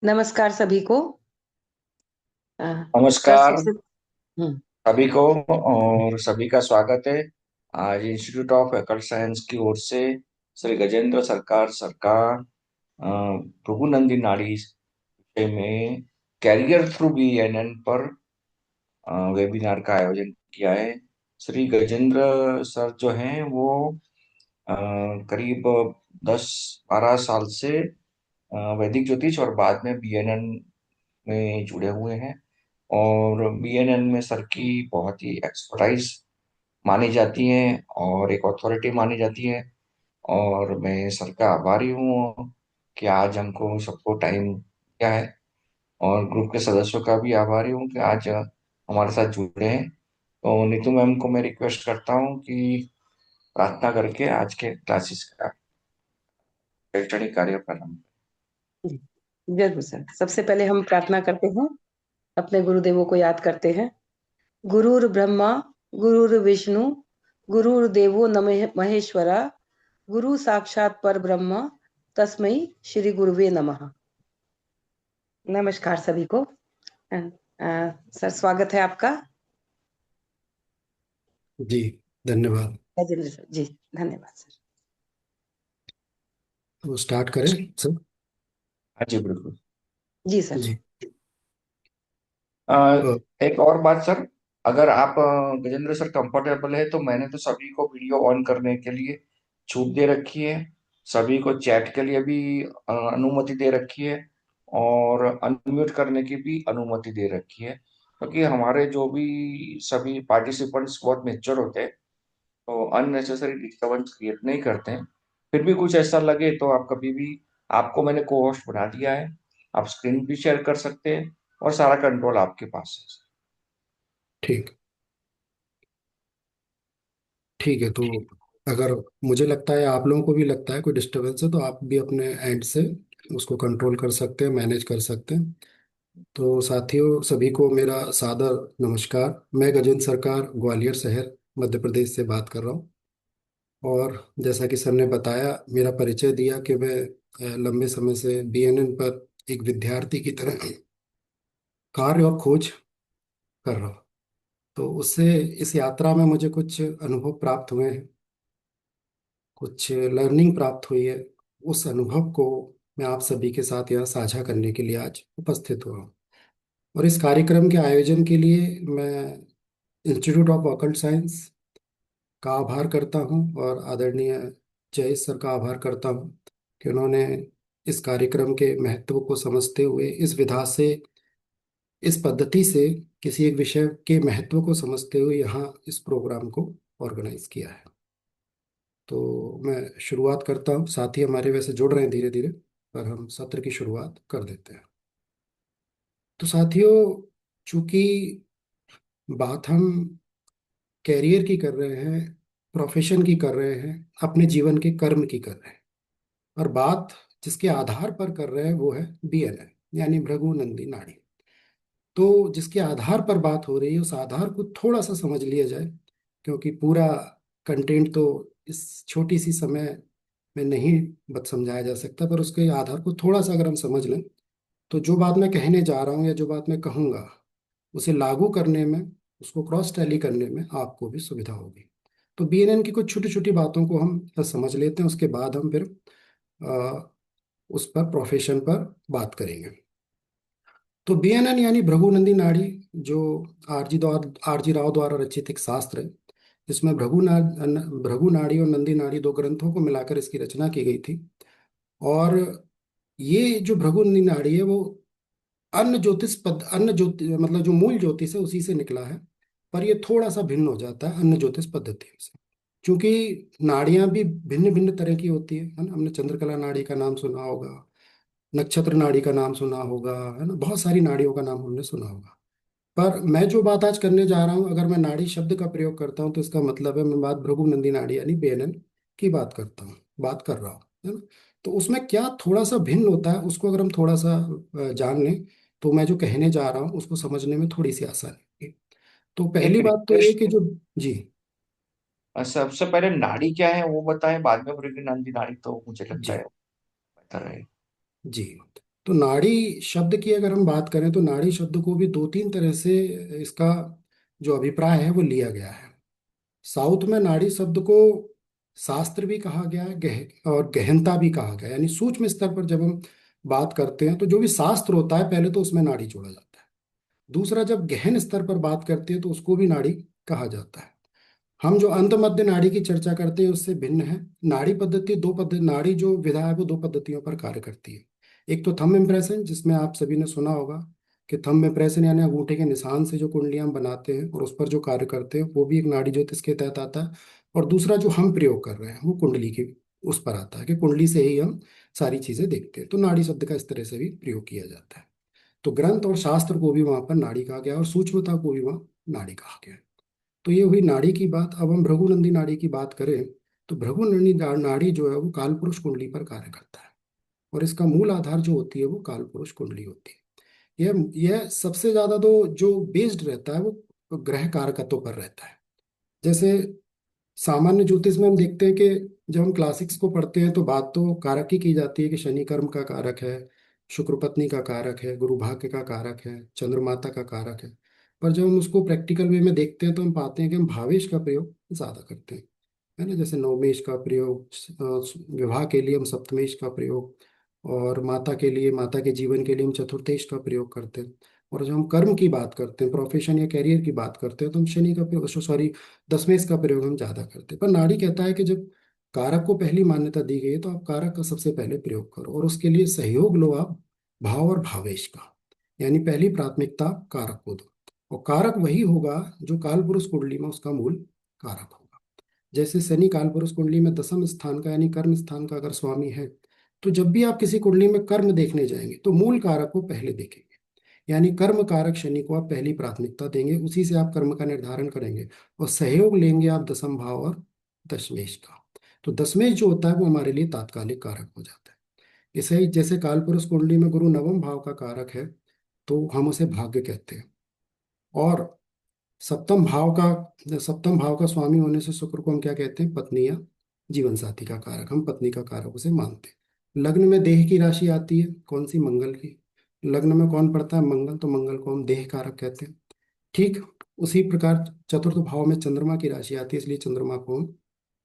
नमस्कार सभी को। अ, सर नमस्कार सबसे सभी को और सभी का स्वागत है। आज इंस्टीट्यूट ऑफ एकर साइंस की ओर से श्री गजेंद्र सरकार सरकार भृगुनंदी नाड़ी विषय में कैरियर थ्रू बीएनएन पर वेबिनार का आयोजन किया है। श्री गजेंद्र सर जो हैं वो अ, करीब 10-12 साल से वैदिक ज्योतिष और बाद में बीएनएन में जुड़े हुए हैं। और बीएनएन में सर की बहुत ही एक्सपर्टाइज मानी जाती है और एक अथॉरिटी मानी जाती है। और मैं सर का आभारी हूँ कि आज हमको सबको टाइम दिया है, और ग्रुप के सदस्यों का भी आभारी हूँ कि आज हमारे साथ जुड़े हैं। तो नीतू मैम को मैं रिक्वेस्ट करता हूँ कि प्रार्थना करके आज के क्लासेस का शैक्षणिक कार्य प्रारंभ। जी, जरूर सर। सबसे पहले हम प्रार्थना करते हैं, अपने गुरुदेवों को याद करते हैं। गुरुर् ब्रह्मा, गुरुर् विष्णु, गुरुर्देवो नमः महेश्वरा, गुरु साक्षात पर ब्रह्म, तस्मै श्री गुरुवे नमः। नमस्कार सभी को। सर स्वागत है आपका। जी, धन्यवाद। राजेंद्र सर जी, धन्यवाद सर। तो स्टार्ट करें सर। हाँ जी, बिल्कुल। जी सर। जी। अ, अ, एक और बात सर, अगर आप गजेंद्र सर कंफर्टेबल है तो मैंने तो सभी को वीडियो ऑन करने के लिए छूट दे रखी है। सभी को चैट के लिए भी अनुमति दे रखी है, और अनम्यूट करने की भी अनुमति दे रखी है, क्योंकि हमारे जो भी सभी पार्टिसिपेंट्स बहुत मेच्योर होते हैं, तो अननेसेसरी डिस्टरबेंस क्रिएट नहीं करते हैं। फिर भी कुछ ऐसा लगे तो आप कभी भी, आपको मैंने को होस्ट बना दिया है, आप स्क्रीन भी शेयर कर सकते हैं, और सारा कंट्रोल आपके पास है। ठीक। ठीक है, तो अगर मुझे लगता है आप लोगों को भी लगता है कोई डिस्टरबेंस है तो आप भी अपने एंड से उसको कंट्रोल कर सकते हैं, मैनेज कर सकते हैं। तो साथियों, सभी को मेरा सादर नमस्कार। मैं गजेंद्र सरकार ग्वालियर शहर मध्य प्रदेश से बात कर रहा हूँ। और जैसा कि सर ने बताया, मेरा परिचय दिया कि मैं लंबे समय से बीएनएन पर एक विद्यार्थी की तरह कार्य और खोज कर रहा हूँ। तो उससे इस यात्रा में मुझे कुछ अनुभव प्राप्त हुए हैं, कुछ लर्निंग प्राप्त हुई है। उस अनुभव को मैं आप सभी के साथ यहाँ साझा करने के लिए आज उपस्थित हुआ हूँ। और इस कार्यक्रम के आयोजन के लिए मैं इंस्टीट्यूट ऑफ ऑकल्ट साइंस का आभार करता हूँ, और आदरणीय जयेश सर का आभार करता हूँ कि उन्होंने इस कार्यक्रम के महत्व को समझते हुए इस विधा से, इस पद्धति से, किसी एक विषय के महत्व को समझते हुए यहाँ इस प्रोग्राम को ऑर्गेनाइज किया है। तो मैं शुरुआत करता हूँ। साथी हमारे वैसे जुड़ रहे हैं धीरे धीरे, पर हम सत्र की शुरुआत कर देते हैं। तो साथियों, चूंकि बात हम कैरियर की कर रहे हैं, प्रोफेशन की कर रहे हैं, अपने जीवन के कर्म की कर रहे हैं, और बात जिसके आधार पर कर रहे हैं वो है बीएनएन, यानी भृगु नंदी नाड़ी। तो जिसके आधार पर बात हो रही है उस आधार को थोड़ा सा समझ लिया जाए, क्योंकि पूरा कंटेंट तो इस छोटी सी समय में नहीं बत समझाया जा सकता, पर उसके आधार को थोड़ा सा अगर हम समझ लें तो जो बात मैं कहने जा रहा हूँ या जो बात मैं कहूँगा उसे लागू करने में, उसको क्रॉस टैली करने में आपको भी सुविधा होगी। तो बीएनएन की कुछ छोटी छोटी बातों को हम समझ लेते हैं, उसके बाद हम फिर अ, उस पर प्रोफेशन पर बात करेंगे। तो बीएनएन यानी भृगु नंदी नाड़ी, जो आरजी राव द्वारा रचित एक शास्त्र है, जिसमें भृगु नाड़ी और नंदी नाड़ी दो ग्रंथों को मिलाकर इसकी रचना की गई थी। और ये जो भृगु नंदी नाड़ी है वो अन्न ज्योति मतलब जो मूल ज्योतिष है उसी से निकला है, पर ये थोड़ा सा भिन्न हो जाता है अन्य ज्योतिष पद्धतियों से। क्योंकि नाड़ियां भी भिन्न भिन्न तरह की होती है ना। हमने चंद्रकला नाड़ी का नाम सुना होगा, नक्षत्र नाड़ी का नाम सुना होगा, है ना, बहुत सारी नाड़ियों का नाम हमने सुना होगा। पर मैं जो बात आज करने जा रहा हूँ, अगर मैं नाड़ी शब्द का प्रयोग करता हूँ तो इसका मतलब है मैं बात भृगु नंदी नाड़ी यानी बेनन की बात करता हूँ, बात कर रहा हूँ, है ना। तो उसमें क्या थोड़ा सा भिन्न होता है, उसको अगर हम थोड़ा सा जान लें तो मैं जो कहने जा रहा हूँ उसको समझने में थोड़ी सी आसानी होगी। तो पहली एक बात तो ये कि रिक्वेस्ट, जो, जी, सबसे पहले नाड़ी क्या है वो बताएं, बाद में ब्रेकिंग नाम की नाड़ी तो मुझे लगता जी, है बेहतर है। जी, तो नाड़ी शब्द की अगर हम बात करें तो नाड़ी शब्द को भी दो तीन तरह से इसका जो अभिप्राय है वो लिया गया है। साउथ में नाड़ी शब्द को शास्त्र भी कहा गया है, और गहनता भी कहा गया है। यानी सूक्ष्म स्तर पर जब हम बात करते हैं तो जो भी शास्त्र होता है पहले तो उसमें नाड़ी जोड़ा जाता है। दूसरा, जब गहन स्तर पर बात करते हैं तो उसको भी नाड़ी कहा जाता है। हम जो अंत मध्य नाड़ी की चर्चा करते हैं उससे भिन्न है। नाड़ी पद्धति दो पद्धति नाड़ी जो विधा है वो दो पद्धतियों पर कार्य करती है। एक तो थंब इम्प्रेशन, जिसमें आप सभी ने सुना होगा कि थंब इम्प्रेशन यानी अंगूठे के निशान से जो कुंडलियां हम बनाते हैं और उस पर जो कार्य करते हैं वो भी एक नाड़ी ज्योतिष के तहत आता है। और दूसरा जो हम प्रयोग कर रहे हैं वो कुंडली की उस पर आता है कि कुंडली से ही हम सारी चीजें देखते हैं। तो नाड़ी शब्द का इस तरह से भी प्रयोग किया जाता है। तो ग्रंथ और शास्त्र को भी वहां पर नाड़ी कहा गया और सूक्ष्मता को भी वहां नाड़ी कहा गया। तो ये हुई नाड़ी की बात। अब हम भृगुनंदी नाड़ी की बात करें तो भृगुनंदी नाड़ी जो है वो कालपुरुष कुंडली पर कार्य करता है। और इसका मूल आधार जो होती है वो कालपुरुष कुंडली होती है। यह सबसे ज्यादा तो जो बेस्ड रहता है वो ग्रह कारकत्व पर रहता है। जैसे सामान्य ज्योतिष में हम देखते हैं कि जब हम क्लासिक्स को पढ़ते हैं तो बात तो कारक की जाती है कि शनि कर्म का कारक है, शुक्र पत्नी का कारक है, गुरु भाग्य का कारक है, चंद्रमाता का कारक है। पर जब हम उसको प्रैक्टिकल वे में देखते हैं तो हम पाते हैं कि हम भावेश का प्रयोग ज्यादा करते हैं, है ना। जैसे नवमेश का प्रयोग, विवाह के लिए हम सप्तमेश का प्रयोग, और माता के लिए, माता के जीवन के लिए हम चतुर्थेश का प्रयोग करते हैं। और जब हम कर्म की बात करते हैं, प्रोफेशन या कैरियर की बात करते हैं, तो हम शनि का प्रयोग, सॉरी, दसवें का प्रयोग हम ज्यादा करते हैं। पर नाड़ी कहता है कि जब कारक को पहली मान्यता दी गई है तो आप कारक का सबसे पहले प्रयोग करो और उसके लिए सहयोग लो आप भाव और भावेश का। यानी पहली प्राथमिकता कारक को दो, और कारक वही होगा जो कालपुरुष कुंडली में उसका मूल कारक होगा। जैसे शनि कालपुरुष कुंडली में दसम स्थान का यानी कर्म स्थान का अगर स्वामी है, तो जब भी आप किसी कुंडली में कर्म देखने जाएंगे तो मूल कारक को पहले देखेंगे। यानी कर्म कारक शनि को आप पहली प्राथमिकता देंगे, उसी से आप कर्म का निर्धारण करेंगे। और सहयोग लेंगे आप दसम भाव और दशमेश का। तो दशमेश जो होता है वो हमारे लिए तात्कालिक कारक हो जाता है। इसे ही जैसे कालपुरुष कुंडली में गुरु नवम भाव का कारक है तो हम उसे भाग्य कहते हैं। और सप्तम भाव का स्वामी होने से शुक्र को हम क्या कहते हैं, पत्नी या जीवन साथी का कारक, हम पत्नी का कारक उसे मानते हैं। लग्न में देह की राशि आती है, कौन सी, मंगल की। लग्न में कौन पड़ता है, मंगल, तो मंगल को हम देह कारक कहते हैं। ठीक उसी प्रकार चतुर्थ भाव में चंद्रमा की राशि आती है, इसलिए चंद्रमा को हम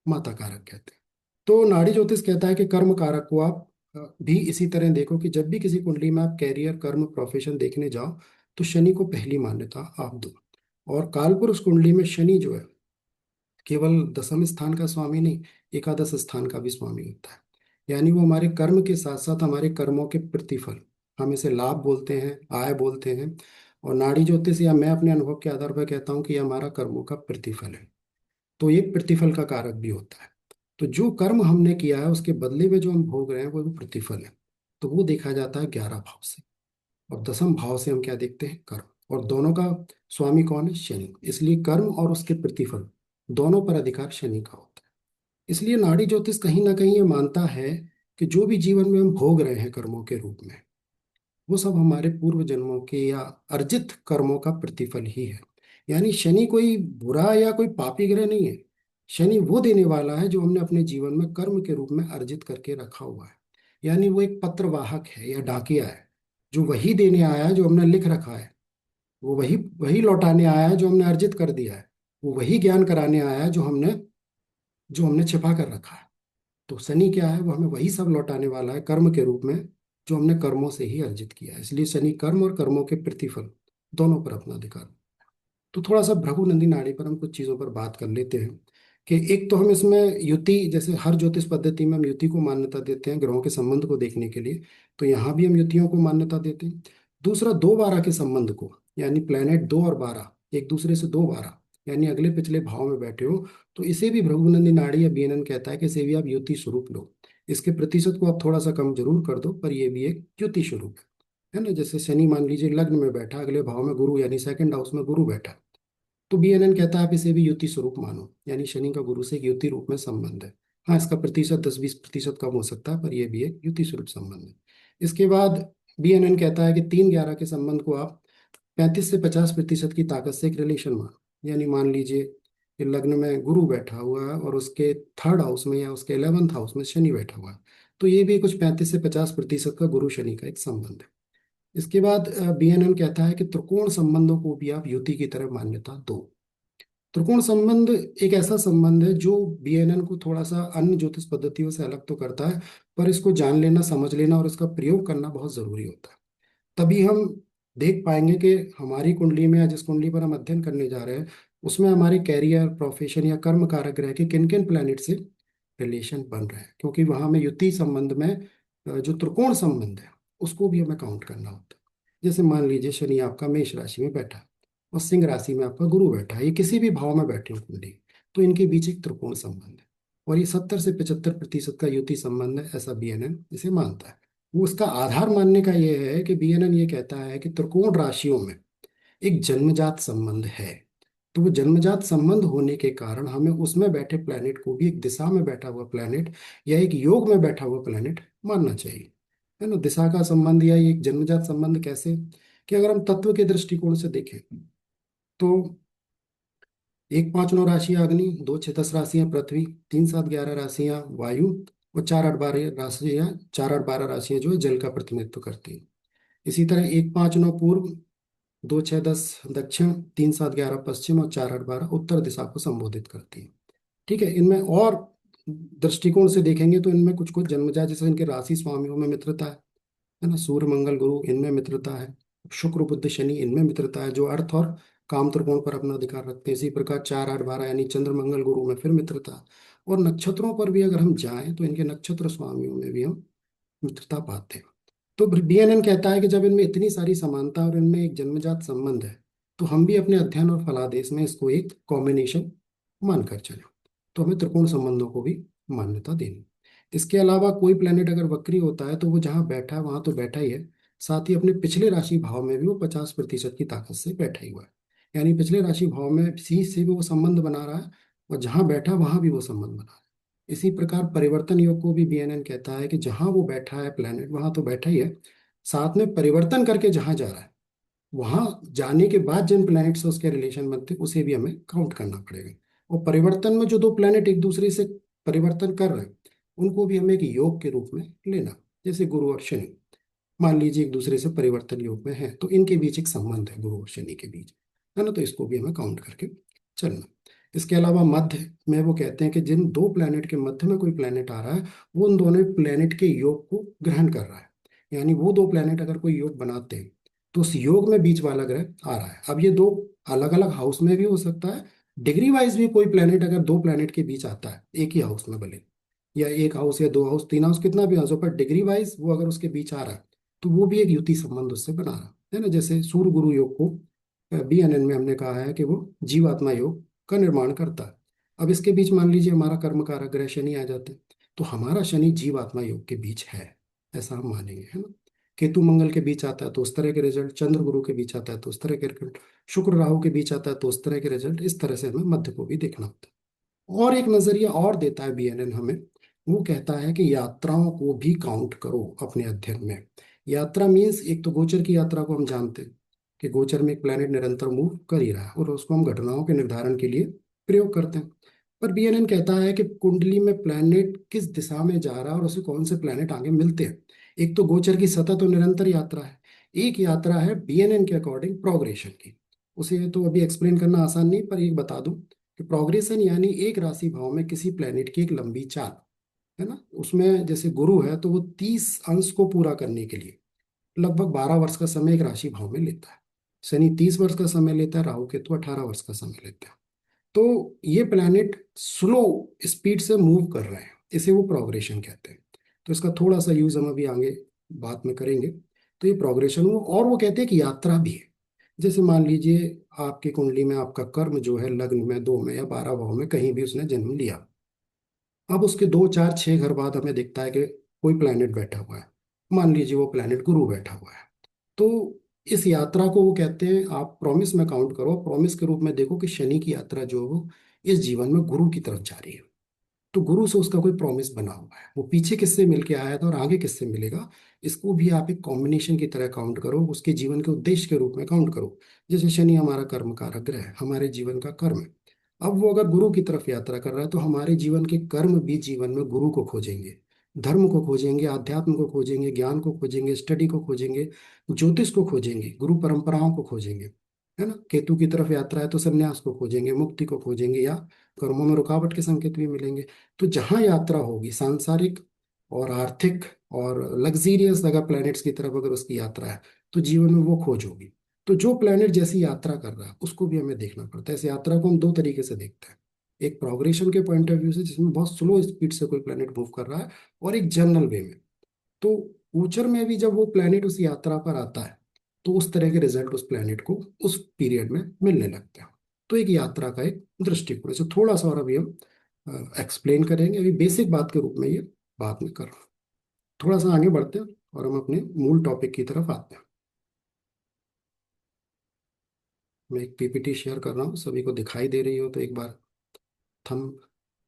माता कारक कहते हैं। तो नाड़ी ज्योतिष कहता है कि कर्म कारक को आप भी इसी तरह देखो कि जब भी किसी कुंडली में आप कैरियर, कर्म, प्रोफेशन देखने जाओ तो शनि को पहली मान्यता आप दो। और कालपुरुष कुंडली में शनि जो है केवल दसम स्थान का स्वामी नहीं, एकादश स्थान का भी स्वामी होता है। यानी वो हमारे कर्म के साथ साथ हमारे कर्मों के प्रतिफल, हम इसे लाभ बोलते हैं, आय बोलते हैं। और नाड़ी ज्योतिष या मैं अपने अनुभव के आधार पर कहता हूँ कि ये हमारा कर्मों का प्रतिफल है। तो ये प्रतिफल का कारक भी होता है। तो जो कर्म हमने किया है उसके बदले में जो हम भोग रहे हैं वो प्रतिफल है। तो वो देखा जाता है 11 भाव से। और दसम भाव से हम क्या देखते हैं, कर्म। और दोनों का स्वामी कौन है, शनि। इसलिए कर्म और उसके प्रतिफल दोनों पर अधिकार शनि का होता है। इसलिए नाड़ी ज्योतिष कहीं ना कहीं ये मानता है कि जो भी जीवन में हम भोग रहे हैं कर्मों के रूप में, वो सब हमारे पूर्व जन्मों के या अर्जित कर्मों का प्रतिफल ही है। यानी शनि कोई बुरा या कोई पापी ग्रह नहीं है। शनि वो देने वाला है जो हमने अपने जीवन में कर्म के रूप में अर्जित करके रखा हुआ है। यानी वो एक पत्रवाहक है या डाकिया है, जो वही देने आया है जो हमने लिख रखा है। वो वही वही लौटाने आया है जो हमने अर्जित कर दिया है। वो वही ज्ञान कराने आया है जो हमने छिपा कर रखा है। तो शनि क्या है, वो हमें वही सब लौटाने वाला है कर्म के रूप में जो हमने कर्मों से ही अर्जित किया है। इसलिए शनि कर्म और कर्मों के प्रतिफल दोनों पर अपना अधिकार। तो थोड़ा सा भृगु नंदी नाड़ी पर हम कुछ चीजों पर बात कर लेते हैं कि एक तो हम इसमें युति, जैसे हर ज्योतिष पद्धति में हम युति को मान्यता देते हैं ग्रहों के संबंध को देखने के लिए, तो यहाँ भी हम युतियों को मान्यता देते हैं। दूसरा, 2-12 के संबंध को, यानी प्लेनेट 2 और 12 एक दूसरे से 2-12 यानी अगले पिछले भाव में बैठे हो, तो इसे भी भृगुनंदी नाड़ी या बीएनएन कहता है कि इसे भी आप युति स्वरूप लो। इसके प्रतिशत को आप थोड़ा सा कम जरूर कर दो, पर यह भी एक युति स्वरूप है ना। जैसे शनि मान लीजिए लग्न में बैठा, अगले भाव में गुरु यानी सेकंड हाउस में गुरु बैठा, तो बीएनएन कहता है आप इसे भी युति स्वरूप मानो। यानी शनि का गुरु से एक युति रूप में संबंध है। हाँ, इसका प्रतिशत 10-20% कम हो सकता है, पर यह भी एक युति स्वरूप संबंध है। इसके बाद बीएनएन कहता है कि 3-11 के संबंध को आप 35 से 50% की ताकत से एक रिलेशन मानो। यानी मान लीजिए कि लग्न में गुरु बैठा हुआ है और उसके थर्ड हाउस में या उसके 11th हाउस में शनि बैठा हुआ है, तो ये भी कुछ 35 से 50% का गुरु शनि का एक संबंध है। इसके बाद बीएनएन कहता है कि त्रिकोण संबंधों को भी आप युति की तरह मान्यता दो। त्रिकोण संबंध एक ऐसा संबंध है जो बीएनएन को थोड़ा सा अन्य ज्योतिष पद्धतियों से अलग तो करता है, पर इसको जान लेना, समझ लेना और इसका प्रयोग करना बहुत जरूरी होता है। तभी हम देख पाएंगे कि हमारी कुंडली में या जिस कुंडली पर हम अध्ययन करने जा रहे हैं उसमें हमारे कैरियर, प्रोफेशन या कर्म कारक ग्रह के किन किन प्लैनेट से रिलेशन बन रहे हैं, क्योंकि वहां में युति संबंध में जो त्रिकोण संबंध है उसको भी हमें काउंट करना होता है। जैसे मान लीजिए शनि आपका मेष राशि में बैठा है और सिंह राशि में आपका गुरु बैठा है, ये किसी भी भाव में बैठे हो कुंडली, तो इनके बीच एक त्रिकोण संबंध है और ये 70 से 75% का युति संबंध है, ऐसा बीएनएन इसे मानता है। वो उसका आधार मानने का ये है कि बीएनएन ये कहता है कि त्रिकोण राशियों में एक जन्मजात संबंध है। तो वो जन्मजात संबंध होने के कारण हमें उसमें बैठे प्लैनेट को भी एक दिशा में बैठा हुआ प्लैनेट या एक योग में बैठा हुआ प्लैनेट मानना चाहिए, है ना। दिशा का संबंध या एक जन्मजात संबंध कैसे, कि अगर हम तत्व के दृष्टिकोण से देखें तो 1 5 9 राशियां अग्नि, 2 6 10 राशियां पृथ्वी, 3 7 11 राशियां वायु और 4 8 12 राशियां, 4 8 12 राशियां जो है जल का प्रतिनिधित्व करती हैं। इसी तरह 1 5 9 पूर्व, 2 6 10 दक्षिण, 3 7 11 पश्चिम और 4 8 12 उत्तर दिशा को संबोधित करती है। ठीक है, इनमें और दृष्टिकोण से देखेंगे तो इनमें कुछ कुछ जन्मजात, जैसे इनके राशि स्वामियों में मित्रता है ना, सूर्य मंगल गुरु इनमें मित्रता है, शुक्र बुध शनि इनमें मित्रता है जो अर्थ और काम त्रिकोण पर अपना अधिकार रखते हैं। इसी प्रकार 4 8 12 यानी चंद्र मंगल गुरु में फिर मित्रता है। और नक्षत्रों पर भी अगर हम जाएं तो इनके नक्षत्र स्वामियों में भी हम मित्रता पाते हैं। तो बीएनएन कहता है कि जब इनमें इतनी सारी समानता और इनमें एक जन्मजात संबंध है तो हम भी अपने अध्ययन और फलादेश में इसको एक कॉम्बिनेशन मानकर चलें। तो हमें त्रिकोण संबंधों को भी मान्यता देनी। इसके अलावा कोई प्लेनेट अगर वक्री होता है तो वो जहाँ बैठा है वहां तो बैठा ही है, साथ ही अपने पिछले राशि भाव में भी वो 50% की ताकत से बैठा ही हुआ है। यानी पिछले राशि भाव में सी से भी वो संबंध बना रहा है और जहाँ बैठा वहां भी वो संबंध बना रहा है। इसी प्रकार परिवर्तन योग को भी बीएनएन कहता है कि जहां वो बैठा है प्लेनेट वहां तो बैठा ही है, साथ में परिवर्तन करके जहां जा रहा है वहां जाने के बाद जिन प्लैनेट से उसके रिलेशन बनते हैं उसे भी हमें काउंट करना पड़ेगा। और परिवर्तन में जो दो प्लैनेट एक दूसरे से परिवर्तन कर रहे हैं उनको भी हमें एक योग के रूप में लेना। जैसे गुरु और शनि मान लीजिए एक दूसरे से परिवर्तन योग में है तो इनके बीच एक संबंध है गुरु और शनि के बीच, है ना, तो इसको भी हमें काउंट करके चलना। इसके अलावा मध्य में वो कहते हैं कि जिन दो प्लैनेट के मध्य में कोई प्लैनेट आ रहा है वो उन दोनों प्लैनेट के योग को ग्रहण कर रहा है। यानी वो दो प्लैनेट अगर कोई योग बनाते हैं तो उस योग में बीच वाला ग्रह आ रहा है। अब ये दो अलग अलग हाउस में भी हो सकता है, डिग्री वाइज भी कोई प्लैनेट अगर दो प्लैनेट के बीच आता है एक ही हाउस में भले, या एक हाउस या दो हाउस तीन हाउस कितना भी हाउस हो, पर डिग्री वाइज वो अगर उसके बीच आ रहा है तो वो भी एक युति संबंध उससे बना रहा है ना। जैसे सूर्य गुरु योग को बीएनएन में हमने कहा है कि वो जीवात्मा योग का निर्माण करता है। अब इसके बीच मान लीजिए हमारा कर्म कारक ग्रह शनि आ जाते हैं तो हमारा शनि जीवात्मा योग के बीच है, ऐसा हम मानेंगे, है ना। केतु मंगल के बीच आता है तो उस तरह के रिजल्ट, चंद्र गुरु के बीच आता है तो उस तरह के रिजल्ट, शुक्र राहु के बीच आता है तो उस तरह के रिजल्ट। इस तरह से हमें मध्य को भी देखना होता है। और एक नजरिया और देता है बीएनएन हमें, वो कहता है कि यात्राओं को भी काउंट करो अपने अध्ययन में। यात्रा मीन्स एक तो गोचर की यात्रा को हम जानते हैं कि गोचर में एक प्लैनेट निरंतर मूव कर ही रहा है और उसको हम घटनाओं के निर्धारण के लिए प्रयोग करते हैं। पर बीएनएन कहता है कि कुंडली में प्लैनेट किस दिशा में जा रहा है और उसे कौन से प्लैनेट आगे मिलते हैं। एक तो गोचर की सतत और निरंतर यात्रा है, एक यात्रा है बीएनएन के अकॉर्डिंग प्रोग्रेशन की। उसे तो अभी एक्सप्लेन करना आसान नहीं, पर एक बता दूं कि प्रोग्रेशन यानी एक राशि भाव में किसी प्लैनेट की एक लंबी चाल, है ना। उसमें जैसे गुरु है तो वो 30 अंश को पूरा करने के लिए लगभग 12 वर्ष का समय एक राशि भाव में लेता है। शनि 30 वर्ष का समय लेता है, राहु केतु 18 वर्ष का समय लेता है। तो ये प्लैनेट स्लो स्पीड से मूव कर रहे हैं, इसे वो प्रोग्रेशन कहते हैं। तो इसका थोड़ा सा यूज हम अभी आगे बात में करेंगे। तो ये प्रोग्रेशन हुआ और वो कहते हैं कि यात्रा भी है। जैसे मान लीजिए आपकी कुंडली में आपका कर्म जो है लग्न में 2 में या 12 भाव में कहीं भी उसने जन्म लिया, अब उसके 2 4 6 घर बाद हमें दिखता है कि कोई प्लैनेट बैठा हुआ है, मान लीजिए वो प्लैनेट गुरु बैठा हुआ है। तो इस यात्रा को वो कहते हैं आप प्रॉमिस में काउंट करो, प्रॉमिस के रूप में देखो कि शनि की यात्रा जो है वो इस जीवन में गुरु की तरफ जा रही है। तो गुरु से उसका कोई प्रॉमिस बना हुआ है, वो पीछे किससे मिल के आया था और आगे किससे मिलेगा, इसको भी आप एक कॉम्बिनेशन की तरह काउंट करो, उसके जीवन के उद्देश्य के रूप में काउंट करो। जैसे शनि हमारा कर्म कारक ग्रह है, हमारे जीवन का कर्म है। अब वो अगर गुरु की तरफ यात्रा कर रहा है तो हमारे जीवन के कर्म भी जीवन में गुरु को खोजेंगे। धर्म को खोजेंगे, आध्यात्म को खोजेंगे, ज्ञान को खोजेंगे, स्टडी को खोजेंगे, ज्योतिष को खोजेंगे, गुरु परंपराओं को खोजेंगे, है ना। केतु की तरफ यात्रा है तो संन्यास को खोजेंगे, मुक्ति को खोजेंगे, या कर्मों में रुकावट के संकेत भी मिलेंगे। तो जहाँ यात्रा होगी सांसारिक और आर्थिक और लग्जीरियस अगर प्लैनेट्स की तरफ अगर उसकी यात्रा है, तो जीवन में वो खोज होगी। तो जो प्लैनेट जैसी यात्रा कर रहा है उसको भी हमें देखना पड़ता है। इस यात्रा को हम दो तरीके से देखते हैं। एक प्रोग्रेशन के पॉइंट ऑफ व्यू से, जिसमें बहुत स्लो स्पीड से कोई प्लैनेट मूव कर रहा है, और एक जनरल वे में। तो फ्यूचर में भी जब वो प्लैनेट उस यात्रा पर आता है, तो उस तरह के रिजल्ट उस प्लैनेट को उस पीरियड में मिलने लगते हैं। तो एक यात्रा का एक दृष्टिकोण से थोड़ा सा और अभी हम एक्सप्लेन करेंगे। अभी बेसिक बात के रूप में ये बात में कर रहा हूँ। थोड़ा सा आगे बढ़ते हैं और हम अपने मूल टॉपिक की तरफ आते हैं। मैं एक पीपीटी शेयर कर रहा हूँ, सभी को दिखाई दे रही हो तो एक बार थंब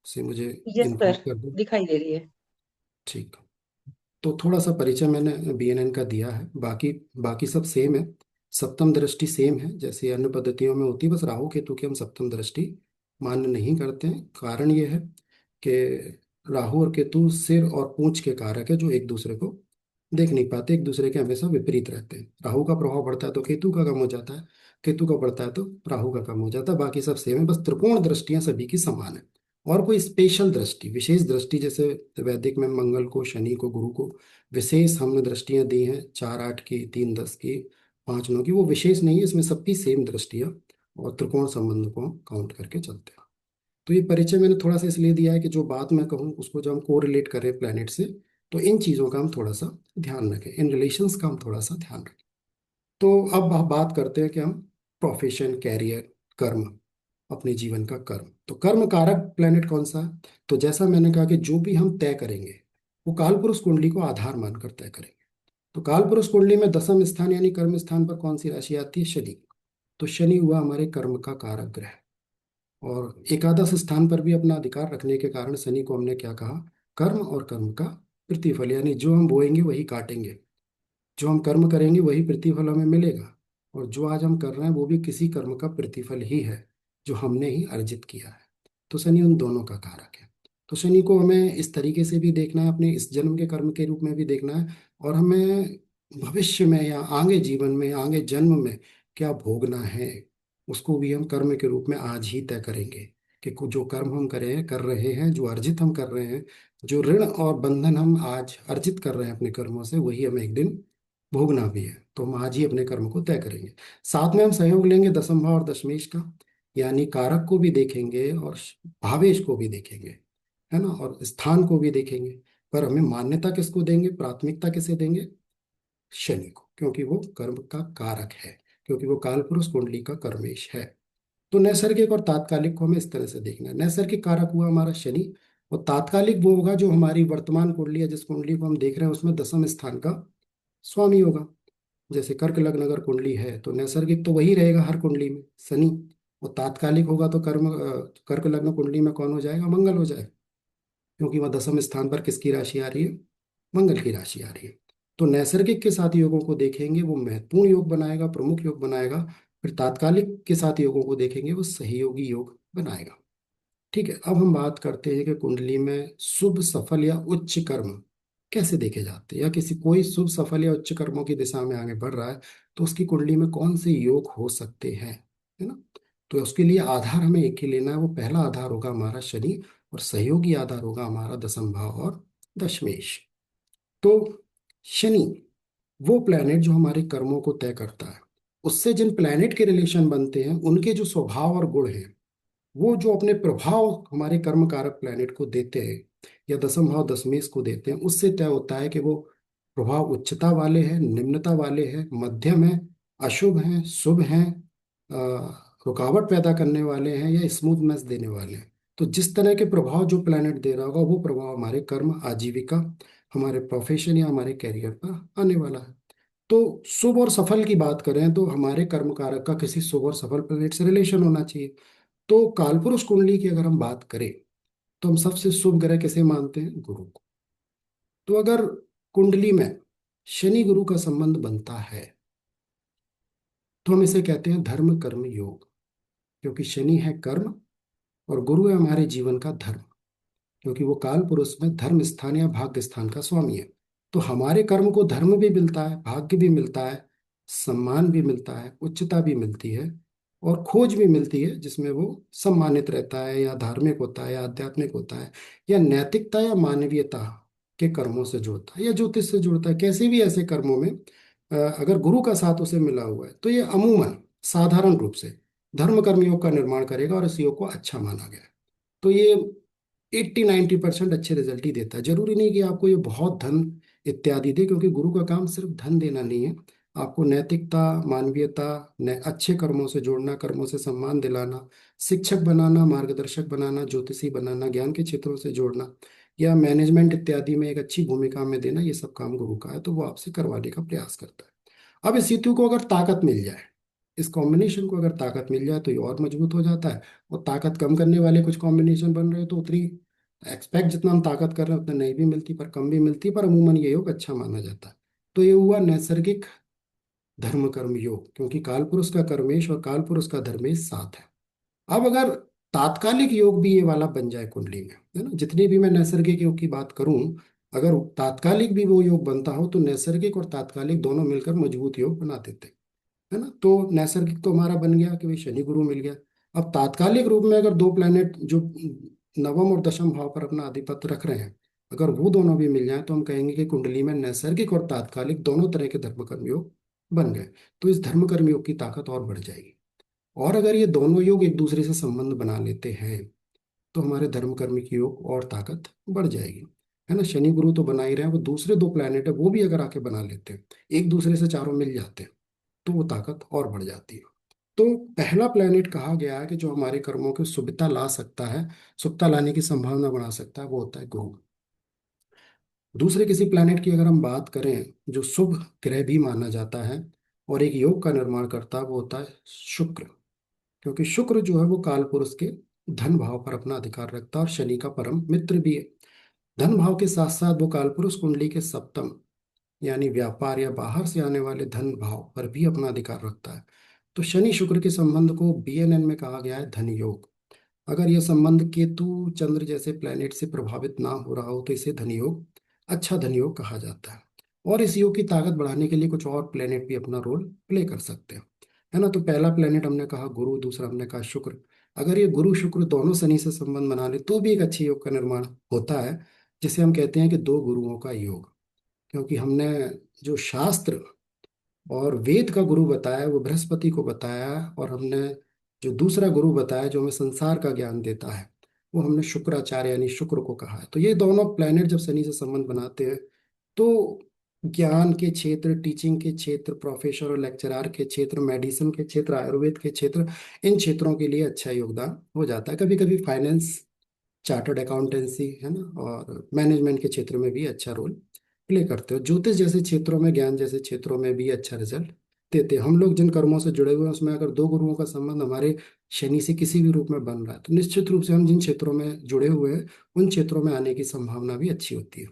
से मुझे यस इन्फॉर्म सर, कर दो। दिखाई दे रही है। ठीक। तो थोड़ा सा परिचय मैंने बीएनएन का दिया है, बाकी बाकी सब सेम है। सप्तम दृष्टि सेम है जैसे अन्य पद्धतियों में होती है, बस राहु केतु की हम सप्तम दृष्टि मान्य नहीं करते हैं। कारण ये है कि राहु और केतु सिर और पूंछ के कारक है, जो एक दूसरे को देख नहीं पाते, एक दूसरे के हमेशा विपरीत रहते हैं। राहु का प्रभाव बढ़ता है तो केतु का कम हो जाता है, केतु का बढ़ता है तो राहु का कम हो जाता है। बाकी सब सेम है, बस त्रिकोण दृष्टियां सभी की समान है। और कोई स्पेशल दृष्टि, विशेष दृष्टि, जैसे वैदिक में मंगल को, शनि को, गुरु को विशेष हमने दृष्टियां दी हैं, 4 8 की, 3 10 की, 5 9 की, वो विशेष नहीं है, इसमें सबकी सेम दृष्टियां और त्रिकोण संबंध को हम काउंट करके चलते हैं। तो ये परिचय मैंने थोड़ा सा इसलिए दिया है कि जो बात मैं कहूँ उसको जब हम को रिलेट करें प्लैनेट से, तो इन चीज़ों का हम थोड़ा सा ध्यान रखें, इन रिलेशंस का हम थोड़ा सा ध्यान रखें। तो अब हम बात करते हैं कि हम प्रोफेशन, कैरियर, कर्म, अपने जीवन का कर्म। तो कर्म कारक प्लेनेट कौन सा है? तो जैसा मैंने कहा कि जो भी हम तय करेंगे वो कालपुरुष कुंडली को आधार मानकर तय करेंगे। तो कालपुरुष कुंडली में दसम स्थान यानी कर्म स्थान पर कौन सी राशि आती है? शनि। तो शनि हुआ हमारे कर्म का कारक ग्रह। और एकादश स्थान पर भी अपना अधिकार रखने के कारण शनि को हमने क्या कहा? कर्म और कर्म का प्रतिफल, यानी जो हम बोएंगे वही काटेंगे, जो हम कर्म करेंगे वही प्रतिफल हमें मिलेगा। और जो आज हम कर रहे हैं वो भी किसी कर्म का प्रतिफल ही है, जो हमने ही अर्जित किया है। तो शनि उन दोनों का कारक है। तो शनि को हमें इस तरीके से भी देखना है, अपने इस जन्म के कर्म के रूप में भी देखना है, और हमें भविष्य में या आगे जीवन में, आगे जन्म में क्या भोगना है, उसको भी हम कर्म के रूप में आज ही तय करेंगे। कि जो कर्म हम करें, कर रहे हैं, जो अर्जित हम कर रहे हैं, जो ऋण और बंधन हम आज अर्जित कर रहे हैं अपने कर्मों से, वही हमें एक दिन भोगना भी है। तो हम आज ही अपने कर्म को तय करेंगे। साथ में हम सहयोग लेंगे दसम भाव और दशमेश का, यानी कारक को भी देखेंगे और भावेश को भी देखेंगे, है ना, और स्थान को भी देखेंगे। पर हमें मान्यता किसको देंगे, प्राथमिकता किसे देंगे? शनि को, क्योंकि वो कर्म का कारक है, क्योंकि वो कालपुरुष कुंडली का कर्मेश है। तो नैसर्गिक और तात्कालिक को हमें इस तरह से देखना है। नैसर्गिक कारक हुआ हमारा शनि, और तात्कालिक वो होगा जो हमारी वर्तमान कुंडली है, जिस कुंडली को हम देख रहे हैं उसमें दसम स्थान का स्वामी होगा। जैसे कर्क लग्न अगर कुंडली है तो नैसर्गिक तो वही रहेगा हर कुंडली में, शनि। और तात्कालिक होगा तो कर्क लग्न कुंडली में कौन हो जाएगा? मंगल हो जाएगा, क्योंकि वह दसम स्थान पर किसकी राशि आ रही है? मंगल की राशि आ रही है। तो नैसर्गिक के साथ योगों को देखेंगे, वो महत्वपूर्ण योग बनाएगा, प्रमुख योग बनाएगा। फिर तात्कालिक के साथ योगों को देखेंगे, वो सहयोगी योग बनाएगा। ठीक है, अब हम बात करते हैं कि कुंडली में शुभ, सफल या उच्च कर्म कैसे देखे जाते हैं, या किसी कोई शुभ, सफल या उच्च कर्मों की दिशा में आगे बढ़ रहा है तो उसकी कुंडली में कौन से योग हो सकते हैं, है ना। तो उसके लिए आधार हमें एक ही लेना है। वो पहला आधार होगा हमारा शनि, और सहयोगी आधार होगा हमारा दसम भाव और दशमेश। तो शनि वो प्लैनेट जो हमारे कर्मों को तय करता है। उससे जिन प्लैनेट के रिलेशन बनते हैं उनके जो स्वभाव और गुण हैं, वो जो अपने प्रभाव हमारे कर्म कारक प्लैनेट को देते हैं या दसम भाव दशमेश को देते हैं, उससे तय होता है कि वो प्रभाव उच्चता वाले हैं, निम्नता वाले हैं, मध्यम हैं, अशुभ हैं, शुभ हैं, रुकावट पैदा करने वाले हैं, या स्मूथनेस देने वाले हैं। तो जिस तरह के प्रभाव जो प्लैनेट दे रहा होगा, वो प्रभाव हमारे कर्म, आजीविका, हमारे प्रोफेशन या हमारे कैरियर पर आने वाला है। तो शुभ और सफल की बात करें तो हमारे कर्म कारक का किसी शुभ और सफल प्लैनेट से रिलेशन होना चाहिए। तो कालपुरुष कुंडली की अगर हम बात करें तो हम सबसे शुभ ग्रह किसे मानते हैं? गुरु को। तो अगर कुंडली में शनि गुरु का संबंध बनता है तो हम इसे कहते हैं धर्म कर्म योग, क्योंकि शनि है कर्म और गुरु है हमारे जीवन का धर्म। क्योंकि वो काल पुरुष में धर्म स्थान या भाग्य स्थान का स्वामी है। तो हमारे कर्म को धर्म भी मिलता है, भाग्य भी मिलता है, सम्मान भी मिलता है, उच्चता भी मिलती है, और खोज भी मिलती है, जिसमें वो सम्मानित रहता है, या धार्मिक होता है, या आध्यात्मिक होता है, या नैतिकता या मानवीयता के कर्मों से जुड़ता है, या ज्योतिष से जुड़ता है। कैसे भी ऐसे कर्मों में अगर गुरु का साथ उसे मिला हुआ है, तो ये अमूमन साधारण रूप से धर्म कर्म योग का निर्माण करेगा, और इस योग को अच्छा माना गया है। तो ये 80-90% अच्छे रिजल्ट ही देता है। जरूरी नहीं कि आपको ये बहुत धन इत्यादि दे, क्योंकि गुरु का काम सिर्फ धन देना नहीं है। आपको नैतिकता, मानवीयता, अच्छे कर्मों से जोड़ना, कर्मों से सम्मान दिलाना, शिक्षक बनाना, मार्गदर्शक बनाना, ज्योतिषी बनाना, ज्ञान के क्षेत्रों से जोड़ना, या मैनेजमेंट इत्यादि में एक अच्छी भूमिका में देना, ये सब काम गुरु का है। तो वो आपसे करवाने का प्रयास करता है। अब इस सेतु को अगर ताकत मिल जाए, इस कॉम्बिनेशन को अगर ताकत मिल जाए, तो ये और मजबूत हो जाता है। और ताकत कम करने वाले कुछ कॉम्बिनेशन बन रहे हो, तो उतनी एक्सपेक्ट जितना हम ताकत कर रहे हैं उतना नहीं भी मिलती, पर कम भी मिलती, पर अमूमन ये योग अच्छा माना जाता है। तो ये हुआ नैसर्गिक धर्म कर्म योग, क्योंकि कालपुरुष का कर्मेश और कालपुरुष का धर्मेश साथ है। अब अगर तात्कालिक योग भी ये वाला बन जाए कुंडली में, है ना, जितनी भी मैं नैसर्गिक योग की बात करूं, अगर तात्कालिक भी वो योग बनता हो, तो नैसर्गिक और तात्कालिक दोनों मिलकर मजबूत योग बना देते हैं, है ना। तो नैसर्गिक तो हमारा बन गया कि भाई शनि गुरु मिल गया। अब तात्कालिक रूप में अगर दो प्लैनेट जो नवम और दशम भाव पर अपना आधिपत्य रख रहे हैं, अगर वो दोनों भी मिल जाए, तो हम कहेंगे कि कुंडली में नैसर्गिक और तात्कालिक दोनों तरह के धर्म कर्म योग बन गए। तो इस धर्म कर्म योग की ताकत और बढ़ जाएगी। और अगर ये दोनों योग एक दूसरे से संबंध बना लेते हैं, तो हमारे धर्म कर्म की योग और ताकत बढ़ जाएगी, है ना। शनि गुरु तो बना ही रहे हैं, वो दूसरे दो प्लैनेट है वो भी अगर आके बना लेते हैं, एक दूसरे से चारों मिल जाते हैं, तो वो ताकत और बढ़ जाती है। तो पहला प्लेनेट कहा गया है कि जो हमारे कर्मों की शुभता ला सकता है, शुभता लाने की संभावना बढ़ा सकता है, वो होता है गुरु। दूसरे किसी प्लेनेट की अगर हम बात करें, जो शुभ ग्रह भी माना जाता है और एक योग का निर्माण करता है, वो होता है शुक्र। क्योंकि शुक्र जो है वो काल पुरुष के धन भाव पर अपना अधिकार रखता है, और शनि का परम मित्र भी है। धन भाव के साथ साथ वो काल पुरुष कुंडली के सप्तम, यानी व्यापार या बाहर से आने वाले धन भाव पर भी अपना अधिकार रखता है। तो शनि शुक्र के संबंध को बीएनएन में कहा गया है धन योग। अगर यह संबंध केतु चंद्र जैसे प्लेनेट से प्रभावित ना हो रहा हो, तो इसे धन योग, अच्छा धन योग कहा जाता है। और इस योग की ताकत बढ़ाने के लिए कुछ और प्लेनेट भी अपना रोल प्ले कर सकते हैं, है ना। तो पहला प्लेनेट हमने कहा गुरु, दूसरा हमने कहा शुक्र। अगर ये गुरु शुक्र दोनों शनि से संबंध बना ले, तो भी एक अच्छे योग का निर्माण होता है, जिसे हम कहते हैं कि दो गुरुओं का योग। क्योंकि हमने जो शास्त्र और वेद का गुरु बताया वो बृहस्पति को बताया, और हमने जो दूसरा गुरु बताया जो हमें संसार का ज्ञान देता है, वो हमने शुक्राचार्य यानी शुक्र को कहा है। तो ये दोनों प्लेनेट जब शनि से संबंध बनाते हैं, तो ज्ञान के क्षेत्र, टीचिंग के क्षेत्र, प्रोफेसर और लेक्चरार के क्षेत्र, मेडिसिन के क्षेत्र, आयुर्वेद के क्षेत्र, इन क्षेत्रों के लिए अच्छा योगदान हो जाता है। कभी कभी फाइनेंस, चार्टर्ड अकाउंटेंसी, है ना, और मैनेजमेंट के क्षेत्र में भी अच्छा रोल प्ले करते हो। ज्योतिष जैसे क्षेत्रों में, ज्ञान जैसे क्षेत्रों में भी अच्छा रिजल्ट देते हैं। हम लोग जिन कर्मों से जुड़े हुए हैं, उसमें अगर दो गुरुओं का संबंध हमारे शनि से किसी भी रूप में बन रहा है, तो निश्चित रूप से हम जिन क्षेत्रों में जुड़े हुए हैं, उन क्षेत्रों में आने की संभावना भी अच्छी होती है।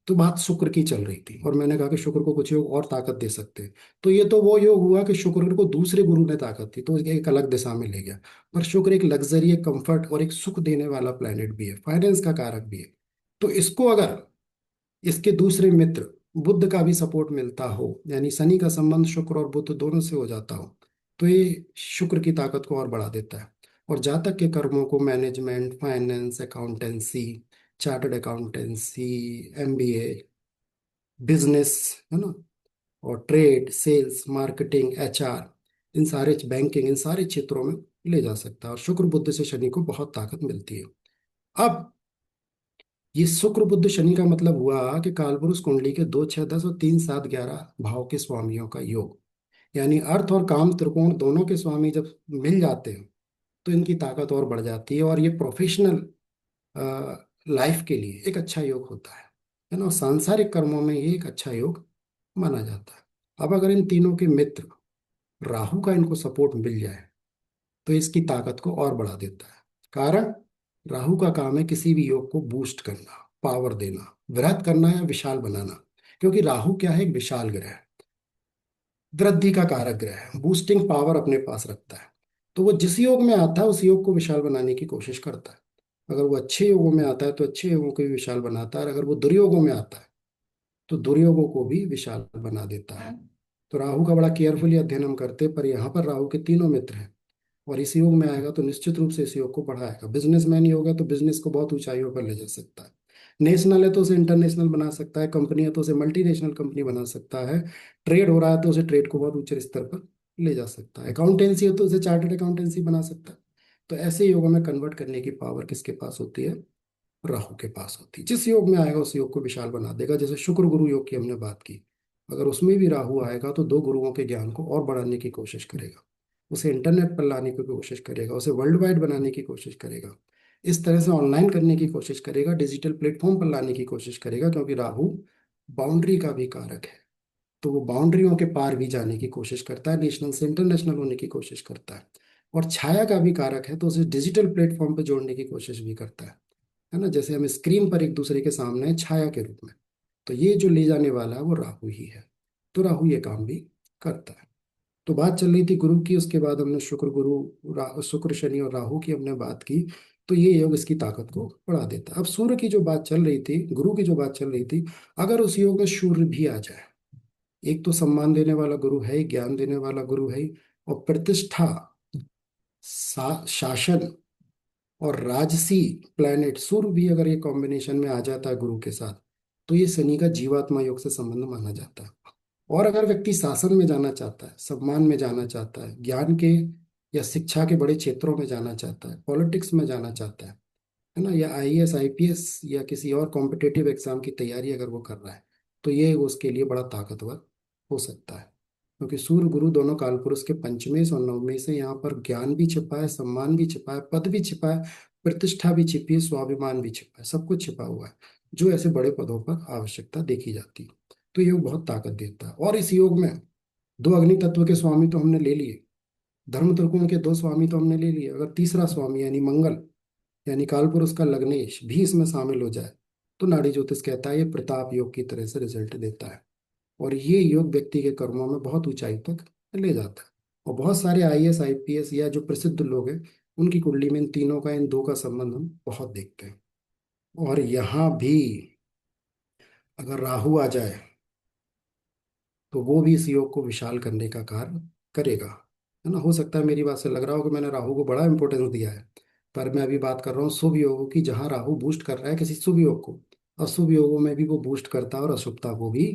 तो बात शुक्र की चल रही थी, और मैंने कहा कि शुक्र को कुछ योग और ताकत दे सकते हैं। तो ये तो वो योग हुआ कि शुक्र को दूसरे गुरु ने ताकत दी, तो एक अलग दिशा में ले गया। पर शुक्र एक लग्जरी, एक कंफर्ट और एक सुख देने वाला प्लेनेट भी है, फाइनेंस का कारक भी है। तो इसको अगर इसके दूसरे मित्र बुद्ध का भी सपोर्ट मिलता हो, यानी शनि का संबंध शुक्र और बुद्ध दोनों से हो जाता हो, तो ये शुक्र की ताकत को और बढ़ा देता है। और जातक के कर्मों को management, finance, accountancy, chartered accountancy, MBA, business, है ना, और ट्रेड, सेल्स, मार्केटिंग, एचआर, इन सारे, बैंकिंग, इन सारे क्षेत्रों में ले जा सकता है। और शुक्र बुद्ध से शनि को बहुत ताकत मिलती है। अब ये शुक्र बुद्ध शनि का मतलब हुआ कि कालपुरुष कुंडली के 2, 6, 10 और 3, 7, 11 भाव के स्वामियों का योग, यानी अर्थ और काम त्रिकोण दोनों के स्वामी जब मिल जाते हैं, तो इनकी ताकत और बढ़ जाती है। और ये प्रोफेशनल लाइफ के लिए एक अच्छा योग होता है ना। और सांसारिक कर्मों में ये एक अच्छा योग माना जाता है। अब अगर इन तीनों के मित्र राहु का इनको सपोर्ट मिल जाए, तो इसकी ताकत को और बढ़ा देता है। कारण, राहु का काम है किसी भी योग को बूस्ट करना, पावर देना, वृहत करना या विशाल बनाना। क्योंकि राहु क्या है, एक विशाल ग्रह है, वृद्धि का कारक ग्रह है, बूस्टिंग पावर अपने पास रखता है। तो वो जिस योग में आता है, उस योग को विशाल बनाने की कोशिश करता है। अगर वो अच्छे योगों में आता है तो अच्छे योगों को भी विशाल बनाता है, और अगर वो दुर्योगों में आता है तो दुर्योगों को भी विशाल बना देता है। तो राहु का बड़ा केयरफुली अध्ययन हम करते हैं, पर यहाँ पर राहु के तीनों मित्र हैं, और इस योग में आएगा तो निश्चित रूप से इस योग को बढ़ाएगा। बिजनेसमैन ही होगा तो बिजनेस को बहुत ऊंचाइयों पर ले जा सकता है। नेशनल है तो उसे इंटरनेशनल बना सकता है, कंपनी है तो उसे मल्टीनेशनल कंपनी बना सकता है, ट्रेड हो रहा है तो उसे ट्रेड को बहुत ऊंचे स्तर पर ले जा सकता है, अकाउंटेंसी है तो उसे चार्टर्ड अकाउंटेंसी बना सकता है। तो ऐसे योगों में कन्वर्ट करने की पावर किसके पास होती है? राहु के पास होती है। जिस योग में आएगा उस योग को विशाल बना देगा। जैसे शुक्र गुरु योग की हमने बात की, अगर उसमें भी राहु आएगा तो दो गुरुओं के ज्ञान को और बढ़ाने की कोशिश करेगा, उसे इंटरनेट पर लाने की कोशिश करेगा, उसे वर्ल्ड वाइड बनाने की कोशिश करेगा, इस तरह से ऑनलाइन करने की कोशिश करेगा, डिजिटल प्लेटफॉर्म पर लाने की कोशिश करेगा, क्योंकि राहु बाउंड्री का भी कारक है। तो वो बाउंड्रियों के पार भी जाने की कोशिश करता है, नेशनल से इंटरनेशनल होने की कोशिश करता है। और छाया का भी कारक है, तो उसे डिजिटल प्लेटफॉर्म पर जोड़ने की कोशिश भी करता है ना। जैसे हम स्क्रीन पर एक दूसरे के सामने हैं छाया के रूप में, तो ये जो ले जाने वाला है वो राहु ही है। तो राहु ये काम भी करता है। तो बात चल रही थी गुरु की, उसके बाद हमने शुक्र गुरु शुक्र शनि और राहु की हमने बात की। तो ये योग इसकी ताकत को बढ़ा देता है। अब सूर्य की जो बात चल रही थी, गुरु की जो बात चल रही थी, अगर उस योग में सूर्य भी आ जाए, एक तो सम्मान देने वाला गुरु है ही, ज्ञान देने वाला गुरु है ही, और प्रतिष्ठा, शासन और राजसी प्लैनेट सूर्य भी अगर ये कॉम्बिनेशन में आ जाता है गुरु के साथ, तो ये शनि का जीवात्मा योग से संबंध माना जाता है। और अगर व्यक्ति शासन में जाना चाहता है, सम्मान में जाना चाहता है, ज्ञान के या शिक्षा के बड़े क्षेत्रों में जाना चाहता है, पॉलिटिक्स में जाना चाहता है ना, या आईएएस आईपीएस या किसी और कॉम्पिटेटिव एग्जाम की तैयारी अगर वो कर रहा है, तो ये उसके लिए बड़ा ताकतवर हो सकता है। क्योंकि सूर्य गुरु दोनों कालपुरुष के पंचमें और नवमें से यहाँ पर ज्ञान भी छिपा है, सम्मान भी छिपा है, पद भी छिपा है, प्रतिष्ठा भी छिपी है, स्वाभिमान भी छिपा है, सब कुछ छिपा हुआ है जो ऐसे बड़े पदों पर आवश्यकता देखी जाती है। तो योग बहुत ताकत देता है। और इस योग में दो अग्नि तत्व के स्वामी तो हमने ले लिए, धर्म त्रिकोण के दो स्वामी तो हमने ले लिए, अगर तीसरा स्वामी यानी मंगल यानी कालपुरुष का लग्नेश भी इसमें शामिल हो जाए, तो नाड़ी ज्योतिष कहता है ये प्रताप योग की तरह से रिजल्ट देता है। और ये योग व्यक्ति के कर्मों में बहुत ऊंचाई तक ले जाता है। और बहुत सारे आईएएस आईपीएस या जो प्रसिद्ध लोग हैं, उनकी कुंडली में इन तीनों का, इन दो का संबंध हम बहुत देखते हैं। और यहाँ भी अगर राहु आ जाए तो वो भी इस योग को विशाल करने का कार्य करेगा, है ना। हो सकता है मेरी बात से लग रहा हो कि मैंने राहु को बड़ा इंपॉर्टेंस दिया है, पर मैं अभी बात कर रहा हूँ शुभ योगों की, जहाँ राहु बूस्ट कर रहा है किसी शुभ योग को, अशुभ योगों में भी वो बूस्ट करता है और अशुभता को भी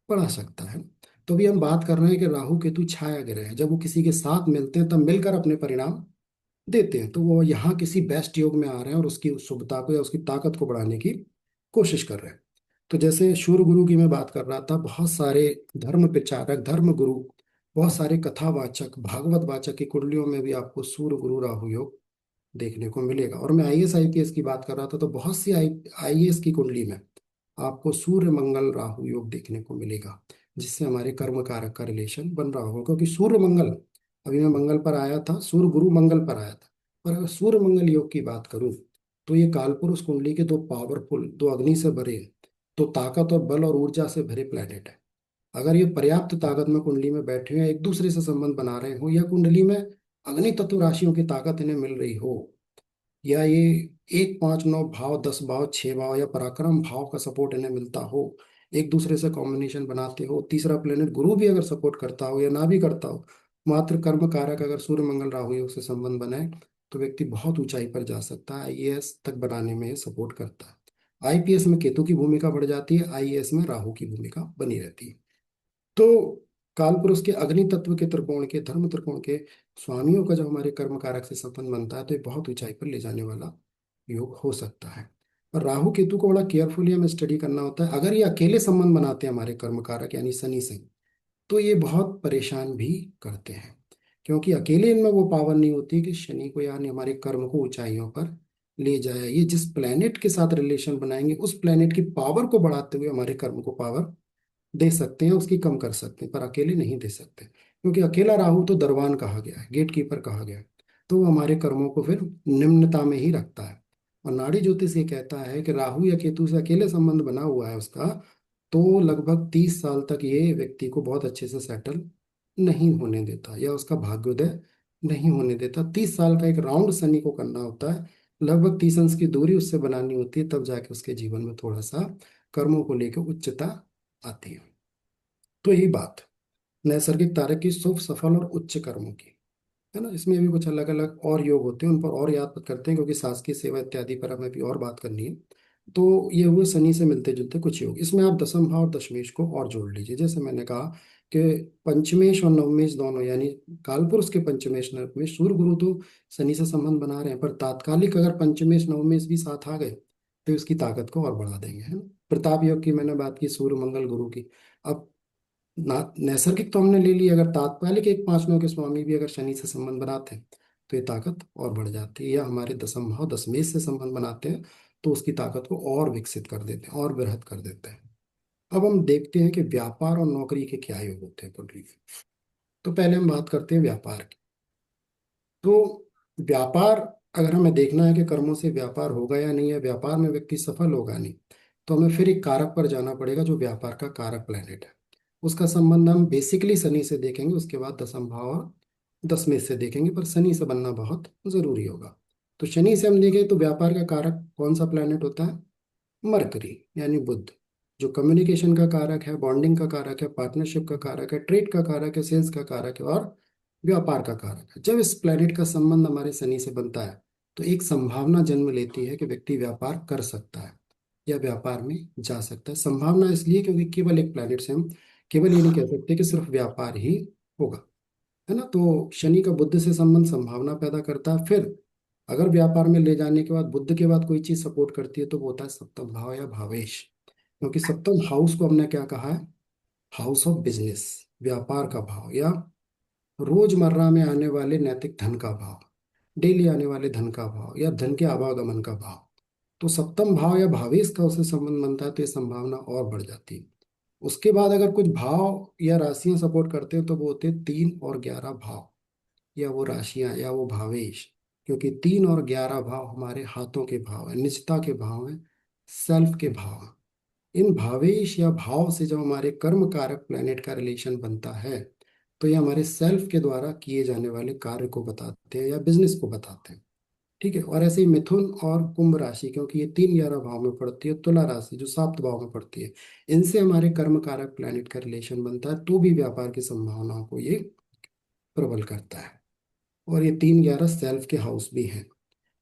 बढ़ा सकता है। तो अभी हम बात कर रहे हैं कि राहु केतु छाया ग्रह है, जब वो किसी के साथ मिलते हैं तब मिलकर अपने परिणाम देते हैं। तो वो यहाँ किसी बेस्ट योग में आ रहे हैं और उसकी शुभता को या उसकी ताकत को बढ़ाने की कोशिश कर रहे हैं। तो जैसे सूर्य गुरु की मैं बात कर रहा था, बहुत सारे धर्म प्रचारक, धर्म गुरु, बहुत सारे कथावाचक, भागवत वाचक की कुंडलियों में भी आपको सूर्य गुरु राहु योग देखने को मिलेगा। और मैं आईएएस आईपीएस की बात कर रहा था, तो बहुत सी आईएएस की कुंडली में आपको सूर्य मंगल राहु योग देखने को मिलेगा, जिससे हमारे कर्म कारक का रिलेशन बन रहा होगा। क्योंकि सूर्य मंगल, अभी मैं मंगल पर आया था, सूर्य गुरु मंगल पर आया था, पर अगर सूर्य मंगल योग की बात करूं, तो ये कालपुरुष कुंडली के दो पावरफुल, दो अग्नि से भरे, तो ताकत और बल और ऊर्जा से भरे प्लेनेट है। अगर ये पर्याप्त ताकत में कुंडली में बैठे हुए हैं, एक दूसरे से संबंध बना रहे हो, या कुंडली में अग्नि तत्व राशियों की ताकत इन्हें मिल रही हो, या ये 1 5 9 भाव, 10 भाव, 6 भाव या पराक्रम भाव का सपोर्ट इन्हें मिलता हो, एक दूसरे से कॉम्बिनेशन बनाते हो, तीसरा प्लेनेट गुरु भी अगर सपोर्ट करता हो या ना भी करता हो, मात्र कर्म कारक अगर सूर्य मंगल राहु योग से संबंध बनाए, तो व्यक्ति बहुत ऊंचाई पर जा सकता है। आईएएस तक बनाने में ये सपोर्ट करता है। आईपीएस में केतु की भूमिका बढ़ जाती है, आईएएस में राहु की भूमिका बनी रहती है। तो कालपुरुष के अग्नि तत्व के त्रिकोण के, धर्म त्रिकोण के स्वामियों का जो हमारे कर्म कारक से संबंध बनता है, तो ये बहुत ऊंचाई पर ले जाने वाला योग हो सकता है। और राहु केतु को बड़ा केयरफुली हमें स्टडी करना होता है। अगर ये अकेले संबंध बनाते हैं हमारे कर्म कारक यानी शनि से, तो ये बहुत परेशान भी करते हैं, क्योंकि अकेले इनमें वो पावर नहीं होती कि शनि को यानी हमारे कर्म को ऊंचाइयों पर ले जाए। ये जिस प्लेनेट के साथ रिलेशन बनाएंगे, उस प्लेनेट की पावर को बढ़ाते हुए हमारे कर्म को पावर दे सकते हैं, उसकी कम कर सकते हैं, पर अकेले नहीं दे सकते। क्योंकि अकेला राहु तो दरवान कहा गया है, गेट कीपर कहा गया है, तो वो हमारे कर्मों को फिर निम्नता में ही रखता है। और नाड़ी ज्योतिष ये कहता है कि राहु या केतु से अकेले संबंध बना हुआ है उसका, तो लगभग 30 साल तक ये व्यक्ति को बहुत अच्छे से सेटल नहीं होने देता, या उसका भाग्योदय नहीं होने देता। 30 साल का एक राउंड शनि को करना होता है, लगभग 30 अंश की दूरी उससे बनानी होती है, तब जाके उसके जीवन में थोड़ा सा कर्मों को लेकर उच्चता आती है। तो यही बात नैसर्गिक तारक की शुभ, सफल और उच्च कर्मों की, है ना। इसमें भी कुछ अलग अलग और योग होते हैं, उन पर और याद करते हैं, क्योंकि शासकीय सेवा इत्यादि पर हमें भी और बात करनी है। तो ये हुए शनि से मिलते जुलते कुछ योग। इसमें आप दसम भाव और दशमेश को और जोड़ लीजिए। जैसे मैंने कहा कि पंचमेश और नवमेश दोनों, यानी कालपुरुष के पंचमेश नवमेश, सूर्य गुरु तो शनि से संबंध बना रहे हैं, पर तात्कालिक अगर पंचमेश नवमेश भी साथ आ गए तो उसकी ताकत को और बढ़ा देंगे, है ना। प्रताप योग की मैंने बात की, सूर्य मंगल गुरु की। अब नैसर्गिक तो हमने ले ली, अगर तात्कालिक एक पांच नौ के स्वामी भी अगर शनि से संबंध बनाते हैं तो ये ताकत और बढ़ जाती है। या हमारे दसम भाव दशमेश से संबंध बनाते हैं तो उसकी ताकत को और विकसित कर देते हैं और वृहद कर देते हैं। अब हम देखते हैं कि व्यापार और नौकरी के क्या योग होते हैं कुंडली में। तो पहले हम बात करते हैं व्यापार की। तो व्यापार, अगर हमें देखना है कि कर्मों से व्यापार होगा या नहीं, या व्यापार में व्यक्ति सफल होगा नहीं, तो हमें फिर एक कारक पर जाना पड़ेगा जो व्यापार का कारक प्लेनेट है। उसका संबंध हम बेसिकली शनि से देखेंगे, उसके बाद दसम भाव और दसवें से देखेंगे, पर शनि से बनना बहुत जरूरी होगा। तो शनि से हम देखें तो व्यापार का कारक कौन सा प्लेनेट होता है? मरकरी, यानी बुध, जो कम्युनिकेशन का कारक है, बॉन्डिंग का कारक है, पार्टनरशिप का कारक है, ट्रेड का कारक है, सेल्स का कारक है और व्यापार का कारक है। जब इस प्लेनेट का संबंध हमारे शनि से बनता है तो एक संभावना जन्म लेती है कि व्यक्ति व्यापार कर सकता है या व्यापार में जा सकता है। संभावना इसलिए क्योंकि केवल एक प्लेनेट से हम केवल ये नहीं कह सकते कि सिर्फ व्यापार ही होगा, है ना। तो शनि का बुद्ध से संबंध संभावना पैदा करता है। फिर अगर व्यापार में ले जाने के बाद बुद्ध के बाद कोई चीज सपोर्ट करती है तो वो होता है सप्तम भाव या भावेश। क्योंकि सप्तम हाउस को हमने क्या कहा है? हाउस ऑफ बिजनेस, व्यापार का भाव, या रोजमर्रा में आने वाले नैतिक धन का भाव, डेली आने वाले धन का भाव, या धन के आवागमन का भाव। तो सप्तम भाव या भावेश का उसे संबंध बनता है तो ये संभावना और बढ़ जाती है। उसके बाद अगर कुछ भाव या राशियां सपोर्ट करते हैं तो वो होते हैं 3 और 11 भाव, या वो राशियां या वो भावेश। क्योंकि 3 और 11 भाव हमारे हाथों के भाव है, निजता के भाव है, सेल्फ के भाव हैं। इन भावेश या भाव से जब हमारे कर्म कारक प्लेनेट का रिलेशन बनता है तो ये हमारे सेल्फ के द्वारा किए जाने वाले कार्य को बताते हैं या बिजनेस को बताते हैं। ठीक है। और ऐसे ही मिथुन और कुंभ राशि, क्योंकि ये 3 11 भाव में पड़ती है, तुला राशि जो 7 भाव में पड़ती है, इनसे हमारे कर्म कारक प्लेनेट का रिलेशन बनता है तो भी व्यापार की संभावनाओं को ये प्रबल करता है। और ये 3 11 सेल्फ के हाउस भी हैं।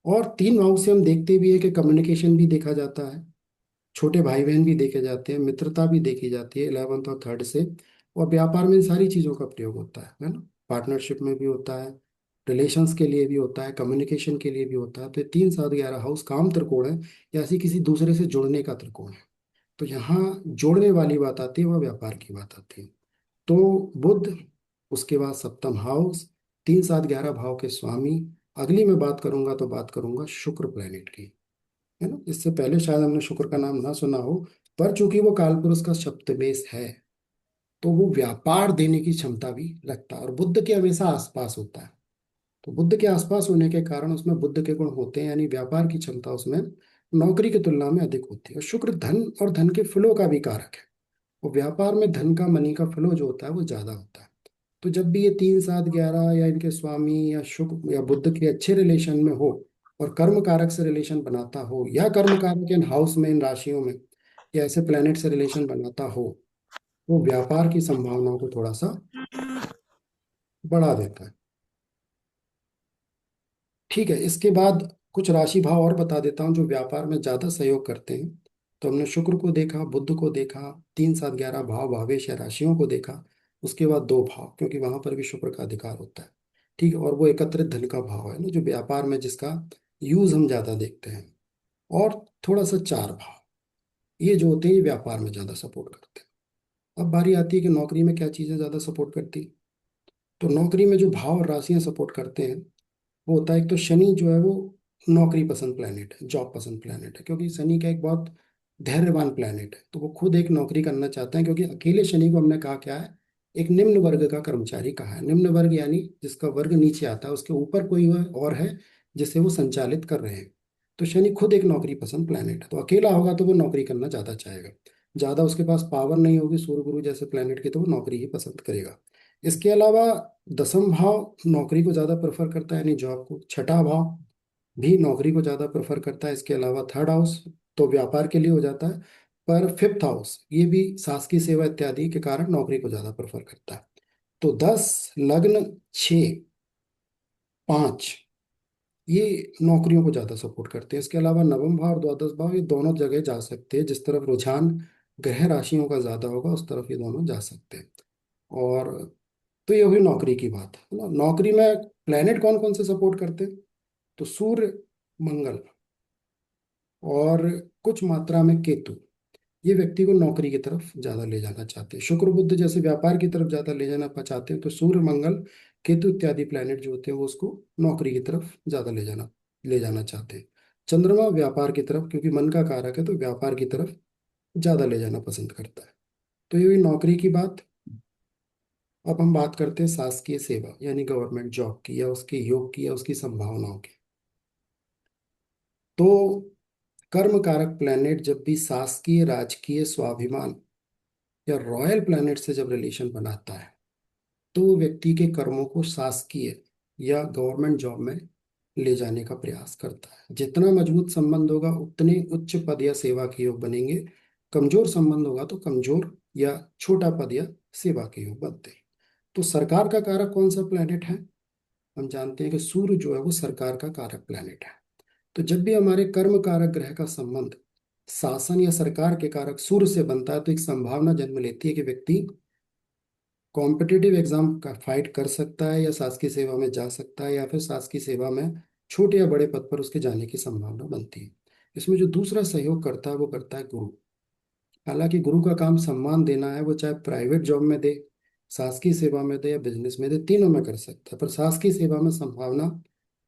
और 3 हाउस से हम देखते भी है कि कम्युनिकेशन भी देखा जाता है, छोटे भाई बहन भी देखे जाते हैं, मित्रता भी देखी जाती है 11th और 3rd से। और व्यापार में इन सारी चीज़ों का प्रयोग होता है ना। पार्टनरशिप में भी होता है, रिलेशंस के लिए भी होता है, कम्युनिकेशन के लिए भी होता है। तो ये 3 7 11 हाउस काम त्रिकोण है, या ऐसी किसी दूसरे से जुड़ने का त्रिकोण है। तो यहाँ जोड़ने वाली बात आती है, वह व्यापार की बात आती है। तो बुध, उसके बाद सप्तम हाउस, 3 7 11 भाव के स्वामी। अगली मैं बात करूंगा तो बात करूंगा शुक्र प्लेनेट की, है ना। इससे पहले शायद हमने शुक्र का नाम ना सुना हो, पर चूंकि वो कालपुरुष का सप्तमेश है तो वो व्यापार देने की क्षमता भी रखता है और बुद्ध के हमेशा आसपास होता है। तो बुद्ध के आसपास होने के कारण उसमें बुद्ध के गुण होते हैं, यानी व्यापार की क्षमता उसमें नौकरी की तुलना में अधिक होती है। और शुक्र धन और धन के फ्लो का भी कारक है। और व्यापार में धन का, मनी का फ्लो जो होता है वो ज्यादा होता है। तो जब भी ये 3 7 11 या इनके स्वामी या शुक्र या बुद्ध के अच्छे रिलेशन में हो और कर्म कारक से रिलेशन बनाता हो, या कर्म कारक इन हाउस में, इन राशियों में, या ऐसे प्लेनेट से रिलेशन बनाता हो, तो व्यापार की संभावनाओं को थोड़ा सा बढ़ा देता है। ठीक है। इसके बाद कुछ राशि भाव और बता देता हूँ जो व्यापार में ज्यादा सहयोग करते हैं। तो हमने शुक्र को देखा, बुध को देखा, 3 7 11 भाव भावेश या राशियों को देखा। उसके बाद 2 भाव, क्योंकि वहां पर भी शुक्र का अधिकार होता है। ठीक है। और वो एकत्रित धन का भाव है ना, जो व्यापार में जिसका यूज हम ज्यादा देखते हैं। और थोड़ा सा 4 भाव, ये जो होते हैं ये व्यापार में ज्यादा सपोर्ट करते हैं। अब बारी आती है कि नौकरी में क्या चीजें ज्यादा सपोर्ट करती हैं। तो नौकरी में जो भाव और राशियां सपोर्ट करते हैं वो होता है, एक तो शनि जो है वो नौकरी पसंद प्लेनेट है, जॉब पसंद प्लेनेट है। क्योंकि शनि का एक बहुत धैर्यवान प्लेनेट है, तो वो खुद एक नौकरी करना चाहते हैं। क्योंकि अकेले शनि को हमने कहा क्या है? एक निम्न वर्ग का कर्मचारी कहा है। निम्न वर्ग यानी जिसका वर्ग नीचे आता है, उसके ऊपर कोई वह और है जिसे वो संचालित कर रहे हैं। तो शनि खुद एक नौकरी पसंद प्लेनेट है, तो अकेला होगा तो वो नौकरी करना ज्यादा चाहेगा। ज्यादा उसके पास पावर नहीं होगी सूर्य गुरु जैसे प्लेनेट की, तो वो नौकरी ही पसंद करेगा। इसके अलावा दसम भाव नौकरी को ज्यादा प्रेफर करता है, यानी जॉब को। छठा भाव भी नौकरी को ज़्यादा प्रेफर करता है। इसके अलावा थर्ड हाउस तो व्यापार के लिए हो जाता है, पर फिफ्थ हाउस ये भी शासकीय सेवा इत्यादि के कारण नौकरी को ज़्यादा प्रेफर करता है। तो 10 लग्न, 6, 5 ये नौकरियों को ज़्यादा सपोर्ट करते हैं। इसके अलावा नवम भाव और द्वादश भाव ये दोनों जगह जा सकते हैं, जिस तरफ रुझान ग्रह राशियों का ज़्यादा होगा उस तरफ ये दोनों जा सकते हैं। और तो ये हुई नौकरी की बात है ना। नौकरी में प्लेनेट कौन कौन से सपोर्ट करते हैं? तो सूर्य, मंगल और कुछ मात्रा में केतु, ये व्यक्ति को नौकरी की तरफ ज्यादा ले जाना चाहते हैं। शुक्र बुध जैसे व्यापार की तरफ ज्यादा ले जाना चाहते हैं, तो सूर्य, मंगल, केतु इत्यादि प्लैनेट जो होते हैं वो उसको नौकरी की तरफ ज्यादा ले जाना चाहते हैं। चंद्रमा व्यापार की तरफ, क्योंकि मन का कारक है तो व्यापार की तरफ ज्यादा ले जाना पसंद करता है। तो ये हुई नौकरी की बात। अब हम बात करते हैं शासकीय सेवा यानी गवर्नमेंट जॉब की, या उसके योग की, या उसकी संभावनाओं की। तो कर्म कारक प्लैनेट जब भी शासकीय, राजकीय, स्वाभिमान या रॉयल प्लैनेट से जब रिलेशन बनाता है, तो वो व्यक्ति के कर्मों को शासकीय या गवर्नमेंट जॉब में ले जाने का प्रयास करता है। जितना मजबूत संबंध होगा उतने उच्च पद या सेवा के योग बनेंगे। कमजोर संबंध होगा तो कमजोर या छोटा पद या सेवा के योग बनते हैं। तो सरकार का कारक कौन सा प्लैनेट है? हम जानते हैं कि सूर्य जो है वो सरकार का कारक प्लैनेट है। तो जब भी हमारे कर्म कारक ग्रह का संबंध शासन या सरकार के कारक सूर्य से बनता है, तो एक संभावना जन्म लेती है कि व्यक्ति कॉम्पिटिटिव एग्जाम का फाइट कर सकता है, या शासकीय सेवा में जा सकता है, या फिर शासकीय सेवा में छोटे या बड़े पद पर उसके जाने की संभावना बनती है। इसमें जो दूसरा सहयोग करता है वो करता है गुरु। हालांकि गुरु का काम सम्मान देना है, वो चाहे प्राइवेट जॉब में दे, शासकीय सेवा में दे या बिजनेस में दे, तीनों में कर सकता है। पर शासकीय सेवा में संभावना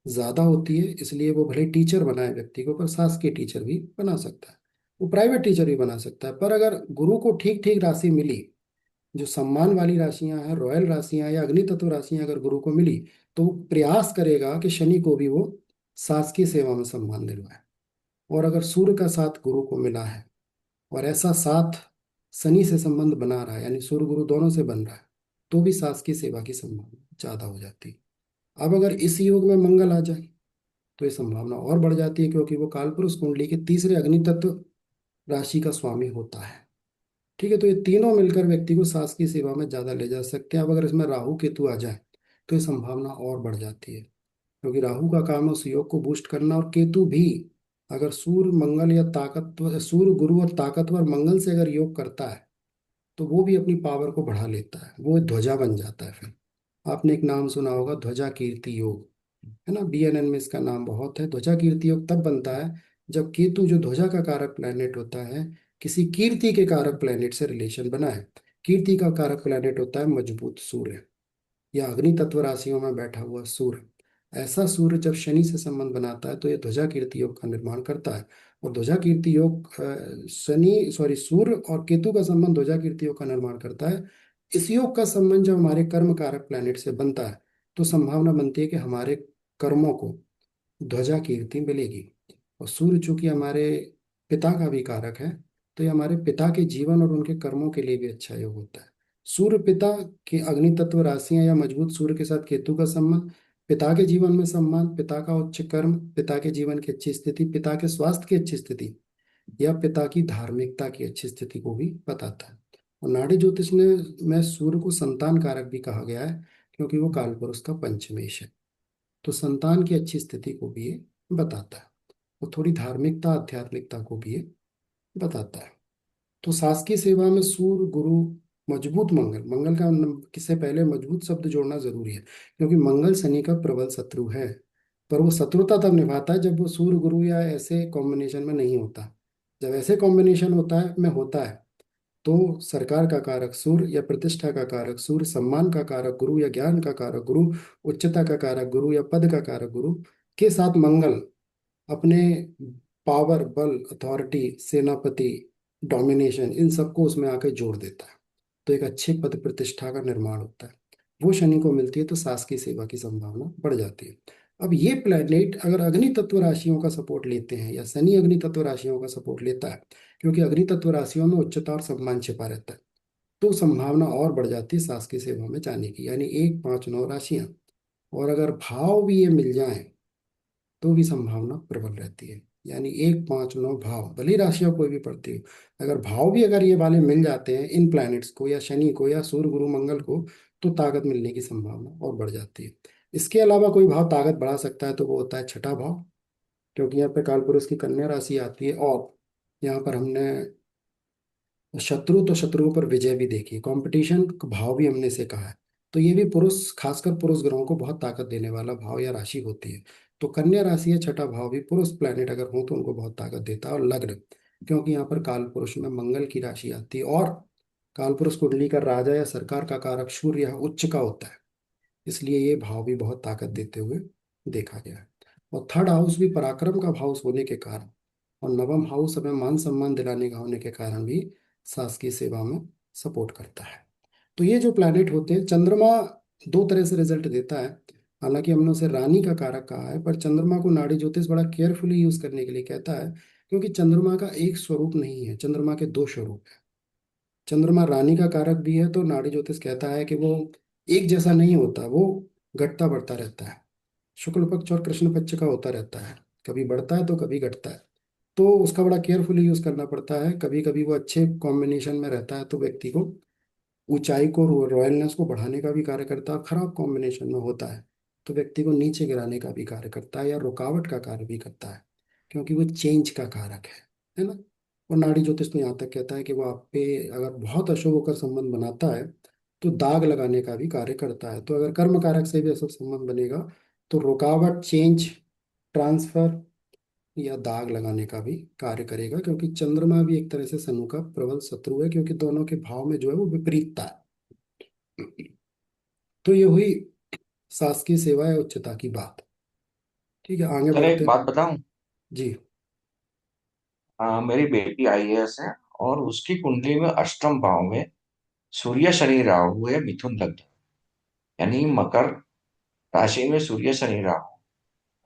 ज्यादा होती है, इसलिए वो भले टीचर बनाए व्यक्ति को, पर शासकीय टीचर भी बना सकता है, वो प्राइवेट टीचर भी बना सकता है। पर अगर गुरु को ठीक ठीक राशि मिली, जो सम्मान वाली राशियां हैं, रॉयल राशियां या अग्नि तत्व राशियां अगर गुरु को मिली, तो वो प्रयास करेगा कि शनि को भी वो शासकीय सेवा में सम्मान दिलवाए। और अगर सूर्य का साथ गुरु को मिला है, और ऐसा साथ शनि से संबंध बना रहा है, यानी सूर्य गुरु दोनों से बन रहा है, तो भी शासकीय सेवा की संभावना ज्यादा हो जाती है। अब अगर इस योग में मंगल आ जाए तो ये संभावना और बढ़ जाती है, क्योंकि वो कालपुरुष कुंडली के तीसरे अग्नि तत्व राशि का स्वामी होता है। ठीक है, तो ये तीनों मिलकर व्यक्ति को शासकीय सेवा में ज्यादा ले जा सकते हैं। अब अगर इसमें राहु केतु आ जाए तो ये संभावना और बढ़ जाती है, क्योंकि राहु का काम है उस योग को बूस्ट करना, और केतु भी अगर सूर्य मंगल या ताकतवर, सूर्य गुरु और ताकतवर मंगल से अगर योग करता है, तो वो भी अपनी पावर को बढ़ा लेता है, वो ध्वजा बन जाता है फिर। आपने एक नाम सुना होगा, ध्वजा कीर्ति योग, है ना। बीएनएन में इसका नाम बहुत है। ध्वजा कीर्ति योग तब बनता है जब केतु जो ध्वजा का कारक प्लैनेट होता है, किसी कीर्ति के कारक प्लैनेट से रिलेशन बनाए। कीर्ति का कारक प्लैनेट होता है मजबूत सूर्य, या अग्नि तत्व राशियों में बैठा हुआ सूर्य। ऐसा सूर्य जब शनि से संबंध बनाता है तो ये ध्वजा कीर्ति योग का निर्माण करता है। और ध्वजा कीर्ति योग शनि सॉरी सूर्य और केतु का संबंध ध्वजा कीर्ति योग का निर्माण करता है। इस योग का संबंध जब हमारे कर्म कारक प्लैनेट से बनता है, तो संभावना बनती है कि हमारे कर्मों को ध्वजा कीर्ति मिलेगी। और सूर्य चूंकि हमारे पिता का भी कारक है, तो ये हमारे पिता के जीवन और उनके कर्मों के लिए भी अच्छा योग होता है। सूर्य पिता की अग्नि तत्व राशियां या मजबूत सूर्य के साथ केतु का संबंध पिता के जीवन में सम्मान, पिता का उच्च कर्म, पिता के जीवन की अच्छी स्थिति, पिता के स्वास्थ्य की अच्छी स्थिति, या पिता की धार्मिकता की अच्छी स्थिति को भी बताता है। और नाड़ी ज्योतिष में सूर्य को संतान कारक भी कहा गया है, क्योंकि वो कालपुरुष का पंचमेश है। तो संतान की अच्छी स्थिति को भी ये बताता है, और थोड़ी धार्मिकता, आध्यात्मिकता को भी ये बताता है। तो शासकीय सेवा में सूर्य गुरु, मजबूत मंगल, मंगल का किससे पहले मजबूत शब्द जोड़ना जरूरी है, क्योंकि मंगल शनि का प्रबल शत्रु है। पर वो शत्रुता तब निभाता है जब वो सूर्य गुरु या ऐसे कॉम्बिनेशन में नहीं होता। जब ऐसे कॉम्बिनेशन होता है, तो सरकार का कारक सूर्य या प्रतिष्ठा का कारक सूर्य, सम्मान का कारक गुरु या ज्ञान का कारक गुरु, उच्चता का कारक गुरु या पद का कारक गुरु के साथ मंगल अपने पावर, बल, अथॉरिटी, सेनापति, डोमिनेशन, इन सबको उसमें आके जोड़ देता है। तो एक अच्छे पद प्रतिष्ठा का निर्माण होता है। वो शनि को मिलती है तो शासकीय सेवा की संभावना बढ़ जाती है। अब ये प्लैनेट अगर अग्नि तत्व राशियों का सपोर्ट लेते हैं, या शनि अग्नि तत्व राशियों का सपोर्ट लेता है, क्योंकि अग्नि तत्व राशियों में उच्चता और सम्मान छिपा रहता है, तो संभावना और बढ़ जाती है शासकीय सेवा में जाने की, यानी 1, 5, 9 राशियां। और अगर भाव भी ये मिल जाए, तो भी संभावना प्रबल रहती है। यानी 1 5 9 भाव, भली राशियां कोई भी पड़ती हो, अगर भाव भी अगर ये वाले मिल जाते हैं इन प्लैनेट्स को, या शनि को, या सूर्य गुरु मंगल को, तो ताकत मिलने की संभावना और बढ़ जाती है। इसके अलावा कोई भाव ताकत बढ़ा सकता है तो वो होता है छठा भाव, क्योंकि यहाँ पे कालपुरुष की कन्या राशि आती है, और यहाँ पर हमने शत्रु, तो शत्रुओं पर विजय भी देखी, कंपटीशन भाव भी हमने से कहा है। तो ये भी पुरुष, खासकर पुरुष ग्रहों को बहुत ताकत देने वाला भाव या राशि होती है। तो कन्या राशि या छठा भाव भी पुरुष प्लैनेट अगर हो तो उनको बहुत ताकत देता है। और लग्न, क्योंकि यहाँ पर काल पुरुष में मंगल की राशि आती है, और काल पुरुष कुंडली का राजा या सरकार का कारक सूर्य या उच्च का होता है, इसलिए ये भाव भी बहुत ताकत देते हुए देखा गया है। और थर्ड हाउस भी पराक्रम का भाव होने के कारण, और नवम हाउस हमें मान सम्मान दिलाने का होने के कारण भी शासकीय सेवा में सपोर्ट करता है। तो ये जो प्लैनेट होते हैं, चंद्रमा दो तरह से रिजल्ट देता है। हालांकि हमने उसे रानी का कारक कहा है, पर चंद्रमा को नाड़ी ज्योतिष बड़ा केयरफुली यूज करने के लिए कहता है, क्योंकि चंद्रमा का एक स्वरूप नहीं है, चंद्रमा के दो स्वरूप है। चंद्रमा रानी का कारक भी है, तो नाड़ी ज्योतिष कहता है कि वो एक जैसा नहीं होता, वो घटता बढ़ता रहता है, शुक्ल पक्ष और कृष्ण पक्ष का होता रहता है, कभी बढ़ता है तो कभी घटता है। तो उसका बड़ा केयरफुली यूज करना पड़ता है। कभी कभी वो अच्छे कॉम्बिनेशन में रहता है तो व्यक्ति को ऊंचाई को, रॉयलनेस को बढ़ाने का भी कार्य करता है, और खराब कॉम्बिनेशन में होता है तो व्यक्ति को नीचे गिराने का भी कार्य करता है, या रुकावट का कार्य भी करता है, क्योंकि वो चेंज का कारक है ना। और नाड़ी ज्योतिष तो यहाँ तक कहता है कि वो आप पे अगर बहुत अशुभ होकर संबंध बनाता है तो दाग लगाने का भी कार्य करता है। तो अगर कर्म कारक से भी अशुभ संबंध बनेगा तो रुकावट, चेंज, ट्रांसफर या दाग लगाने का भी कार्य करेगा, क्योंकि चंद्रमा भी एक तरह से शनि का प्रबल शत्रु है, क्योंकि दोनों के भाव में जो है वो विपरीतता है। तो ये हुई शासकीय सेवा या उच्चता की बात। ठीक है, आगे सर बढ़ते एक हैं। बात बताऊं। जी। मेरी बेटी आईएएस है, और उसकी कुंडली में अष्टम भाव में सूर्य शनि राहु है, मिथुन लग्न, यानी मकर राशि में सूर्य शनि राहु,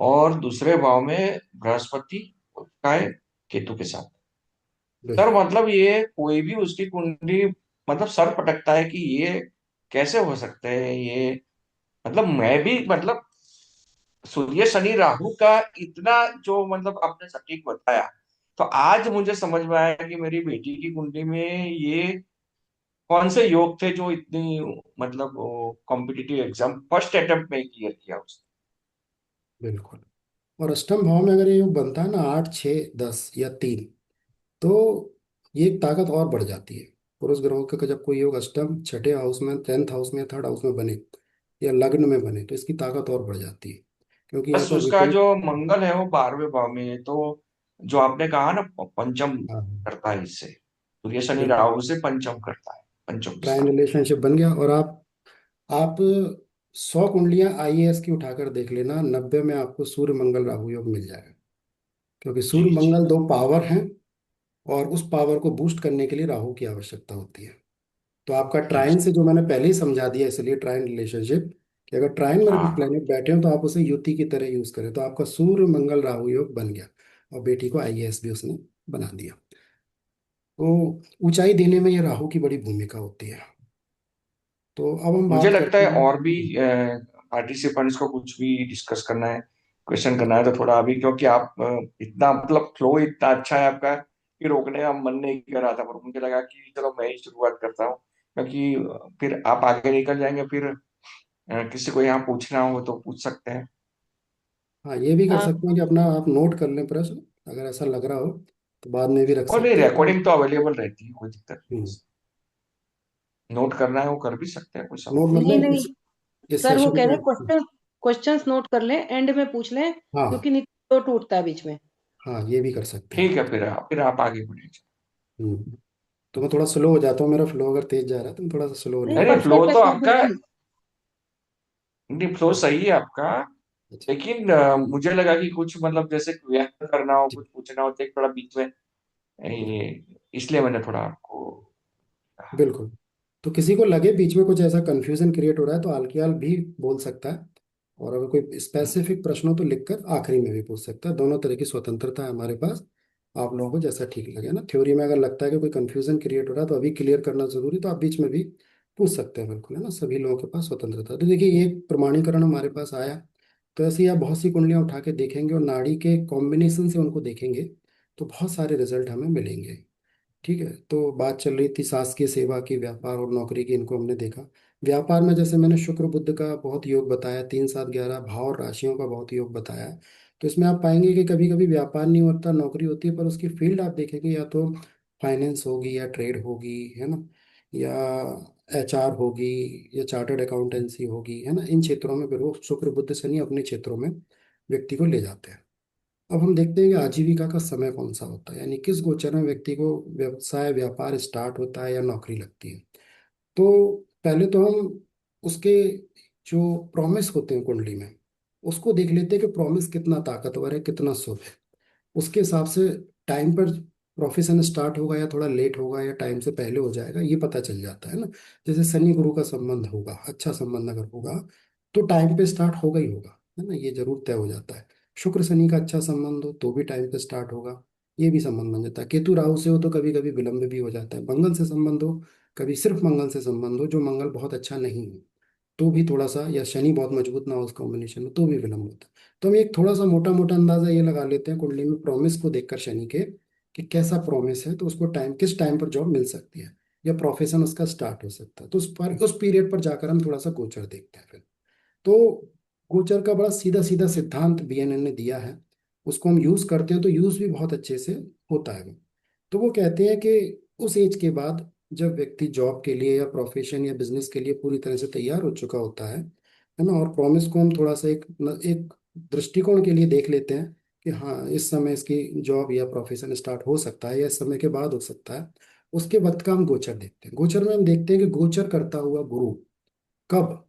और दूसरे भाव में बृहस्पति का है केतु के साथ। सर बिल्कुल। मतलब ये कोई भी उसकी कुंडली, मतलब सर पटकता है कि ये कैसे हो सकता है ये। मतलब मैं भी, मतलब सूर्य शनि राहु का इतना जो मतलब आपने सटीक बताया, तो आज मुझे समझ में आया कि मेरी बेटी की कुंडली में ये कौन से योग थे जो इतनी, मतलब कॉम्पिटिटिव एग्जाम फर्स्ट अटेम्प्ट में क्लियर किया उसने। बिल्कुल। और अष्टम भाव में अगर ये योग बनता है ना, 8 6 10 या 3, तो ये एक ताकत और बढ़ जाती है। पुरुष ग्रहों का जब कोई योग अष्टम, छठे हाउस में, 10th हाउस में, थर्ड हाउस में बने, या लग्न में बने, तो इसकी ताकत और बढ़ जाती है, क्योंकि यहाँ बस पर उसका विपरीत। जो मंगल है वो 12वें भाव में है, तो जो आपने कहा ना पंचम हाँ, करता है इससे, सूर्य शनि बिल्कुल। राहु से पंचम करता है, पंचम ट्राइन स्थान। रिलेशनशिप बन गया। और आप 100 कुंडलियां आईएएस की उठाकर देख लेना, 90 में आपको सूर्य मंगल राहु योग मिल जाएगा, क्योंकि जी सूर्य जी। मंगल दो पावर हैं, और उस पावर को बूस्ट करने के लिए राहु की आवश्यकता होती है। तो आपका जी ट्राइन जी। से जो मैंने पहले ही समझा दिया, इसलिए ट्राइन रिलेशनशिप, कि अगर ट्राइन में भी हाँ। प्लेनेट बैठे हो तो आप उसे युति की तरह यूज करें। तो आपका सूर्य मंगल राहु योग बन गया, और बेटी को आईएएस भी उसने बना दिया। तो ऊंचाई देने में ये राहु की बड़ी भूमिका होती है। तो अब हम मुझे बात लगता करते है हैं। और भी पार्टिसिपेंट्स को कुछ भी डिस्कस करना है, क्वेश्चन करना है, तो थोड़ा अभी, क्योंकि आप इतना मतलब फ्लो इतना अच्छा है आपका कि रोकने का मन नहीं कर रहा था, पर मुझे लगा कि चलो मैं ही शुरुआत करता हूँ, क्योंकि फिर आप आगे निकल जाएंगे, फिर किसी को यहाँ पूछना हो तो पूछ सकते हैं। हाँ, ये भी कर हाँ, सकते हैं कि अपना आप नोट कर लें प्रश्न, अगर ऐसा लग रहा हो तो बाद में भी रख और नहीं, सकते हैं। रिकॉर्डिंग तो अवेलेबल रहती है, कोई दिक्कत नहीं हम्म। है। नोट करना है वो कर भी सकते हैं, कोई सवाल नोट नहीं। नहीं मतलब नहीं, इस सर वो सेशन कह का। रहे क्वेश्चंस नोट कर लें, एंड में पूछ लें, हाँ। क्योंकि नहीं तो टूटता है बीच में। हाँ, ये भी कर सकते हैं। ठीक है, फिर आप आगे बढ़िए। हम्म। तो मैं थोड़ा स्लो हो जाता हूँ, मेरा फ्लो अगर तेज जा रहा है तो मैं थोड़ा सा स्लो होने नहीं, नहीं नहीं, लगता फ्लो परफेक्ट है तो सर, आपका, बिल्कुल। नहीं फ्लो हूँ। सही है आपका। अच्छा। लेकिन मुझे लगा कि कुछ मतलब जैसे व्यक्त करना हो, जी। कुछ पूछना हो, तो एक थोड़ा बीच में ये, इसलिए मैंने थोड़ा आपको कहा। बिल्कुल। तो किसी को लगे बीच में कुछ ऐसा कंफ्यूजन क्रिएट हो रहा है तो हाल भी बोल सकता है, और अगर कोई स्पेसिफिक प्रश्न हो तो लिखकर आखिरी में भी पूछ सकता है। दोनों तरह की स्वतंत्रता है हमारे पास, आप लोगों को जैसा ठीक लगे ना। थ्योरी में अगर लगता है कि कोई कंफ्यूजन क्रिएट हो रहा है तो अभी क्लियर करना जरूरी, तो आप बीच में भी पूछ सकते हैं, बिल्कुल है ना। सभी लोगों के पास स्वतंत्रता है। तो देखिए, ये एक प्रमाणीकरण हमारे पास आया तो ऐसे ही आप बहुत सी कुंडलियां उठा के देखेंगे और नाड़ी के कॉम्बिनेशन से उनको देखेंगे तो बहुत सारे रिजल्ट हमें मिलेंगे। ठीक है, तो बात चल रही थी शासकीय सेवा की, व्यापार और नौकरी की, इनको हमने देखा। व्यापार में जैसे मैंने शुक्र बुध का बहुत योग बताया, 3 7 11 भाव और राशियों का बहुत योग बताया। तो इसमें आप पाएंगे कि कभी कभी व्यापार नहीं होता, नौकरी होती है, पर उसकी फील्ड आप देखेंगे या तो फाइनेंस होगी या ट्रेड होगी, है ना, या HR होगी, या चार्टर्ड अकाउंटेंसी होगी, है ना। इन क्षेत्रों में फिर वो शुक्र बुध शनि अपने क्षेत्रों में व्यक्ति को ले जाते हैं। अब हम देखते हैं कि आजीविका का समय कौन सा होता है, यानी किस गोचर में व्यक्ति को व्यवसाय व्यापार स्टार्ट होता है या नौकरी लगती है। तो पहले तो हम उसके जो प्रॉमिस होते हैं कुंडली में, उसको देख लेते हैं कि प्रॉमिस कितना ताकतवर है, कितना शुभ है। उसके हिसाब से टाइम पर प्रोफेशन स्टार्ट होगा या थोड़ा लेट होगा या टाइम से पहले हो जाएगा, ये पता चल जाता है ना। जैसे शनि गुरु का संबंध होगा, अच्छा संबंध अगर होगा तो टाइम पे स्टार्ट होगा ही होगा, है ना, ये जरूर तय हो जाता है। शुक्र शनि का अच्छा संबंध हो तो भी टाइम पे स्टार्ट होगा, ये भी संबंध बन जाता है। केतु राहु से हो तो कभी कभी विलंब भी हो जाता है। मंगल से संबंध हो, कभी सिर्फ मंगल से संबंध हो, जो मंगल बहुत अच्छा नहीं हो तो भी थोड़ा सा, या शनि बहुत मजबूत ना हो उस कॉम्बिनेशन में तो भी विलंब होता है। तो हम एक थोड़ा सा मोटा मोटा अंदाजा ये लगा लेते हैं कुंडली में प्रॉमिस को देखकर शनि के, कि कैसा प्रॉमिस है तो उसको टाइम, किस टाइम पर जॉब मिल सकती है या प्रोफेशन उसका स्टार्ट हो सकता है। तो उस पीरियड पर जाकर हम थोड़ा सा गोचर देखते हैं फिर। तो गोचर का बड़ा सीधा सीधा सिद्धांत BNN ने दिया है, उसको हम यूज करते हैं तो यूज भी बहुत अच्छे से होता है वो। तो वो कहते हैं कि उस एज के बाद जब व्यक्ति जॉब के लिए या प्रोफेशन या बिजनेस के लिए पूरी तरह से तैयार हो चुका होता है ना, और प्रॉमिस को हम थोड़ा सा एक दृष्टिकोण के लिए देख लेते हैं कि हाँ इस समय इसकी जॉब या प्रोफेशन स्टार्ट हो सकता है या इस समय के बाद हो सकता है। उसके वक्त का हम गोचर देखते हैं। गोचर में हम देखते हैं कि गोचर करता हुआ गुरु कब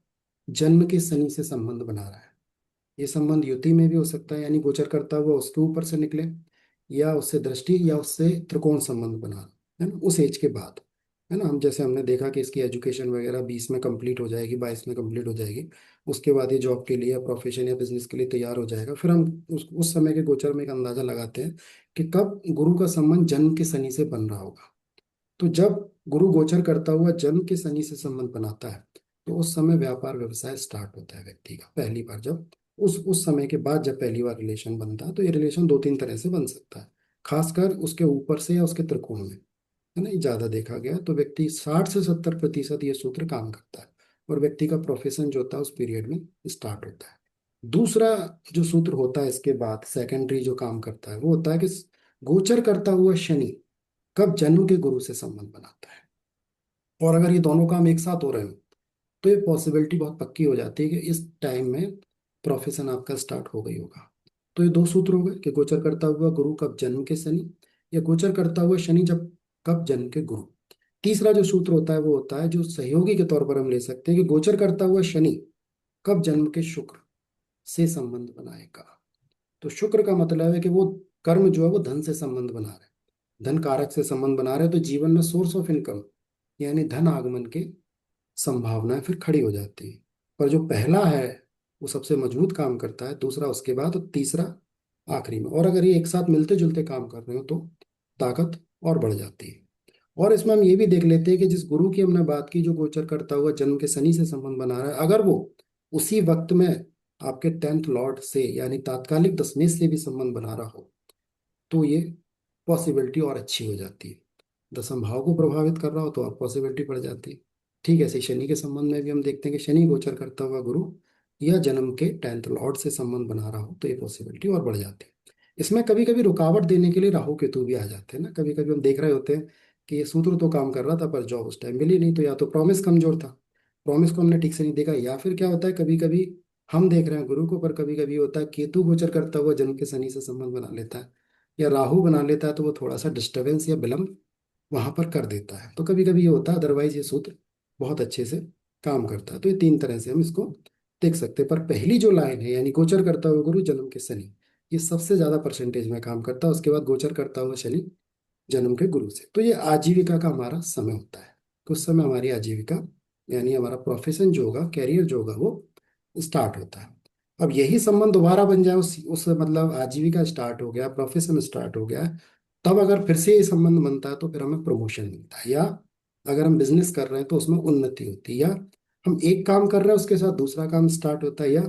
जन्म के शनि से संबंध बना रहा है। ये संबंध युति में भी हो सकता है, यानी गोचर करता हुआ उसके ऊपर से निकले, या उससे दृष्टि या उससे त्रिकोण संबंध बना, है ना, उस एज के बाद। है ना, हम जैसे हमने देखा कि इसकी एजुकेशन वगैरह 20 में कंप्लीट हो जाएगी, 22 में कंप्लीट हो जाएगी, उसके बाद ये जॉब के लिए या प्रोफेशन या बिजनेस के लिए तैयार हो जाएगा। फिर हम उस समय के गोचर में एक अंदाजा लगाते हैं कि कब गुरु का संबंध जन्म के शनि से बन रहा होगा। तो जब गुरु गोचर करता हुआ जन्म के शनि से संबंध बनाता है तो उस समय व्यापार व्यवसाय स्टार्ट होता है व्यक्ति का पहली बार। जब उस समय के बाद जब पहली बार रिलेशन बनता है तो ये रिलेशन 2 3 तरह से बन सकता है, खासकर उसके ऊपर से या उसके त्रिकोण में, है ना, ये ज्यादा देखा गया है। तो व्यक्ति 60 से 70% ये सूत्र काम करता है और व्यक्ति का प्रोफेशन जो होता है उस पीरियड में स्टार्ट होता है। दूसरा जो सूत्र होता है इसके बाद सेकेंडरी जो काम करता है वो होता है कि गोचर करता हुआ शनि कब जन्म के गुरु से संबंध बनाता है। और अगर ये दोनों काम एक साथ हो रहे हो तो ये पॉसिबिलिटी बहुत पक्की हो जाती है कि इस टाइम में प्रोफेशन आपका स्टार्ट हो गई होगा। तो ये 2 सूत्र हो गए कि गोचर करता हुआ गुरु कब जन्म के शनि, या गोचर करता हुआ शनि जब कब जन्म के गुरु। तीसरा जो सूत्र होता है वो होता है जो सहयोगी के तौर पर हम ले सकते हैं कि गोचर करता हुआ शनि कब जन्म के शुक्र से संबंध बनाएगा। तो शुक्र का मतलब है कि वो कर्म जो है वो धन से संबंध बना रहे हैं, धन कारक से संबंध बना रहे हैं, तो जीवन में सोर्स ऑफ इनकम यानी धन आगमन की संभावनाएं फिर खड़ी हो जाती है। पर जो पहला है वो सबसे मजबूत काम करता है, दूसरा उसके बाद और तीसरा आखिरी में। और अगर ये एक साथ मिलते जुलते काम कर रहे हो तो ताकत और बढ़ जाती है। और इसमें हम ये भी देख लेते हैं कि जिस गुरु की हमने बात की जो गोचर करता हुआ जन्म के शनि से संबंध बना रहा है, अगर वो उसी वक्त में आपके 10th लॉर्ड से यानी तात्कालिक दशमेश से भी संबंध बना रहा हो तो ये पॉसिबिलिटी और अच्छी हो जाती है। दसम भाव को प्रभावित कर रहा हो तो और पॉसिबिलिटी बढ़ जाती है। ठीक है, ऐसे ही शनि के संबंध में भी हम देखते हैं कि शनि गोचर करता हुआ गुरु या जन्म के 10th लॉर्ड से संबंध बना रहा हो तो ये पॉसिबिलिटी और बढ़ जाती है। इसमें कभी कभी रुकावट देने के लिए राहु केतु भी आ जाते हैं ना। कभी कभी हम देख रहे होते हैं कि ये सूत्र तो काम कर रहा था पर जॉब उस टाइम मिली नहीं, तो या तो प्रॉमिस कमजोर था, प्रॉमिस को हमने ठीक से नहीं देखा, या फिर क्या होता है कभी कभी हम देख रहे हैं गुरु को पर कभी कभी होता है केतु गोचर करता हुआ जन्म के शनि से संबंध बना लेता है या राहु बना लेता है, तो वो थोड़ा सा डिस्टरबेंस या विलंब वहां पर कर देता है। तो कभी कभी ये होता है, अदरवाइज ये सूत्र बहुत अच्छे से काम करता है। तो ये 3 तरह से हम इसको देख सकते हैं। पर पहली जो लाइन है यानी गोचर करता हुआ गुरु जन्म के शनि, ये सबसे ज्यादा परसेंटेज में काम करता है। उसके बाद गोचर करता हुआ शनि जन्म के गुरु से। तो ये आजीविका का हमारा समय होता है, कुछ समय हमारी आजीविका यानी हमारा प्रोफेशन जो होगा, कैरियर जो होगा वो स्टार्ट होता है। अब यही संबंध दोबारा बन जाए, उस मतलब आजीविका स्टार्ट हो गया, प्रोफेशन स्टार्ट हो गया, तब अगर फिर से ये संबंध बनता है तो फिर हमें प्रमोशन मिलता है, या अगर हम बिजनेस कर रहे हैं तो उसमें उन्नति होती है, या हम एक काम कर रहे हैं उसके साथ दूसरा काम स्टार्ट होता है, या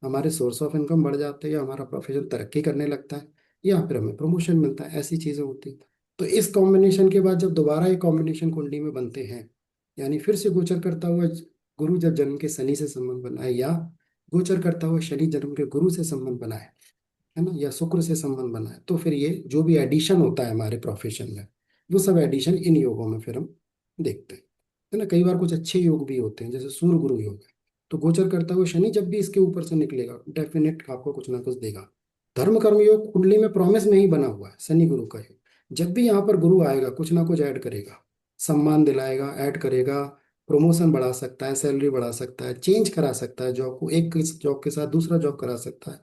हमारे सोर्स ऑफ इनकम बढ़ जाते हैं, या हमारा प्रोफेशन तरक्की करने लगता है, या फिर हमें प्रमोशन मिलता है, ऐसी चीज़ें होती हैं। तो इस कॉम्बिनेशन के बाद जब दोबारा ये कॉम्बिनेशन कुंडली में बनते हैं, यानी फिर से गोचर करता हुआ गुरु जब जन्म के शनि से संबंध बनाए, या गोचर करता हुआ शनि जन्म के गुरु से संबंध बनाए, है ना, या शुक्र से संबंध बनाए, तो फिर ये जो भी एडिशन होता है हमारे प्रोफेशन में, वो सब एडिशन इन योगों में फिर हम देखते हैं, है ना। कई बार कुछ अच्छे योग भी होते हैं, जैसे सूर्य गुरु योग है, तो गोचर करता हुआ शनि जब भी इसके ऊपर से निकलेगा, डेफिनेट आपको कुछ ना कुछ देगा। धर्म कर्म योग कुंडली में प्रॉमिस में ही बना हुआ है शनि गुरु का योग। जब भी यहाँ पर गुरु आएगा, कुछ ना कुछ ऐड करेगा, सम्मान दिलाएगा, ऐड करेगा, प्रमोशन बढ़ा सकता है, सैलरी बढ़ा सकता है, चेंज करा सकता है जॉब को, एक जॉब के साथ दूसरा जॉब करा सकता है।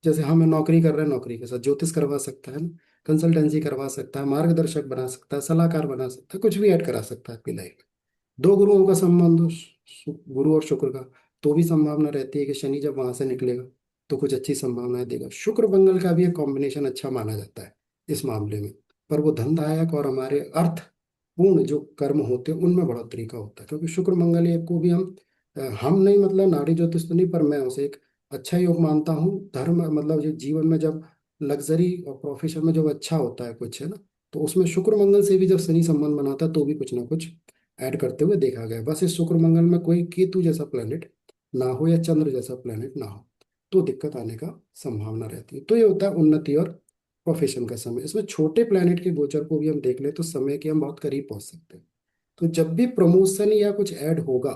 जैसे हम नौकरी कर रहे हैं, नौकरी के साथ ज्योतिष करवा सकता है ना, कंसल्टेंसी करवा सकता है, मार्गदर्शक बना सकता है, सलाहकार बना सकता है, कुछ भी ऐड करा सकता है आपकी लाइफ में। दो गुरुओं का संबंध हो, गुरु और शुक्र का, तो भी संभावना रहती है कि शनि जब वहां से निकलेगा तो कुछ अच्छी संभावनाएं देगा। शुक्र मंगल का भी एक कॉम्बिनेशन अच्छा माना जाता है इस मामले में। पर वो धनदायक और हमारे अर्थ पूर्ण जो कर्म होते हैं उनमें बढ़ोतरी का होता है, क्योंकि शुक्र मंगल एक को भी हम नहीं, मतलब नाड़ी ज्योतिष तो नहीं, पर मैं उसे एक अच्छा योग मानता हूँ। धर्म मतलब जो जीवन में जब लग्जरी और प्रोफेशन में जब अच्छा होता है कुछ, है ना, तो उसमें शुक्र मंगल से भी जब शनि संबंध बनाता है तो भी कुछ ना कुछ ऐड करते हुए देखा गया है। बस इस शुक्र मंगल में कोई केतु जैसा प्लेनेट ना हो, या चंद्र जैसा प्लेनेट ना हो, तो दिक्कत आने का संभावना रहती है। तो ये होता है उन्नति और प्रोफेशन का समय। इसमें छोटे प्लेनेट के गोचर को भी हम देख ले तो समय के हम बहुत करीब पहुंच सकते हैं। तो जब भी प्रमोशन या कुछ ऐड होगा,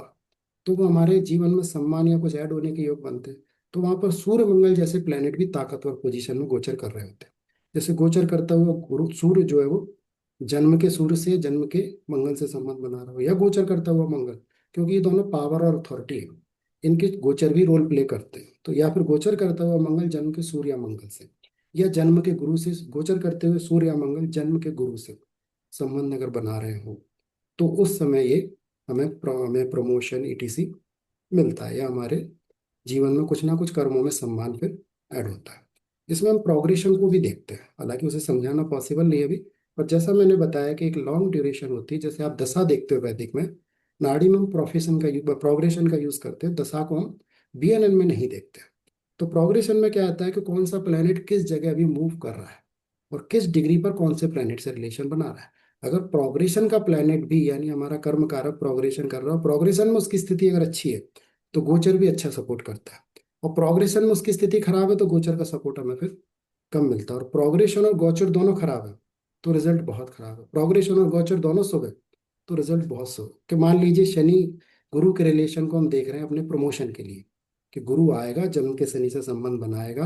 तो वो हमारे जीवन में सम्मान या कुछ ऐड होने के योग बनते हैं। तो वहां पर सूर्य मंगल जैसे प्लेनेट भी ताकतवर पोजीशन में गोचर कर रहे होते हैं। जैसे गोचर करता हुआ गुरु सूर्य जो है वो जन्म के सूर्य से, जन्म के मंगल से संबंध बना रहा हो, या गोचर करता हुआ मंगल, क्योंकि ये दोनों पावर और अथॉरिटी है, इनके गोचर भी रोल प्ले करते हैं। तो या फिर गोचर करता हुआ मंगल जन्म के सूर्य या मंगल से, या जन्म के गुरु से गोचर करते हुए सूर्य या मंगल जन्म के गुरु से संबंध अगर बना रहे हो, तो उस समय ये हमें प्रमोशन ईटीसी मिलता है, या हमारे जीवन में कुछ ना कुछ कर्मों में सम्मान फिर ऐड होता है। इसमें हम प्रोग्रेशन को भी देखते हैं, हालांकि उसे समझाना पॉसिबल नहीं है अभी। पर जैसा मैंने बताया कि एक लॉन्ग ड्यूरेशन होती है, जैसे आप दशा देखते हो वैदिक में, नाड़ी में हम प्रोफेशन का प्रोग्रेशन का यूज करते हैं, दशा को हम बीएनएन में नहीं देखते। तो प्रोग्रेशन में क्या आता है कि कौन सा प्लेनेट किस जगह अभी मूव कर रहा है, और किस डिग्री पर कौन से प्लेनेट से रिलेशन बना रहा है। अगर प्रोग्रेशन का प्लेनेट भी, यानी हमारा कर्म कारक प्रोग्रेशन कर रहा है, प्रोग्रेशन में उसकी स्थिति अगर अच्छी है तो गोचर भी अच्छा सपोर्ट करता है, और प्रोग्रेशन में उसकी स्थिति खराब है तो गोचर का सपोर्ट हमें फिर कम मिलता है। और प्रोग्रेशन और गोचर दोनों खराब है तो रिजल्ट बहुत खराब है। प्रोग्रेशन और गोचर दोनों शुभ है तो रिजल्ट बहुत शुभ है। कि मान लीजिए शनि गुरु के रिलेशन को हम देख रहे हैं अपने प्रमोशन के लिए, कि गुरु आएगा जन्म के शनि से संबंध बनाएगा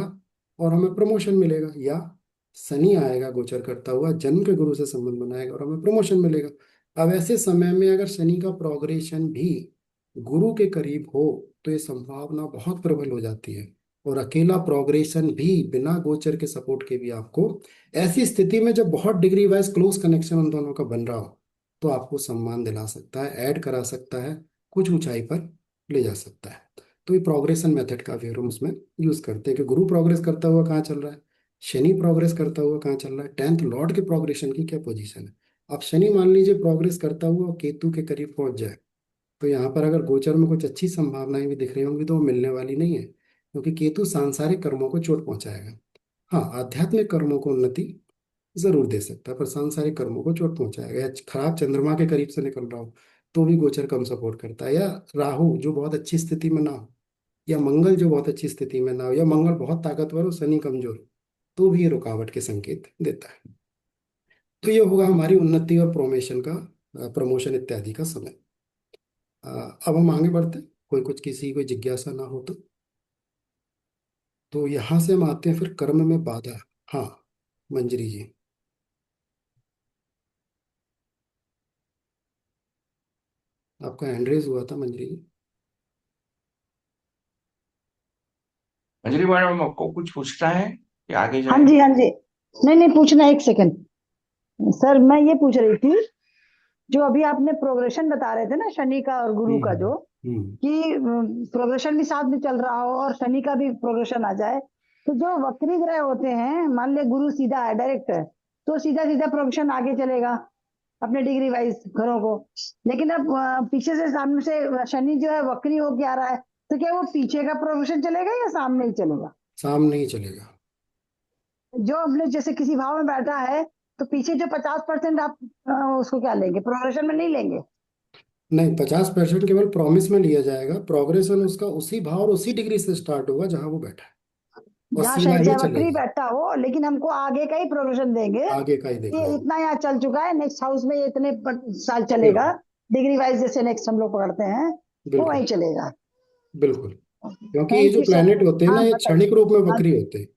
और हमें प्रमोशन मिलेगा, या शनि आएगा गोचर करता हुआ जन्म के गुरु से संबंध बनाएगा और हमें प्रमोशन मिलेगा। अब ऐसे समय में अगर शनि का प्रोग्रेशन भी गुरु के करीब हो तो ये संभावना बहुत प्रबल हो जाती है। और अकेला प्रोग्रेशन भी बिना गोचर के सपोर्ट के भी आपको, ऐसी स्थिति में जब बहुत डिग्री वाइज क्लोज कनेक्शन उन दोनों का बन रहा हो, तो आपको सम्मान दिला सकता है, ऐड करा सकता है, कुछ ऊंचाई पर ले जा सकता है। तो ये प्रोग्रेशन मेथड का फिर हम उसमें यूज करते हैं कि गुरु प्रोग्रेस करता हुआ कहाँ चल रहा है, शनि प्रोग्रेस करता हुआ कहाँ चल रहा है, टेंथ लॉर्ड के प्रोग्रेशन की क्या पोजीशन है। अब शनि मान लीजिए प्रोग्रेस करता हुआ केतु के करीब पहुंच जाए, तो यहाँ पर अगर गोचर में कुछ अच्छी संभावनाएं भी दिख रही होंगी तो वो मिलने वाली नहीं है, क्योंकि केतु सांसारिक कर्मों को चोट पहुंचाएगा। हाँ, आध्यात्मिक कर्मों को उन्नति जरूर दे सकता है, पर सांसारिक कर्मों को चोट पहुंचाएगा। या खराब चंद्रमा के करीब से निकल रहा हो तो भी गोचर कम सपोर्ट करता है, या राहु जो बहुत अच्छी स्थिति में ना हो, या मंगल जो बहुत अच्छी स्थिति में ना हो, या मंगल बहुत ताकतवर हो, शनि कमजोर हो, तो भी ये रुकावट के संकेत देता है। तो ये होगा हमारी उन्नति और प्रमोशन का, प्रमोशन इत्यादि का समय। अब हम आगे बढ़ते हैं, कोई कुछ किसी कोई जिज्ञासा ना हो तो यहाँ से हम आते हैं फिर कर्म में बाधा। हाँ, मंजरी जी। आपका हैंड रेज हुआ था मंजरी जी। अंजलि मैडम, आपको कुछ पूछना है कि आगे हाँ जाए? जी, हाँ जी। नहीं नहीं, पूछना, एक सेकंड सर। मैं ये पूछ रही थी, जो अभी आपने प्रोग्रेशन बता रहे थे ना शनि का और गुरु का, जो हम्म। कि प्रोग्रेशन भी साथ में चल रहा हो और शनि का भी प्रोग्रेशन आ जाए, तो जो वक्री ग्रह होते हैं, मान लिया गुरु सीधा है, डायरेक्ट है, तो सीधा सीधा प्रोग्रेशन आगे चलेगा अपने डिग्री वाइज घरों को। लेकिन अब पीछे से, सामने से शनि जो है वक्री होके आ रहा है, तो क्या वो पीछे का प्रोग्रेशन चलेगा या सामने ही चलेगा? सामने ही चलेगा। जो अपने जैसे किसी भाव में बैठा है, तो पीछे जो 50% आप उसको क्या लेंगे, प्रोग्रेशन में नहीं लेंगे? नहीं, 50% केवल प्रॉमिस में लिया जाएगा, प्रोग्रेशन उसका उसी भाव और उसी डिग्री से स्टार्ट होगा जहां वो बैठा है, और जहाँ सीधा ही शहंशाह वक्री चलेगा। बैठा हो, लेकिन हमको आगे का ही प्रोग्रेशन देंगे। आगे का ही ये देखना है। इतना यहाँ चल चुका है, नेक्स्ट हाउस में ये इतने साल चलेगा, बिल्कुल। डिग्री वाइज जैसे नेक्स्ट हम लोग पकड़ते हैं, वो बिल्कुल। वही चलेगा। बिल्कुल। क्योंकि ये थैंक जो यू सर। प्लैनेट होते हैं ना, हाँ ये बताइए। क्षणिक रूप में हाँ, वक्री होते हैं।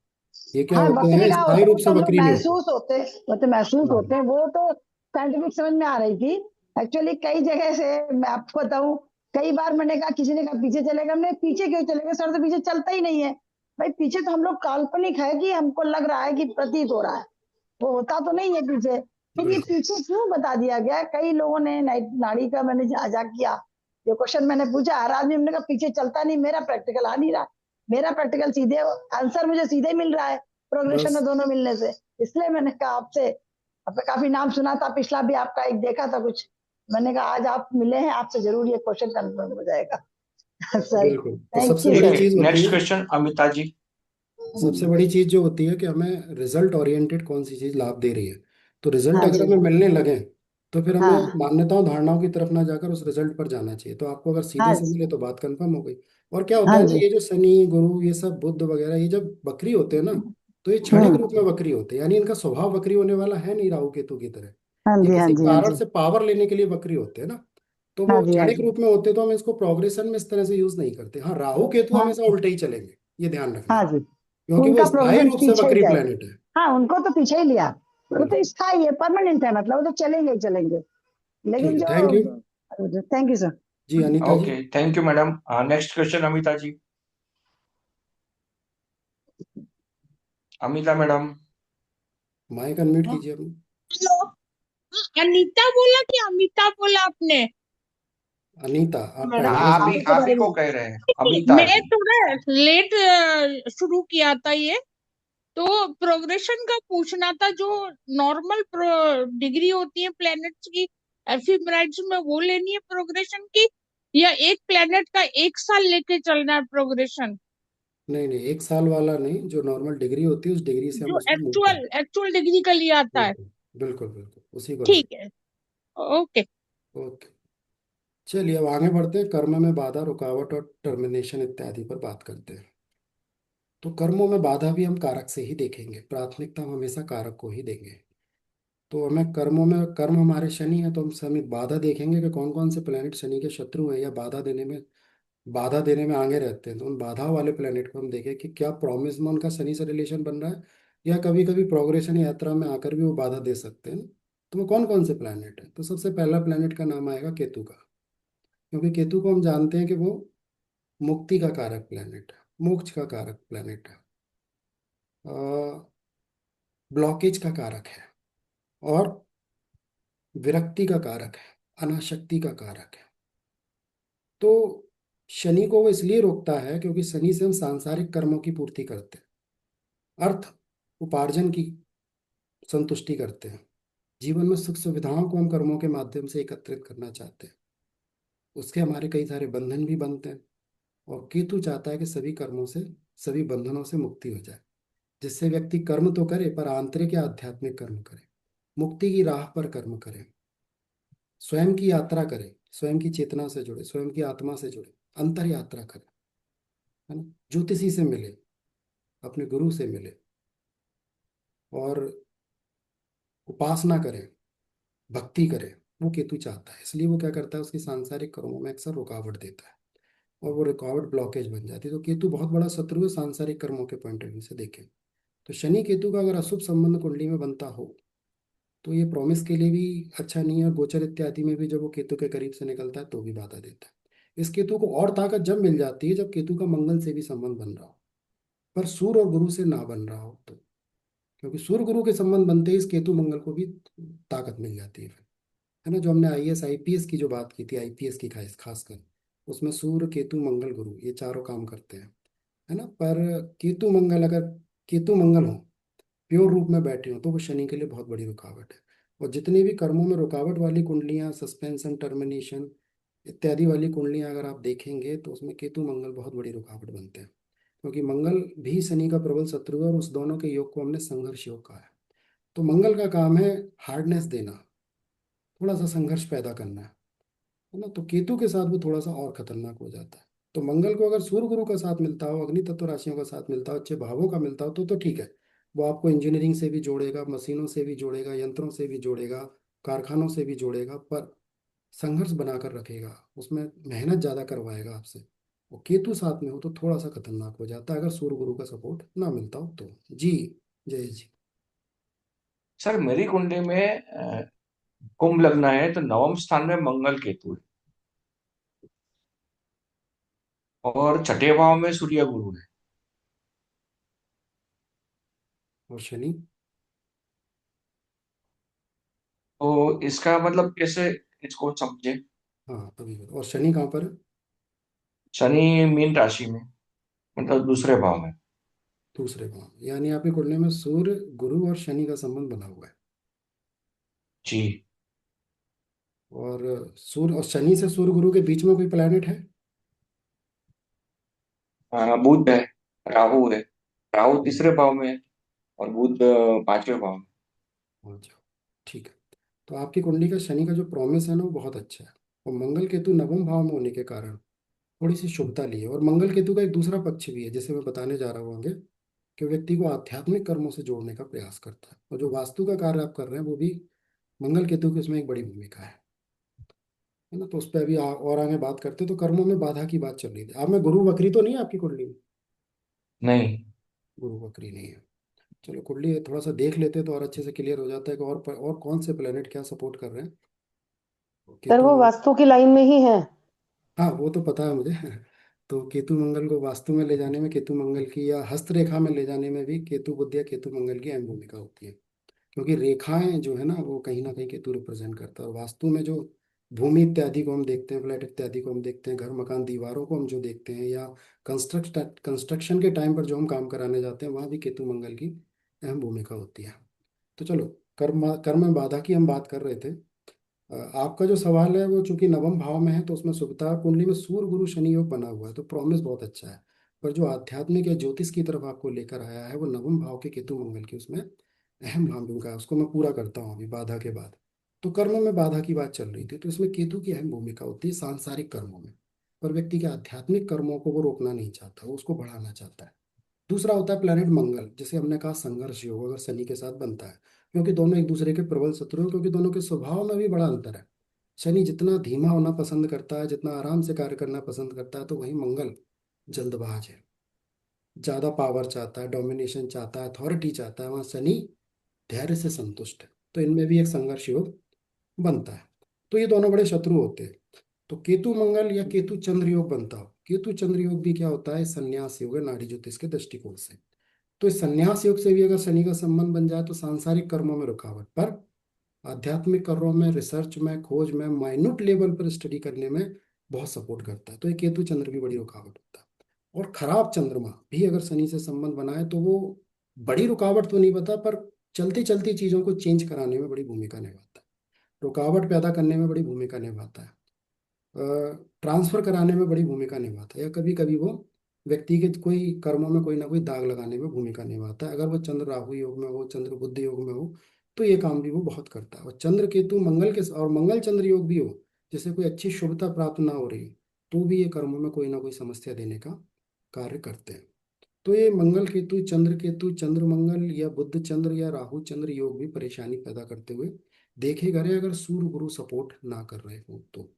ये क्या हाँ होते बकरी हैं, का स्थायी होता रूप है से तो हम लोग वक्री नहीं होते। महसूस होते, वो तो महसूस हाँ। होते हैं, वो तो साइंटिफिक समझ में आ रही थी। एक्चुअली कई जगह से मैं आपको बताऊं, कई बार मैंने कहा, किसी ने कहा पीछे चलेगा, हमने पीछे क्यों चलेगा सर, तो पीछे चलता ही नहीं है। भाई पीछे तो हम लोग काल्पनिक है कि हमको लग रहा है कि प्रतीत हो रहा है, वो होता तो नहीं है पीछे। फिर ये बिल्कुल। पीछे क्यों बता दिया गया? कई लोगों ने नाड़ी का मैंने जांच किया, जो क्वेश्चन मैंने पूछा, हर आदमी हमने कहा पीछे चलता नहीं, मेरा प्रैक्टिकल आ नहीं रहा, मेरा प्रैक्टिकल सीधे आंसर मुझे सीधे मिल रहा है प्रोग्रेशन बस। में दोनों मिलने से। इसलिए मैंने कहा आपसे, आपका काफी नाम सुना था, पिछला भी आपका एक देखा था कुछ, मैंने कहा आज आप मिले हैं, आपसे जरूर ये क्वेश्चन कंफर्म हो जाएगा। सर, बिल्कुल। तो थैंक सबसे यू बड़ी ठीक सर। है, चीज होती नेक्स्ट है, क्वेश्चन अमिता जी। सबसे बड़ी चीज जो होती है कि हमें रिजल्ट ओरिएंटेड कौन सी चीज लाभ दे रही है। तो रिजल्ट हाँ अगर जी। हमें मिलने लगे, तो फिर हमें हाँ। मान्यताओं धारणाओं की तरफ ना जाकर उस रिजल्ट पर जाना चाहिए। तो आपको अगर सीधे हाँ से जी। मिले तो बात कंफर्म हो गई। और क्या होता हाँ है ना, जी। ये जो शनि गुरु ये सब बुध वगैरह, ये जब वक्री होते हैं ना, तो ये क्षणिक हम्म। रूप में वक्री होते हैं, यानी इनका स्वभाव वक्री होने वाला है नहीं राहु केतु की तरह। हाँ ये जी। हाँ किसी जी। हाँ कारण जी। से पावर लेने के लिए वक्री होते हैं ना। तो हाँ वो जी। हाँ क्षणिक जी। रूप में होते हैं, तो हम इसको प्रोग्रेशन में इस तरह से यूज नहीं करते। हाँ, राहु केतु हाँ हमेशा उल्टे ही चलेंगे, ये ध्यान रखना, हाँ जी। क्योंकि वो उनका स्थायी प्रोग्रेशन रूप से पीछे ही वक्री जाए। प्लेनेट है। हाँ उनको तो पीछे ही लिया, वो बिल्कुल। तो स्थायी है, परमानेंट है, मतलब वो तो चलेंगे ही चलेंगे। ठीक लेकिन है, थैंक यू। जो, थैंक यू सर। जी Anita ji. Okay, thank you madam. Next question Amita ji. Amita madam. Mic unmute कीजिए अपनी। हेलो। अनीता बोला कि अमिता बोला आपने? अनीता, आपका मैडम, एड्रेस हाँ, भी। अभी आपके आप बारे ही में। को कह रहे हैं, अमिता मैं जी। थोड़ा लेट शुरू किया था ये, तो प्रोग्रेशन का पूछना था। जो नॉर्मल डिग्री होती है प्लैनेट्स की एफिमेराइड्स में, वो लेनी है प्रोग्रेशन की, या एक प्लैनेट का एक साल लेके चलना है प्रोग्रेशन? नहीं नहीं, एक साल वाला नहीं, जो नॉर्मल डिग्री होती है उस डिग्री से हम जो उसको मूव एक्चुअल करें। एक्चुअल डिग्री का लिए आता है। बिल्कुल। बिल्कुल बिल्कुल उसी को लें। ठीक है। ओके। ओके। चलिए अब आगे बढ़ते हैं, कर्म में बाधा, रुकावट और टर्मिनेशन इत्यादि पर बात करते हैं। तो कर्मों में बाधा भी हम कारक से ही देखेंगे, प्राथमिकता हम हमेशा कारक को ही देंगे। तो हमें कर्मों में, कर्म हमारे शनि है, तो हम सभी बाधा देखेंगे कि कौन कौन से प्लेनेट शनि के शत्रु हैं या बाधा देने में आगे रहते हैं। तो उन बाधा वाले प्लेनेट को हम देखें कि क्या प्रॉमिस में उनका शनि से रिलेशन बन रहा है, या कभी कभी प्रोग्रेशन यात्रा में आकर भी वो बाधा दे सकते हैं ना। तो वो कौन कौन से प्लेनेट है, तो सबसे पहला प्लेनेट का नाम आएगा केतु का। क्योंकि केतु को हम जानते हैं कि वो मुक्ति का कारक प्लेनेट है, मोक्ष का कारक प्लेनेट है, ब्लॉकेज का कारक है, और विरक्ति का कारक है, अनाशक्ति का कारक है। तो शनि को वो इसलिए रोकता है क्योंकि शनि से हम सांसारिक कर्मों की पूर्ति करते हैं, अर्थ उपार्जन की संतुष्टि करते हैं, जीवन में सुख सुविधाओं को हम कर्मों के माध्यम से एकत्रित करना चाहते हैं। उसके हमारे कई सारे बंधन भी बनते हैं। और केतु चाहता है कि सभी कर्मों से, सभी बंधनों से मुक्ति हो जाए, जिससे व्यक्ति कर्म तो करे पर आंतरिक या आध्यात्मिक कर्म करे, मुक्ति की राह पर कर्म करे, स्वयं की यात्रा करे, स्वयं की चेतना से जुड़े, स्वयं की आत्मा से जुड़े, अंतर यात्रा करे, है ना, ज्योतिषी से मिले, अपने गुरु से मिले, और उपासना करें, भक्ति करें। वो केतु चाहता है, इसलिए वो क्या करता है, उसकी सांसारिक कर्मों में अक्सर रुकावट देता है, और वो रुकावट ब्लॉकेज बन जाती है। तो केतु बहुत बड़ा शत्रु है सांसारिक कर्मों के पॉइंट ऑफ व्यू से देखें। तो शनि केतु का अगर अशुभ संबंध कुंडली में बनता हो, तो ये प्रॉमिस के लिए भी अच्छा नहीं है, और गोचर इत्यादि में भी जब वो केतु के करीब से निकलता है तो भी बाधा देता है। इस केतु को और ताकत जब मिल जाती है जब केतु का मंगल से भी संबंध बन रहा हो, पर सूर्य और गुरु से ना बन रहा हो तो। क्योंकि सूर्य गुरु के संबंध बनते ही इस केतु मंगल को भी ताकत मिल जाती है फिर, है ना। जो हमने आईएएस आईपीएस की जो बात की थी, आईपीएस की खासकर, उसमें सूर्य केतु मंगल गुरु ये चारों काम करते हैं, है ना। पर केतु मंगल, अगर केतु मंगल हो, प्योर रूप में बैठे हो, तो वो शनि के लिए बहुत बड़ी रुकावट है। और जितनी भी कर्मों में रुकावट वाली कुंडलियां, सस्पेंशन, टर्मिनेशन इत्यादि वाली कुंडलियां अगर आप देखेंगे तो उसमें केतु मंगल बहुत बड़ी रुकावट बनते हैं, क्योंकि मंगल भी शनि का प्रबल शत्रु है और उस दोनों के योग को हमने संघर्ष योग कहा है। तो मंगल का काम है हार्डनेस देना, थोड़ा सा संघर्ष पैदा करना है ना। तो केतु के साथ वो थोड़ा सा और खतरनाक हो जाता है। तो मंगल को अगर सूर्य गुरु का साथ मिलता हो, अग्नि तत्व राशियों का साथ मिलता हो, अच्छे भावों का मिलता हो तो ठीक है। वो आपको इंजीनियरिंग से भी जोड़ेगा, मशीनों से भी जोड़ेगा, यंत्रों से भी जोड़ेगा, कारखानों से भी जोड़ेगा, पर संघर्ष बनाकर रखेगा, उसमें मेहनत ज्यादा करवाएगा आपसे। वो केतु साथ में हो तो थोड़ा सा खतरनाक हो जाता है, अगर सूर्य गुरु का सपोर्ट ना मिलता हो तो। जी। जय जी। सर मेरी कुंडली में कुंभ लगना है, तो नवम स्थान में मंगल केतु है और छठे भाव में सूर्य गुरु है। और शनि? तो इसका मतलब कैसे इसको समझे? हाँ अभी बताओ। और शनि कहाँ पर है? शनि मीन राशि में, मतलब दूसरे भाव में। दूसरे भाव, यानी आपके कुंडली में सूर्य गुरु और शनि का संबंध बना हुआ है। जी। और सूर्य और शनि से सूर्य गुरु के बीच में कोई प्लेनेट है? बुध है, राहु है। राहु तीसरे भाव में है और बुध पांचवें भाव में। अच्छा, ठीक है। तो आपकी कुंडली का शनि का जो प्रॉमिस है ना वो बहुत अच्छा है। और मंगल केतु नवम भाव में होने के कारण थोड़ी सी शुभता ली है। और मंगल केतु का एक दूसरा पक्ष भी है, जिसे मैं बताने जा रहा हूँ आगे, कि व्यक्ति को आध्यात्मिक कर्मों से जोड़ने का प्रयास करता है। और जो वास्तु का कार्य आप कर रहे हैं वो भी मंगल केतु की उसमें एक बड़ी भूमिका है ना। तो उस पर अभी और आगे बात करते हैं। तो कर्मों में बाधा की बात चल रही थी। आप में गुरु वक्री तो नहीं है आपकी कुंडली में? नहीं। गुरु वक्री नहीं है। चलो कुंडली थोड़ा सा देख लेते हैं तो और अच्छे से क्लियर हो जाता है कि और कौन से प्लेनेट क्या सपोर्ट कर रहे हैं। सर केतु वो मंगल। वास्तु की लाइन में ही है। हाँ वो तो पता है मुझे। तो केतु मंगल को वास्तु में ले जाने में, केतु मंगल की या हस्तरेखा में ले जाने में भी केतु बुध या केतु मंगल की अहम भूमिका होती है। क्योंकि रेखाएं जो है ना वो कहीं ना कहीं केतु रिप्रेजेंट करता है। और वास्तु में जो भूमि इत्यादि को हम देखते हैं, फ्लैट इत्यादि को हम देखते हैं, घर मकान दीवारों को हम जो देखते हैं, या कंस्ट्रक्शन के टाइम पर जो हम काम कराने जाते हैं, वहाँ भी केतु मंगल की अहम भूमिका होती है। तो चलो, कर्म कर्म में बाधा की हम बात कर रहे थे। आपका जो सवाल है वो चूंकि नवम भाव में है तो उसमें शुभता, कुंडली में सूर्य गुरु शनि योग बना हुआ है तो प्रॉमिस बहुत अच्छा है। पर जो आध्यात्मिक या ज्योतिष की तरफ आपको लेकर आया है वो नवम भाव के केतु मंगल की उसमें अहम भूमिका है। उसको मैं पूरा करता हूँ अभी बाधा के बाद। तो कर्म में बाधा की बात चल रही थी, तो इसमें केतु की अहम भूमिका होती है सांसारिक कर्मों में। पर व्यक्ति के आध्यात्मिक कर्मों को वो रोकना नहीं चाहता, वो उसको बढ़ाना चाहता है। दूसरा होता है प्लैनेट मंगल, जिसे हमने कहा संघर्ष योग अगर शनि के साथ बनता है, क्योंकि दोनों एक दूसरे के प्रबल शत्रु हैं, क्योंकि दोनों के स्वभाव में भी बड़ा अंतर है। शनि जितना धीमा होना पसंद करता है, जितना आराम से कार्य करना पसंद करता है, तो वही मंगल जल्दबाज है, ज्यादा पावर चाहता है, डोमिनेशन चाहता है, अथॉरिटी चाहता है। वहाँ शनि धैर्य से संतुष्ट है। तो इनमें भी एक संघर्ष योग बनता है। तो ये दोनों बड़े शत्रु होते हैं। तो केतु मंगल या केतु चंद्र योग बनता हो, केतु चंद्र योग भी क्या होता है, संन्यास योग है नाड़ी ज्योतिष के दृष्टिकोण से। तो इस संन्यास योग से भी अगर शनि का संबंध बन जाए तो सांसारिक कर्मों में रुकावट, पर आध्यात्मिक कर्मों में, रिसर्च में, खोज में, माइन्यूट लेवल पर स्टडी करने में बहुत सपोर्ट करता है। तो ये केतु चंद्र भी बड़ी रुकावट होता है। और खराब चंद्रमा भी अगर शनि से संबंध बनाए तो वो बड़ी रुकावट तो नहीं बता, पर चलती चलती चीजों को चेंज कराने में बड़ी भूमिका निभाता है, रुकावट पैदा करने में बड़ी भूमिका निभाता है, ट्रांसफर कराने में बड़ी भूमिका निभाता है, या कभी कभी वो व्यक्ति के कोई कर्मों में कोई ना कोई दाग लगाने में भूमिका निभाता है। अगर वो चंद्र राहु योग में हो, चंद्र बुद्ध योग में हो, तो ये काम भी वो बहुत करता है। और चंद्र केतु मंगल के और मंगल चंद्र योग भी हो, जैसे कोई अच्छी शुभता प्राप्त ना हो रही, तो भी ये कर्मों में कोई ना कोई समस्या देने का कार्य करते हैं। तो ये मंगल केतु, चंद्र मंगल या बुद्ध चंद्र या राहु चंद्र योग भी परेशानी पैदा करते हुए देखे गए, अगर सूर्य गुरु सपोर्ट ना कर रहे हो तो।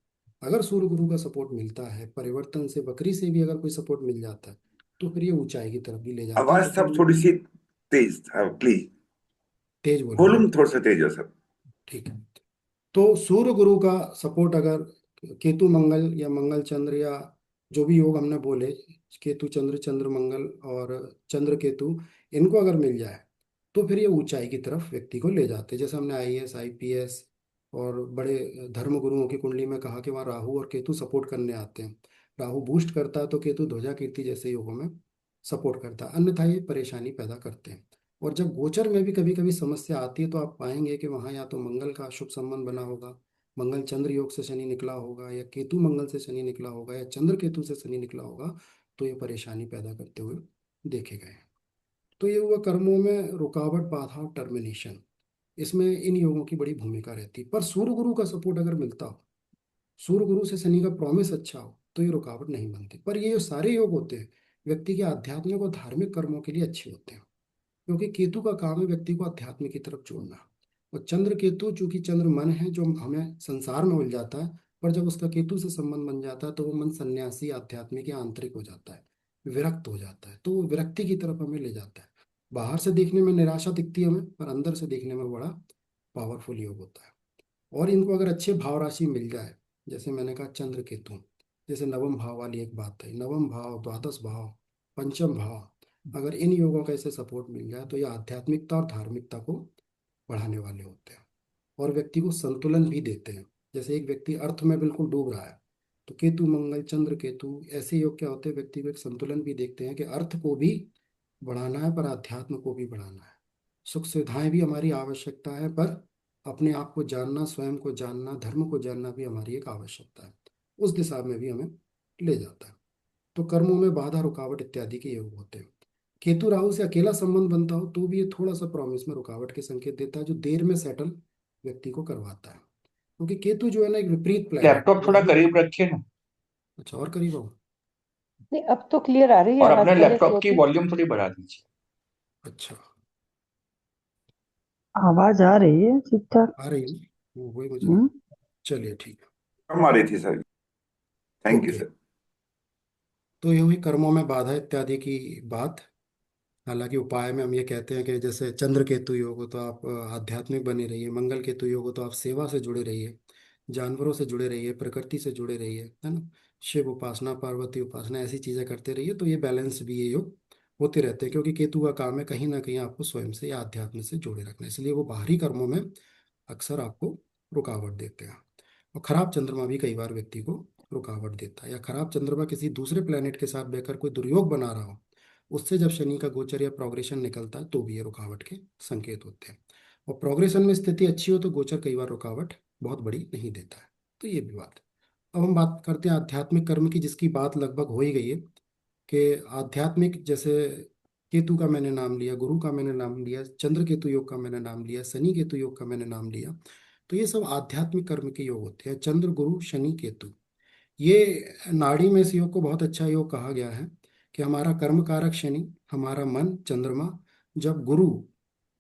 अगर सूर्य गुरु का सपोर्ट मिलता है, परिवर्तन से, वक्री से भी अगर कोई सपोर्ट मिल जाता है, तो फिर ये ऊंचाई की तरफ भी ले जाते हैं। आवाज जैसे सब हमने थोड़ी सी तेज, प्लीज तेज बोलूंगा। वॉल्यूम थोड़ा सा तेज है सब। ठीक है। तो सूर्य गुरु का सपोर्ट अगर केतु मंगल या मंगल चंद्र या जो भी योग हमने बोले, केतु चंद्र, चंद्र मंगल और चंद्र केतु, इनको अगर मिल जाए तो फिर ये ऊंचाई की तरफ व्यक्ति को ले जाते हैं। जैसे हमने आईएएस, आईपीएस और बड़े धर्म गुरुओं की कुंडली में कहा कि वहाँ राहु और केतु सपोर्ट करने आते हैं। राहु बूस्ट करता है तो केतु ध्वजा कीर्ति जैसे योगों में सपोर्ट करता है, अन्यथा ये परेशानी पैदा करते हैं। और जब गोचर में भी कभी कभी समस्या आती है तो आप पाएंगे कि वहाँ या तो मंगल का शुभ संबंध बना होगा, मंगल चंद्र योग से शनि निकला होगा, या केतु मंगल से शनि निकला होगा, या चंद्र केतु से शनि निकला होगा, तो ये परेशानी पैदा करते हुए देखे गए हैं। तो ये हुआ कर्मों में रुकावट, बाधा और टर्मिनेशन। इसमें इन योगों की बड़ी भूमिका रहती है। पर सूर्य गुरु का सपोर्ट अगर मिलता हो, सूर्य गुरु से शनि का प्रॉमिस अच्छा हो, तो ये रुकावट नहीं बनती। पर ये जो सारे योग होते हैं व्यक्ति के आध्यात्मिक और धार्मिक कर्मों के लिए अच्छे होते हैं, क्योंकि केतु का काम है व्यक्ति को अध्यात्म की तरफ जोड़ना। और चंद्र केतु, चूंकि चंद्र मन है जो हमें संसार में उलझाता है, पर जब उसका केतु से संबंध बन जाता है तो वो मन सन्यासी, आध्यात्मिक या आंतरिक हो जाता है, विरक्त हो जाता है। तो वो विरक्ति की तरफ हमें ले जाता है। बाहर से देखने में निराशा दिखती है हमें, पर अंदर से देखने में बड़ा पावरफुल योग होता है। और इनको अगर अच्छे भाव राशि मिल जाए, जैसे मैंने कहा चंद्र केतु, जैसे नवम भाव वाली एक बात है, नवम भाव, द्वादश भाव, पंचम भाव, अगर इन योगों का इसे सपोर्ट मिल जाए तो ये आध्यात्मिकता और धार्मिकता को बढ़ाने वाले होते हैं और व्यक्ति को संतुलन भी देते हैं। जैसे एक व्यक्ति अर्थ में बिल्कुल डूब रहा है, तो केतु मंगल चंद्र केतु ऐसे योग क्या होते हैं, व्यक्ति को एक संतुलन भी देखते हैं कि अर्थ को भी बढ़ाना है पर अध्यात्म को भी बढ़ाना है। सुख सुविधाएं भी हमारी आवश्यकता है, पर अपने आप को जानना, स्वयं को जानना, धर्म को जानना भी हमारी एक आवश्यकता है। उस दिशा में भी हमें ले जाता है। तो कर्मों में बाधा, रुकावट इत्यादि के योग होते हैं। केतु राहु से अकेला संबंध बनता हो तो भी ये थोड़ा सा प्रॉमिस में रुकावट के संकेत देता है, जो देर में सेटल व्यक्ति को करवाता है। क्योंकि केतु जो है ना एक विपरीत प्लैनेट लैपटॉप थोड़ा करीब रखिए ना, अच्छा, और करीब आओ। नहीं, अब तो क्लियर आ रही है और आवाज, अपने पहले लैपटॉप स्लो की थी। वॉल्यूम थोड़ी बढ़ा दीजिए। अच्छा, आवाज आ रही है ठीक ठाक। आ रही है ना? वही मुझे हम्म। लगा। चलिए ठीक कम आ रही थी सर। है, थैंक यू ओके। सर। तो ये हुई कर्मों में बाधा इत्यादि की बात। हालांकि उपाय में हम ये कहते हैं कि जैसे चंद्र केतु योग हो तो आप आध्यात्मिक बने रहिए, मंगल केतु योग हो तो आप सेवा से जुड़े रहिए, जानवरों से जुड़े रहिए, प्रकृति से जुड़े रहिए, है ना, शिव उपासना, पार्वती उपासना, ऐसी चीजें करते रहिए। तो ये बैलेंस भी ये योग होते रहते हैं, क्योंकि केतु का काम है कहीं ना कहीं आपको स्वयं से या अध्यात्म से जोड़े रखना, इसलिए वो बाहरी कर्मों में अक्सर आपको रुकावट देते हैं। और खराब चंद्रमा भी कई बार व्यक्ति को रुकावट देता है, या खराब चंद्रमा किसी दूसरे प्लेनेट के साथ बहकर कोई दुर्योग बना रहा हो, उससे जब शनि का गोचर या प्रोग्रेशन निकलता है तो भी ये रुकावट के संकेत होते हैं। और प्रोग्रेशन में स्थिति अच्छी हो तो गोचर कई बार रुकावट बहुत बड़ी नहीं देता है। तो ये भी बात। अब हम बात करते हैं आध्यात्मिक कर्म की, जिसकी बात लगभग हो ही गई है कि आध्यात्मिक, जैसे केतु का मैंने नाम लिया, गुरु का मैंने नाम लिया, चंद्र केतु योग का मैंने नाम लिया, शनि केतु योग का मैंने नाम लिया। तो ये सब आध्यात्मिक कर्म के योग होते हैं, चंद्र गुरु शनि केतु। ये नाड़ी में इस योग को बहुत अच्छा योग कहा गया है कि हमारा कर्म कारक शनि, हमारा मन चंद्रमा, जब गुरु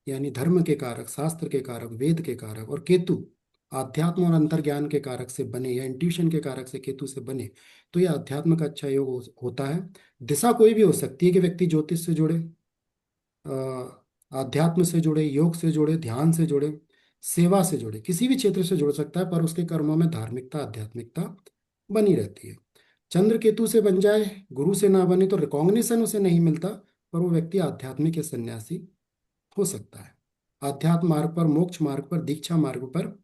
यानी धर्म के कारक, शास्त्र के कारक, वेद के कारक, और केतु आध्यात्म और अंतर्ज्ञान के कारक से बने, या इंट्यूशन के कारक से केतु से बने, तो यह अध्यात्म का अच्छा योग होता है। दिशा कोई भी हो सकती है कि व्यक्ति ज्योतिष से जुड़े, आध्यात्म से जुड़े, योग से जुड़े, ध्यान से जुड़े, सेवा से जुड़े, किसी भी क्षेत्र से जुड़ सकता है, पर उसके कर्मों में धार्मिकता, आध्यात्मिकता बनी रहती है। चंद्र केतु से बन जाए, गुरु से ना बने, तो रिकॉग्निशन उसे नहीं मिलता, पर वो व्यक्ति आध्यात्मिक या सन्यासी हो सकता है, आध्यात्म मार्ग पर, मोक्ष मार्ग पर, दीक्षा मार्ग पर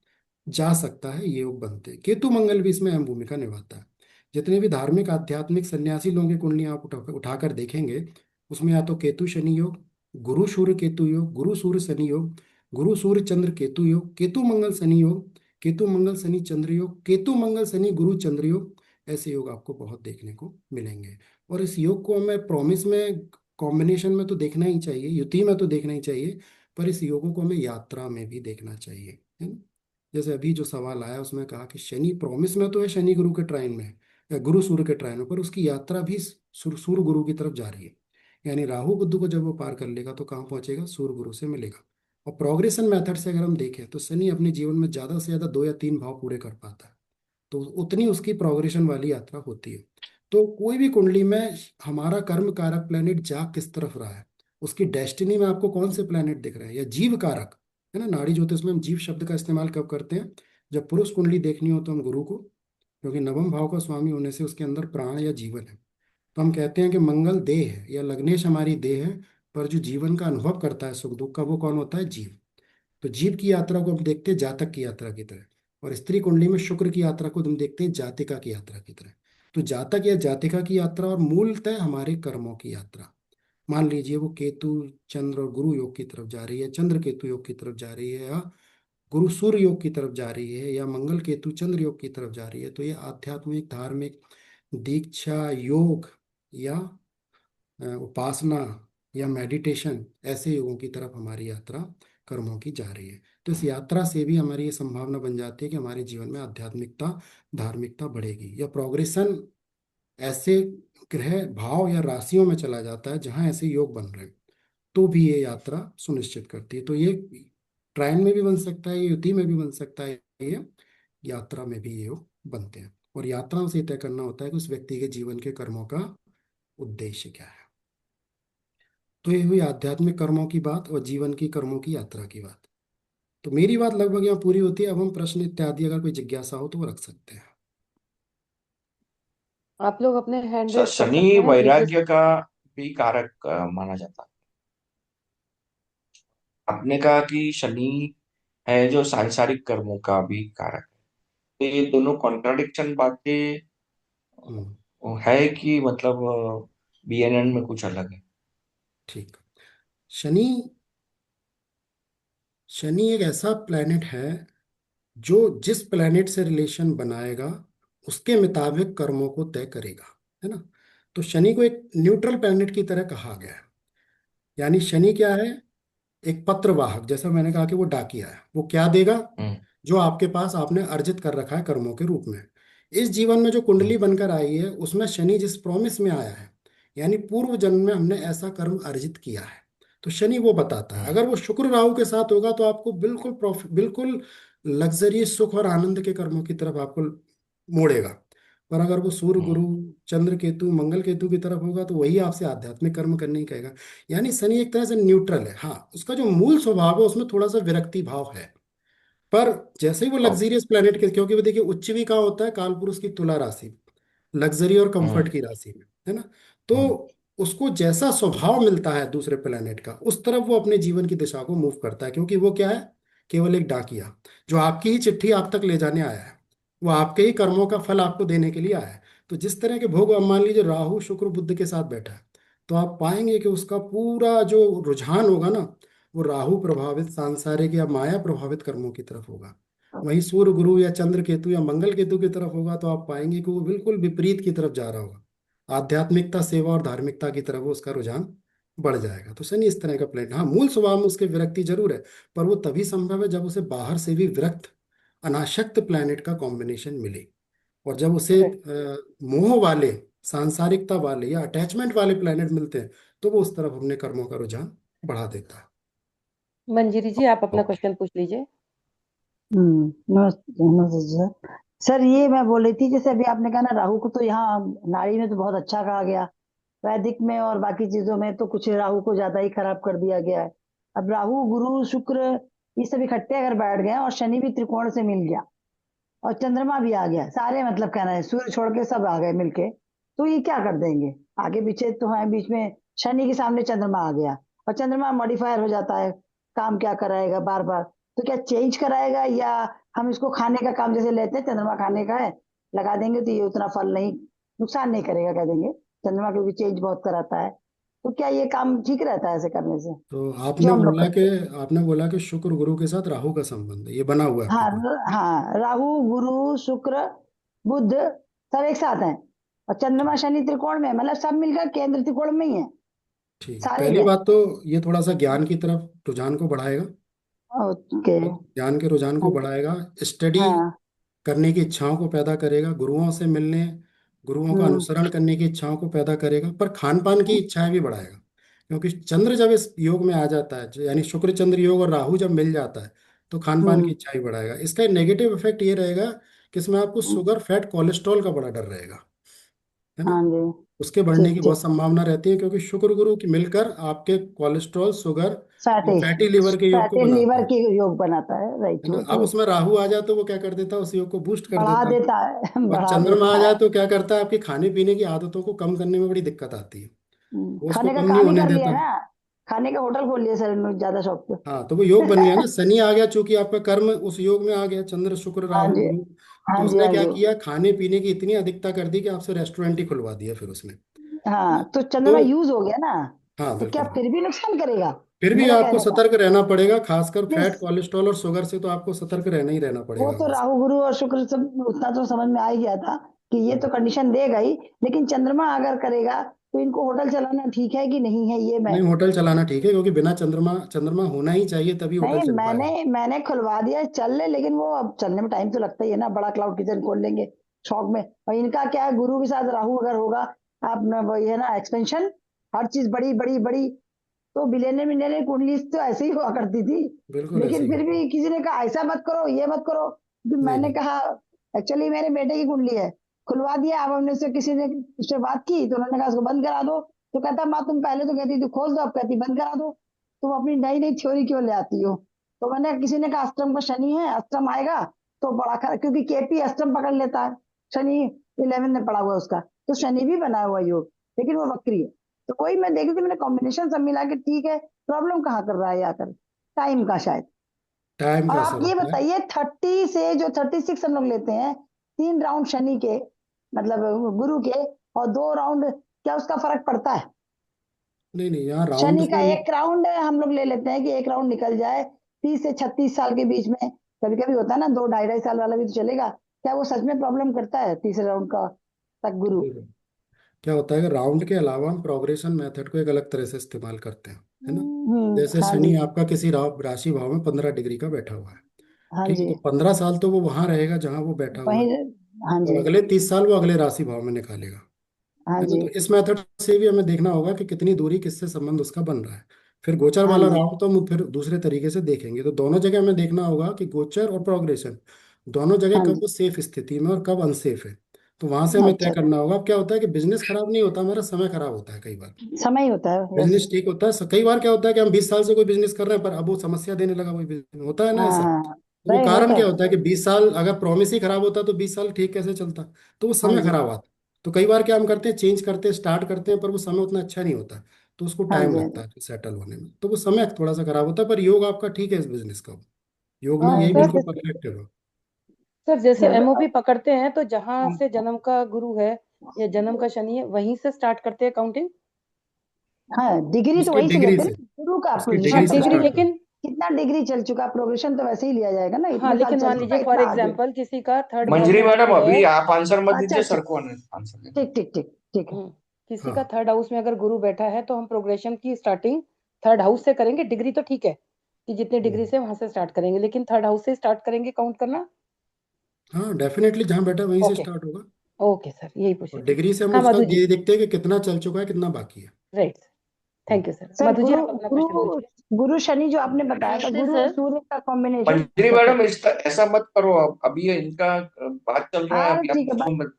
जा सकता है। ये योग बनते हैं। केतु मंगल भी इसमें अहम भूमिका निभाता है। जितने भी धार्मिक, आध्यात्मिक, सन्यासी लोगों की कुंडलियां आप उठाकर देखेंगे, उसमें या तो केतु शनि योग, गुरु सूर्य केतु योग, गुरु सूर्य शनि योग, गुरु सूर्य चंद्र केतु योग, केतु मंगल शनि योग, केतु मंगल शनि चंद्र योग, केतु मंगल शनि गुरु चंद्र योग, ऐसे योग आपको बहुत देखने को मिलेंगे। और इस योग को हमें प्रॉमिस में, कॉम्बिनेशन में तो देखना ही चाहिए, युति में तो देखना ही चाहिए, पर इस योगों को हमें यात्रा में भी देखना चाहिए, है ना। जैसे अभी जो सवाल आया उसमें कहा कि शनि प्रॉमिस में तो है, शनि गुरु के ट्राइन में है, या गुरु सूर्य के ट्राइन में, पर उसकी यात्रा भी सूर्य गुरु की तरफ जा रही है। यानी राहु बुध को जब वो पार कर लेगा तो कहाँ पहुंचेगा, सूर्य गुरु से मिलेगा। और प्रोग्रेशन मेथड से अगर हम देखें तो शनि अपने जीवन में ज्यादा से ज्यादा 2 या 3 भाव पूरे कर पाता है, तो उतनी उसकी प्रोग्रेशन वाली यात्रा होती है। तो कोई भी कुंडली में हमारा कर्म कारक प्लेनेट जा किस तरफ रहा है, उसकी डेस्टिनी में आपको कौन से प्लेनेट दिख रहे हैं, या जीव कारक, है ना। नाड़ी ज्योतिष में हम जीव शब्द का इस्तेमाल कब करते हैं, जब पुरुष कुंडली देखनी हो तो हम गुरु को, क्योंकि नवम भाव का स्वामी होने से उसके अंदर प्राण या जीवन है, तो हम कहते हैं कि मंगल देह है, या लग्नेश हमारी देह है, पर जो जीवन का अनुभव करता है सुख दुख का, वो कौन होता है, जीव। तो जीव की यात्रा को हम देखते हैं जातक की यात्रा की तरह, और स्त्री कुंडली में शुक्र की यात्रा को हम देखते हैं जातिका की यात्रा की तरह। तो जातक या जातिका की यात्रा और मूलतः हमारे कर्मों की यात्रा। मान लीजिए वो केतु चंद्र और गुरु योग की तरफ जा रही है, चंद्र केतु योग की तरफ जा रही है, या गुरु सूर्य योग की तरफ जा रही है या मंगल केतु चंद्र योग की तरफ जा रही है, तो ये आध्यात्मिक धार्मिक दीक्षा योग या उपासना या मेडिटेशन ऐसे योगों की तरफ हमारी यात्रा कर्मों की जा रही है। तो इस यात्रा से भी हमारी ये संभावना बन जाती है कि हमारे जीवन में आध्यात्मिकता धार्मिकता बढ़ेगी, या प्रोग्रेशन ऐसे ग्रह भाव या राशियों में चला जाता है जहां ऐसे योग बन रहे हैं, तो भी ये यात्रा सुनिश्चित करती है। तो ये ट्रायन में भी बन सकता है, ये युति में भी बन सकता है, ये यात्रा में भी ये योग बनते हैं। और यात्राओं से तय करना होता है कि उस व्यक्ति के जीवन के कर्मों का उद्देश्य क्या है। तो ये हुई आध्यात्मिक कर्मों की बात और जीवन की कर्मों की यात्रा की बात। तो मेरी बात लगभग यहाँ पूरी होती है। अब हम प्रश्न इत्यादि अगर कोई जिज्ञासा हो तो वो रख सकते हैं। आप लोग अपने हैंड सर, रेज कर शनि सकते हैं नीचे से। वैराग्य का भी कारक माना जाता है। आपने कहा कि शनि है जो सांसारिक कर्मों का भी कारक है, तो ये दोनों कॉन्ट्राडिक्शन बातें हम्म। है कि मतलब बीएनएन में कुछ अलग है? ठीक। शनि शनि एक ऐसा प्लेनेट है जो जिस प्लेनेट से रिलेशन बनाएगा उसके मुताबिक कर्मों को तय करेगा, है ना। तो शनि को एक न्यूट्रल प्लेनेट की तरह कहा गया है। यानी शनि क्या है, एक पत्रवाहक, जैसा मैंने कहा कि वो डाकिया है। वो क्या देगा, हम्म। जो आपके पास आपने अर्जित कर रखा है कर्मों के रूप में। इस जीवन में जो हम्म। कुंडली बनकर आई है उसमें शनि जिस प्रॉमिस में आया है, यानी पूर्व जन्म में हमने ऐसा कर्म अर्जित किया है, तो शनि वो बताता है। हम्म। अगर वो शुक्र राहु के साथ होगा तो आपको बिल्कुल प्रॉफिट, बिल्कुल लग्जरी सुख और आनंद के कर्मों की तरफ आपको मोड़ेगा। पर अगर वो सूर्य हम्म। गुरु चंद्र केतु मंगल केतु की तरफ होगा तो वही आपसे आध्यात्मिक कर्म करने ही कहेगा। यानी शनि एक तरह से न्यूट्रल है। हाँ, उसका जो मूल स्वभाव है उसमें थोड़ा सा विरक्ति भाव है, पर जैसे ही वो ओके। लग्जरियस प्लेनेट के, क्योंकि वो देखिए उच्च भी कहाँ होता है, कालपुरुष की तुला राशि, लग्जरी और कंफर्ट हम्म। की राशि में, है ना। तो हम्म। उसको जैसा स्वभाव मिलता है दूसरे प्लेनेट का उस तरफ वो अपने जीवन की दिशा को मूव करता है, क्योंकि वो क्या है, केवल एक डाकिया जो आपकी ही चिट्ठी आप तक ले जाने आया है। वो आपके ही कर्मों का फल आपको देने के लिए आया है। तो जिस तरह के भोग, अब मान लीजिए राहु शुक्र बुध के साथ बैठा है, तो आप पाएंगे कि उसका पूरा जो रुझान होगा ना, वो राहु प्रभावित सांसारिक या माया प्रभावित कर्मों की तरफ होगा। वहीं सूर्य गुरु या चंद्र केतु या मंगल केतु की तरफ होगा तो आप पाएंगे कि वो बिल्कुल विपरीत की तरफ जा रहा होगा। आध्यात्मिकता सेवा और धार्मिकता की तरफ वो उसका रुझान बढ़ जाएगा। तो शनि इस तरह का प्लेनेट, हाँ मूल स्वभाव में उसके विरक्ति जरूर है, पर वो तभी संभव है जब उसे बाहर से भी विरक्त अनाशक्त प्लेनेट का कॉम्बिनेशन मिले। और जब उसे करेक्ट। मोह वाले सांसारिकता वाले या अटैचमेंट वाले प्लेनेट मिलते हैं तो वो उस तरफ अपने कर्मों का रुझान बढ़ा देता है। मंजीरी जी, आप अपना ओके। क्वेश्चन पूछ लीजिए। नमस्ते नमस्ते सर। सर ये मैं बोल रही थी, जैसे अभी आपने कहा ना राहु को तो यहाँ नाड़ी में तो बहुत अच्छा कहा गया, वैदिक में और बाकी चीजों में तो कुछ राहु को ज्यादा ही खराब कर दिया गया है। अब राहु गुरु शुक्र ये सब इकट्ठे अगर बैठ गए और शनि भी त्रिकोण से मिल गया और चंद्रमा भी आ गया, सारे मतलब कहना है सूर्य छोड़ के सब आ गए मिलके, तो ये क्या कर देंगे? आगे पीछे तो है, बीच में शनि के सामने चंद्रमा आ गया और चंद्रमा मॉडिफायर हो जाता है, काम क्या कराएगा बार बार? तो क्या चेंज कराएगा, या हम इसको खाने का काम जैसे लेते हैं, चंद्रमा खाने का है लगा देंगे तो ये उतना फल नहीं, नुकसान नहीं करेगा कह देंगे, चंद्रमा क्योंकि चेंज बहुत कराता है। तो क्या ये काम ठीक रहता है ऐसे करने से तो जो आपने हम लोग बोला कि करते हैं? शुक्र गुरु के साथ राहु का संबंध है, ये बना हुआ है आपके हाँ पास। हाँ, राहु गुरु शुक्र बुध सब एक साथ हैं और चंद्रमा शनि त्रिकोण में है, मतलब सब मिलकर केंद्र त्रिकोण में ही है, ठीक है, सारे पहली ग्रह। बात तो ये थोड़ा सा ज्ञान की तरफ रुझान को बढ़ाएगा। ओके। ज्ञान के रुझान को हाँ बढ़ाएगा, स्टडी हाँ। करने की इच्छाओं को पैदा करेगा, गुरुओं से मिलने गुरुओं का हम्म अनुसरण करने की इच्छाओं को पैदा करेगा, पर खान पान की इच्छाएं भी बढ़ाएगा। क्योंकि चंद्र जब इस योग में आ जाता है, यानी शुक्र चंद्र योग और राहु जब मिल जाता है, तो खान पान की हम्म। इच्छा ही बढ़ाएगा। इसका नेगेटिव इफेक्ट ये रहेगा कि इसमें आपको शुगर फैट कोलेस्ट्रॉल का बड़ा डर रहेगा, है ना। हाँ जी। उसके बढ़ने ठीक की ठीक। बहुत संभावना रहती है, क्योंकि शुक्र गुरु की मिलकर आपके कोलेस्ट्रॉल शुगर या फैटी फैटी लीवर के योग को फैटी बनाते लीवर हैं, की योग बनाता है, राइट, है ना। वो अब तो उसमें राहु आ जाए तो वो क्या कर देता है, उस योग को बूस्ट कर बढ़ा देता है। देता है और बढ़ा चंद्रमा आ देता जाए है। तो क्या करता है, आपकी खाने पीने की आदतों को कम करने में बड़ी दिक्कत आती है, वो उसको खाने का कम नहीं काम ही होने कर लिया देता। ना, खाने का होटल खोल लिया सर ने ज्यादा शौक पे। हाँ, तो वो योग बन गया ना, शनि आ गया चूंकि आपका कर्म उस योग में आ गया, चंद्र शुक्र हाँ राहु जी गुरु। तो हाँ जी उसने हाँ क्या जी। किया, खाने पीने की इतनी अधिकता कर दी कि आपसे रेस्टोरेंट ही खुलवा दिया फिर उसने, है ना। हाँ तो तो चंद्रमा यूज हो गया ना, हाँ तो क्या बिल्कुल। फिर भी नुकसान करेगा? फिर भी मेरा आपको कहने का सतर्क रहना पड़ेगा, खासकर नहीं, फैट, कोलेस्ट्रॉल और शुगर से तो आपको सतर्क रहना ही रहना वो पड़ेगा तो वहां से। राहु गुरु और शुक्र सब उतना तो समझ में आ ही गया था कि ये तो कंडीशन देगा ही। लेकिन चंद्रमा अगर करेगा तो इनको होटल चलाना ठीक है कि नहीं है, ये मैं नहीं, होटल चलाना ठीक है, क्योंकि बिना चंद्रमा चंद्रमा होना ही चाहिए तभी होटल नहीं, चल मैंने पाएगा। मैंने खुलवा दिया चल ले, लेकिन वो अब चलने में टाइम तो लगता ही है ना। बड़ा क्लाउड किचन खोल लेंगे शौक में। और इनका क्या है, गुरु के साथ राहु अगर होगा, आप न वही है ना एक्सपेंशन, हर चीज बड़ी बड़ी बड़ी। तो बिलेने मिलेने कुंडली तो ऐसे ही हुआ करती थी। बिल्कुल ऐसे लेकिन ही फिर होता है। भी किसी ने कहा ऐसा मत करो, ये मत करो, तो नहीं मैंने नहीं। कहा एक्चुअली मेरे बेटे की कुंडली है, खुलवा दिया। अब हमने से किसी ने उससे बात की तो उन्होंने कहा उसको बंद करा दो। तो कहता माँ तुम पहले तो कहती थी खोल दो, अब कहती बंद करा दो। तुम अपनी नई नई थ्योरी क्यों ले आती हो? तो मैंने, किसी ने कहा अष्टम का शनि है, अष्टम आएगा तो बड़ा खरा, क्योंकि केपी अष्टम पकड़ लेता है। शनि 11 में पड़ा हुआ है उसका, तो शनि भी बना हुआ योग, लेकिन वो वक्री है। तो वही मैं देखी थी, मैंने कॉम्बिनेशन सब मिला के ठीक है। प्रॉब्लम कहाँ कर रहा है आकर? टाइम का शायद। टाइम और का आप असर ये होता है। बताइए 30 से जो 36 हम लोग लेते हैं, 3 राउंड शनि के, मतलब गुरु के, और 2 राउंड, क्या उसका फर्क पड़ता है? नहीं नहीं, यहाँ राउंड शनि का से। 1 राउंड हम लोग ले लेते हैं कि 1 राउंड निकल जाए 30 से 36 साल के बीच में। कभी कभी होता है ना, 2 ढाई ढाई साल वाला भी तो चलेगा। क्या वो सच में प्रॉब्लम करता है तीसरे राउंड का तक गुरु? देखो, क्या होता है कि राउंड के अलावा हम प्रोग्रेशन मेथड को एक अलग तरह से इस्तेमाल करते हैं, है ना। जैसे हाँ शनि जी, आपका किसी राशि भाव में 15 डिग्री का बैठा हुआ है। हाँ ठीक है, जी, तो 15 साल तो वो वहां रहेगा जहां वो बैठा हुआ है। वही, हाँ और जी, अगले 30 साल वो अगले राशि भाव में निकालेगा, हाँ है ना। जी, तो इस मेथड से भी हमें देखना होगा कि कितनी दूरी किससे संबंध उसका बन रहा है। फिर गोचर हाँ वाला जी, राउंड तो हम फिर दूसरे तरीके से देखेंगे। तो दोनों जगह हमें देखना होगा कि गोचर और प्रोग्रेशन दोनों जगह हाँ कब जी। वो सेफ स्थिति में और कब अनसेफ है। तो वहां से हमें तय अच्छा, करना होगा। अब क्या होता है कि बिजनेस खराब नहीं होता, हमारा समय खराब होता है कई बार। समय ही होता है बस। बिजनेस ठीक होता है, कई बार क्या होता है कि हम 20 साल से कोई बिजनेस कर रहे हैं, पर अब वो समस्या देने लगा, वही बिजनेस होता है ना हाँ ऐसा। हाँ, तो वो सही कारण होता क्या है। होता है कि 20 साल अगर प्रॉमिस ही खराब होता तो 20 साल ठीक कैसे चलता। तो वो हाँ समय जी, खराब आता। तो कई बार क्या हम करते हैं, चेंज करते हैं, स्टार्ट करते हैं, पर वो समय उतना अच्छा नहीं होता। तो उसको हाँ टाइम जी, हाँ लगता जी। है सेटल होने में, तो वो समय थोड़ा सा खराब होता है। पर योग आपका ठीक है इस बिजनेस का। योग में हाँ, यही सर बिल्कुल परफेक्ट है वो। सर जैसे चलो, एमओपी पकड़ते हैं तो जहां से जन्म का गुरु है या जन्म का शनि है वहीं से स्टार्ट करते हैं काउंटिंग। हाँ डिग्री तो उसकी वही से डिग्री लेते हैं से, ना, गुरु का उसकी हाँ डिग्री पोजीशन से पता डिग्री, है। स्टार्ट करो। लेकिन कितना डिग्री चल चुका, प्रोग्रेशन तो वैसे ही लिया जाएगा ना, हाँ इतने साल लेकिन चल मान चुका, लीजिए फॉर इतना आगे। एग्जांपल किसी का थर्ड भाव मंजरी में मैडम, गुरु है। अभी आप आंसर मत अच्छा दीजिए, अच्छा, सर को आंसर देना। ठीक ठीक ठीक ठीक है। किसी का हाँ थर्ड हाउस में अगर गुरु बैठा है तो हम प्रोग्रेशन की स्टार्टिंग थर्ड हाउस से करेंगे। डिग्री तो ठीक है कि जितनी डिग्री से वहां से स्टार्ट करेंगे, लेकिन थर्ड हाउस से स्टार्ट करेंगे काउंट करना। हाँ, डेफिनेटली जहाँ बैठा वहीं से ओके, स्टार्ट होगा। ओके सर, यही पूछ और रही थी। डिग्री से हम हाँ उसका मधु जी। ये देखते हैं कि कितना चल चुका है, कितना बाकी है। Right, thank you sir. Sir Madhu ji Guru आप अपना क्वेश्चन गुरु पूछिए। गुरु शनि जो आपने बताया था, नमस्ते गुरु और सर। सूर्य का कॉम्बिनेशन। मंजरी मैडम, ऐसा मत करो। अब अभी ये इनका बात चल रहा है, हाँ अभी आप ठीक है, इसको मत।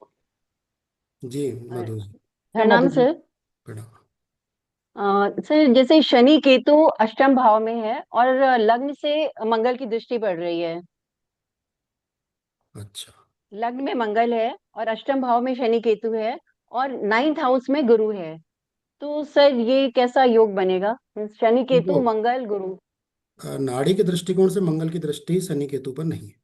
जी अ, मधु जी। हाँ मधु प्रणाम जी। सर। प्रणाम। सर जैसे शनि केतु अष्टम भाव में है और लग्न से मंगल की दृष्टि पड़ रही है। अच्छा। लग्न में मंगल है और अष्टम भाव में शनि केतु है और नाइन्थ हाउस में गुरु है। तो सर ये कैसा योग बनेगा? शनि देखो, केतु मंगल गुरु। नाड़ी के दृष्टिकोण से मंगल की दृष्टि शनि केतु पर नहीं है,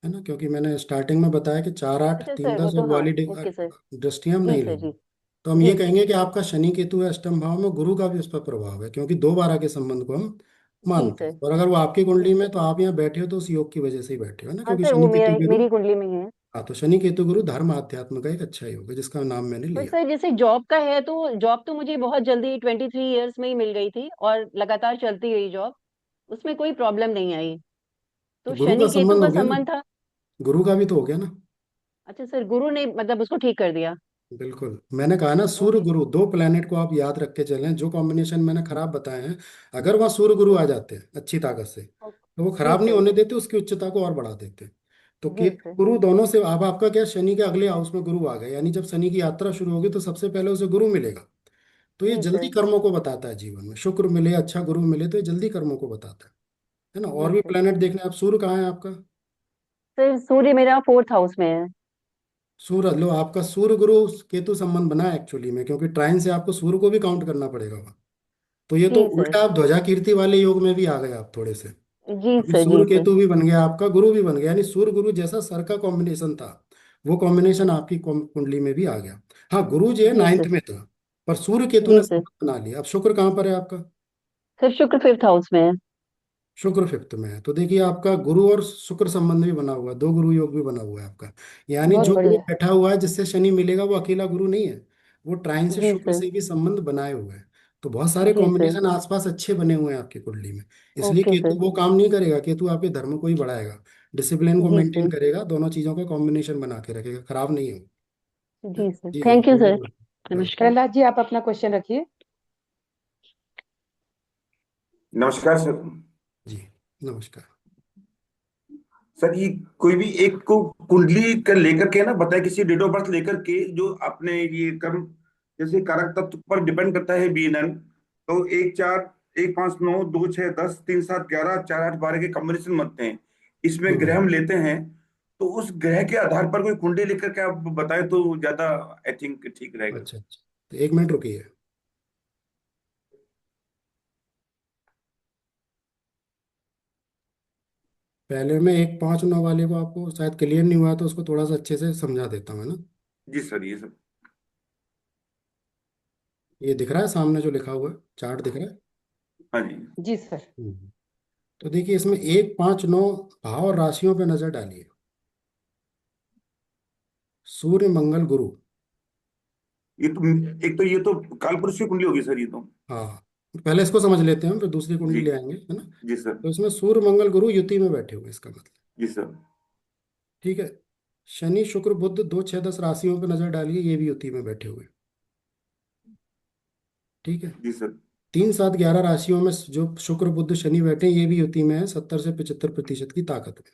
है ना। क्योंकि मैंने स्टार्टिंग में बताया कि 4 8 अच्छा 3 सर, वो 10 तो और हाँ, वाली ओके सर। दृष्टियां हम जी नहीं सर, लेंगे। जी। तो हम ये जी सर। कहेंगे कि आपका शनि केतु है अष्टम भाव में, गुरु का भी उस पर प्रभाव है, क्योंकि 2 12 के संबंध को हम जी मानते हैं। सर। और अगर वो आपकी जी कुंडली में, सर। तो आप यहाँ बैठे हो तो उस योग की वजह से ही बैठे हो, है ना। हाँ क्योंकि सर, वो शनि मेरा केतु गुरु, मेरी कुंडली में ही है। हाँ, तो शनि केतु गुरु धर्म आध्यात्म का एक अच्छा योग है, जिसका नाम मैंने पर लिया। सर जैसे जॉब का है तो जॉब तो मुझे बहुत जल्दी 23 ईयर्स में ही मिल गई थी और लगातार चलती रही जॉब। उसमें कोई प्रॉब्लम नहीं आई। तो तो गुरु का शनि केतु संबंध का हो गया ना। संबंध था। गुरु का भी तो हो गया ना। अच्छा सर, गुरु ने मतलब उसको ठीक कर दिया। बिल्कुल, मैंने कहा ना, सूर्य ओके गुरु 2 प्लेनेट को आप याद रख के चलें। जो कॉम्बिनेशन मैंने खराब बताए हैं, अगर वहाँ सूर्य गुरु आ जाते हैं अच्छी ताकत से, तो वो जी खराब नहीं सर। होने देते, उसकी उच्चता को और बढ़ा देते। तो जी केतु सर। गुरु दोनों से, अब आपका क्या, शनि के अगले हाउस में गुरु आ गए, यानी जब शनि की यात्रा शुरू होगी तो सबसे पहले उसे गुरु मिलेगा। तो ये जी जल्दी सर। कर्मों को बताता है जीवन में। शुक्र मिले, अच्छा गुरु मिले, तो ये जल्दी कर्मों को बताता है ना। और जी भी सर। प्लेनेट देखने, आप सूर्य कहाँ है आपका। सर सूर्य मेरा फोर्थ हाउस में है। सूर्य लो, आपका सूर्य गुरु केतु संबंध बना है एक्चुअली में, क्योंकि ट्राइन से आपको सूर्य को भी काउंट करना पड़ेगा वहाँ। तो ये तो जी सर। उल्टा, आप ध्वजा कीर्ति वाले योग में भी आ गए आप थोड़े से। जी अभी सर। जी सूर्य सर। केतु भी बन गया, आपका गुरु भी बन गया, यानी सूर्य गुरु जैसा सर का कॉम्बिनेशन था, वो कॉम्बिनेशन आपकी कुंडली में भी आ गया। हाँ, गुरु जो है जी नाइन्थ सर। में था, पर सूर्य केतु जी ने सर। संबंध बना लिया। अब शुक्र कहाँ पर है आपका। सर शुक्र फिफ्थ हाउस में है। शुक्र फिफ्थ में है, तो देखिए आपका गुरु और शुक्र संबंध भी बना हुआ है, दो गुरु योग भी बना हुआ है आपका। यानी बहुत जो गुरु बढ़िया। बैठा हुआ है जिससे शनि मिलेगा वो अकेला गुरु नहीं है, वो ट्राइन से जी शुक्र सर। से भी संबंध बनाए हुए हैं। तो बहुत सारे जी सर। कॉम्बिनेशन आसपास अच्छे बने हुए हैं आपकी कुंडली में। इसलिए ओके केतु सर। वो काम नहीं करेगा, केतु आपके धर्म को ही बढ़ाएगा, डिसिप्लिन को जी मेंटेन सर। करेगा, दोनों चीजों का कॉम्बिनेशन बना के रखेगा, खराब नहीं है। जी सर, जी sir, thank you very sir. Good. Welcome. नमस्कार। प्रहलाद जी, आप अपना क्वेश्चन रखिए। नमस्कार सर। जी नमस्कार। सर ये कोई भी एक को कुंडली कर लेकर के ना बताए, किसी डेट ऑफ बर्थ लेकर के जो अपने ये कर्म जैसे कारक तत्व पर डिपेंड करता है बीएनएन। तो 1 4 1 5 9 2 6 10 3 7 11 4 8 12 के कॉम्बिनेशन बनते हैं, इसमें ग्रह हम्म। हम लेते हैं। तो उस ग्रह के आधार पर कोई कुंडली लेकर के आप बताए तो ज्यादा आई थिंक ठीक रहेगा। अच्छा अच्छा, तो 1 मिनट रुकिए। पहले मैं 1 5 9 वाले को, आपको शायद क्लियर नहीं हुआ तो उसको थोड़ा सा अच्छे से समझा देता हूँ, है ना। जी सर, ये सब। ये दिख रहा है सामने जो लिखा हुआ है, चार्ट दिख रहा है। हाँ जी। जी सर। हम्म। तो देखिए इसमें 1 5 9 भाव और राशियों पे नजर डालिए। सूर्य मंगल गुरु। ये तो एक तो ये तो कालपुरुष की कुंडली होगी सर, ये तो। हाँ, पहले इसको समझ लेते हैं, फिर दूसरी कुंडली जी। ले आएंगे, है ना। जी सर। तो इसमें सूर्य मंगल गुरु युति में बैठे हुए हैं, इसका मतलब। जी सर। ठीक है। शनि शुक्र बुध 2 6 10 राशियों पे नजर डालिए, ये भी युति में बैठे हुए हैं। ठीक है। जी सर। 3 7 11 राशियों में जो शुक्र बुध शनि बैठे हैं, ये भी युति में है, 70 से 75% की ताकत में।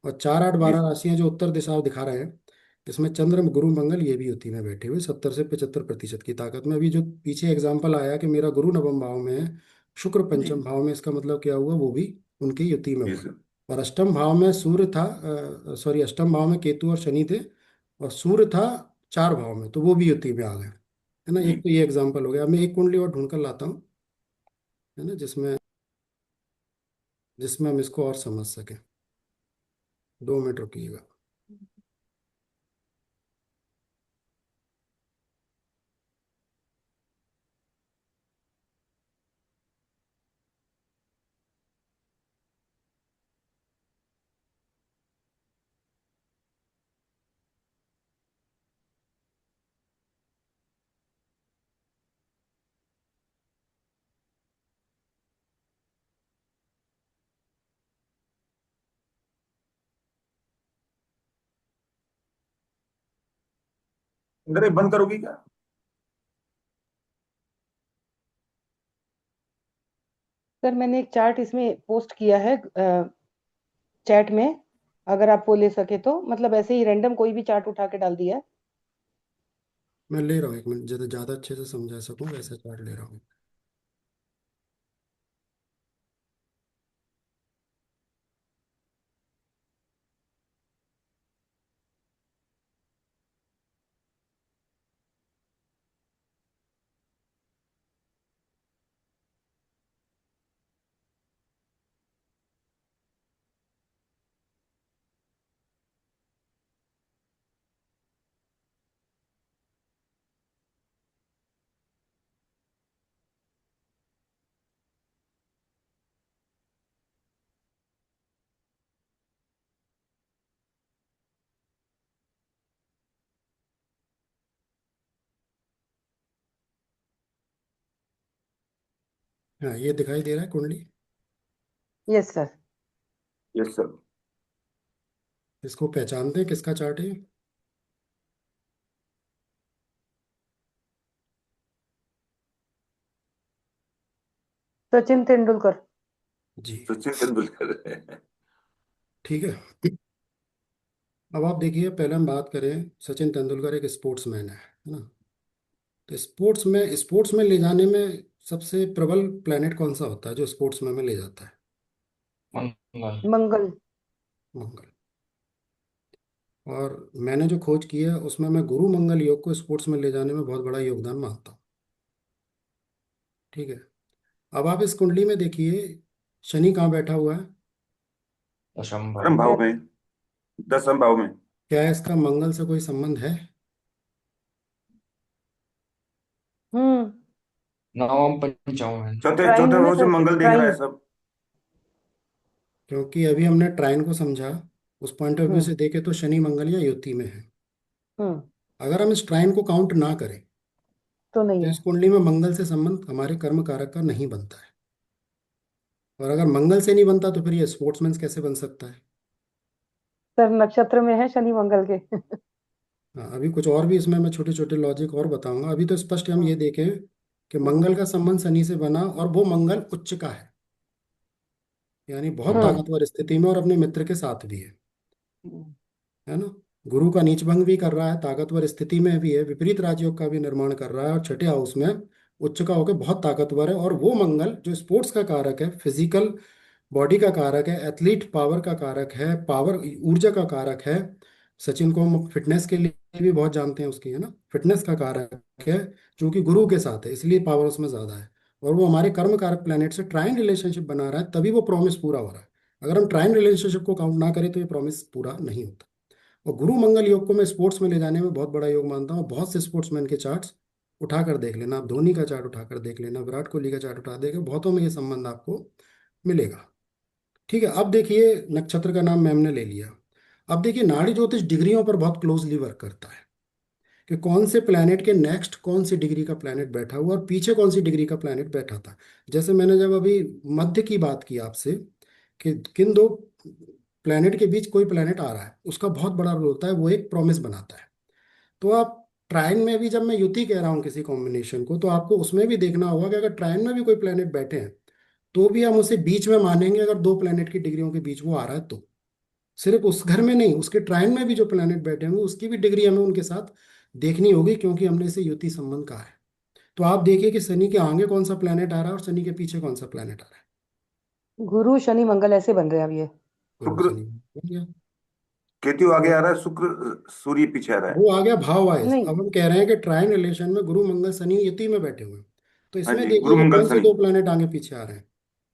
और 4 8 12 जी। राशियां जो उत्तर दिशा दिखा रहे हैं, इसमें चंद्र गुरु मंगल ये भी युति में बैठे हुए 70 से 75% की ताकत में। अभी जो पीछे एग्जाम्पल आया कि मेरा गुरु नवम भाव में है, शुक्र जी। पंचम भाव में, इसका मतलब क्या हुआ, वो भी उनकी युति में जी हुआ। सर। और अष्टम भाव में सूर्य था, सॉरी, अष्टम भाव में केतु और शनि थे, और सूर्य था 4 भाव में, तो वो भी युति में आ गए, है ना। जी। एक तो ये एग्जाम्पल हो गया। अब मैं एक कुंडली और ढूंढ कर लाता हूँ, है ना, जिसमें जिसमें हम इसको और समझ सकें। 2 मिनट रुकिएगा। अंदर ये बंद करोगी क्या? सर, मैंने एक चार्ट इसमें पोस्ट किया है चैट में, अगर आप वो ले सके तो, मतलब ऐसे ही रैंडम कोई भी चार्ट उठा के डाल दिया है। मैं ले रहा हूँ 1 मिनट, ज़्यादा ज़्यादा अच्छे से समझा सकूँ वैसा चार्ट ले रहा हूँ। हाँ, ये दिखाई दे रहा है कुंडली। Yes sir. Yes sir. इसको पहचानते हैं, किसका चार्ट है ये? सचिन तेंदुलकर। जी। सचिन तेंदुलकर। ठीक है। अब आप देखिए, पहले हम बात करें, सचिन तेंदुलकर एक स्पोर्ट्समैन है ना। तो स्पोर्ट्स में ले जाने में सबसे प्रबल प्लेनेट कौन सा होता है जो स्पोर्ट्स में ले जाता है? मंगल। मंगल। मंगल। और मैंने जो खोज की है उसमें मैं गुरु मंगल योग को स्पोर्ट्स में ले जाने में बहुत बड़ा योगदान मानता हूँ। ठीक है। अब आप इस कुंडली में देखिए, शनि कहाँ बैठा हुआ है? परम असंभव। भाव में। 10वें भाव में। क्या इसका मंगल से कोई संबंध है? हम्म। नवम पंचम है। चौथे ट्राइन चौथे है ना भाव से सर, मंगल देख रहा है ट्राइन। सब। क्योंकि अभी हमने ट्राइन को समझा, उस पॉइंट ऑफ व्यू हम्म। से देखे तो शनि मंगल या युति में है। हम्म। अगर हम इस ट्राइन को काउंट ना करें तो नहीं तो है। इस कुंडली में मंगल से संबंध हमारे कर्म कारक का नहीं बनता है। और अगर मंगल से नहीं बनता तो फिर ये स्पोर्ट्समैन कैसे बन सकता है? सर नक्षत्र में है शनि मंगल के। हाँ, अभी कुछ और भी इसमें मैं छोटे छोटे लॉजिक और बताऊंगा। अभी तो स्पष्ट हम हम्म। ये देखें कि हम्म। मंगल का संबंध शनि से बना और वो मंगल उच्च का है, यानी बहुत हम्म। ताकतवर स्थिति में और अपने मित्र के साथ भी हम्म। है ना। गुरु का नीच भंग भी कर रहा है, ताकतवर स्थिति में भी है, विपरीत राजयोग का भी निर्माण कर रहा है, और छठे हाउस में उच्च का होकर बहुत ताकतवर है। और वो मंगल जो स्पोर्ट्स का कारक है, फिजिकल बॉडी का कारक है, एथलीट पावर का कारक है, पावर ऊर्जा का कारक है। सचिन को हम फिटनेस के लिए भी बहुत जानते हैं, उसकी है ना, फिटनेस का कारक है, जो कि गुरु के साथ है, इसलिए पावर उसमें ज्यादा है। और वो हमारे कर्म कारक प्लेनेट से ट्राइन रिलेशनशिप बना रहा है, तभी वो प्रॉमिस पूरा हो रहा है। अगर हम ट्राइन रिलेशनशिप को काउंट ना करें तो ये प्रॉमिस पूरा नहीं होता। और गुरु मंगल योग को मैं स्पोर्ट्स में ले जाने में बहुत बड़ा योग मानता हूँ। बहुत से स्पोर्ट्समैन के चार्ट्स उठाकर देख लेना, आप धोनी का चार्ट उठाकर देख लेना, विराट कोहली का चार्ट उठा देगा, बहुतों में ये संबंध आपको मिलेगा। ठीक है, अब देखिए नक्षत्र का नाम मैम ने ले लिया। अब देखिए नाड़ी ज्योतिष डिग्रियों पर बहुत क्लोजली वर्क करता है कि कौन से प्लैनेट के नेक्स्ट कौन सी डिग्री का प्लैनेट बैठा हुआ और पीछे कौन सी डिग्री का प्लैनेट बैठा था। जैसे मैंने जब अभी मध्य की बात की आपसे कि किन दो प्लैनेट के बीच कोई प्लैनेट आ रहा है, उसका बहुत बड़ा रोल होता है, वो एक प्रॉमिस बनाता है। तो आप ट्रायन में भी, जब मैं युति कह रहा हूँ किसी कॉम्बिनेशन को, तो आपको उसमें भी देखना होगा कि अगर ट्रायन में भी कोई प्लैनेट बैठे हैं तो भी हम उसे बीच में मानेंगे, अगर दो प्लैनेट की डिग्रियों के बीच वो आ रहा है तो। सिर्फ उस घर में नहीं, उसके ट्रायन में भी जो प्लैनेट बैठे होंगे उसकी भी डिग्री हमें उनके साथ देखनी होगी, क्योंकि हमने इसे युति संबंध कहा है। तो आप देखिए कि शनि के आगे कौन सा प्लैनेट आ रहा है और शनि के पीछे कौन सा प्लैनेट आ रहा है। गुरु शनि मंगल ऐसे बन रहे हैं अब ये। गुरु शुक्र, शनि बन गया। केतु आगे और आ रहा है, शुक्र सूर्य पीछे आ रहा है। वो आ गया भाव वाइज। नहीं। अब हम कह रहे हैं कि ट्रायन रिलेशन में गुरु मंगल शनि युति में बैठे हुए हैं, तो हाँ इसमें जी, देखिए गुरु कि मंगल कौन से शनि। दो प्लैनेट आगे पीछे आ रहे हैं।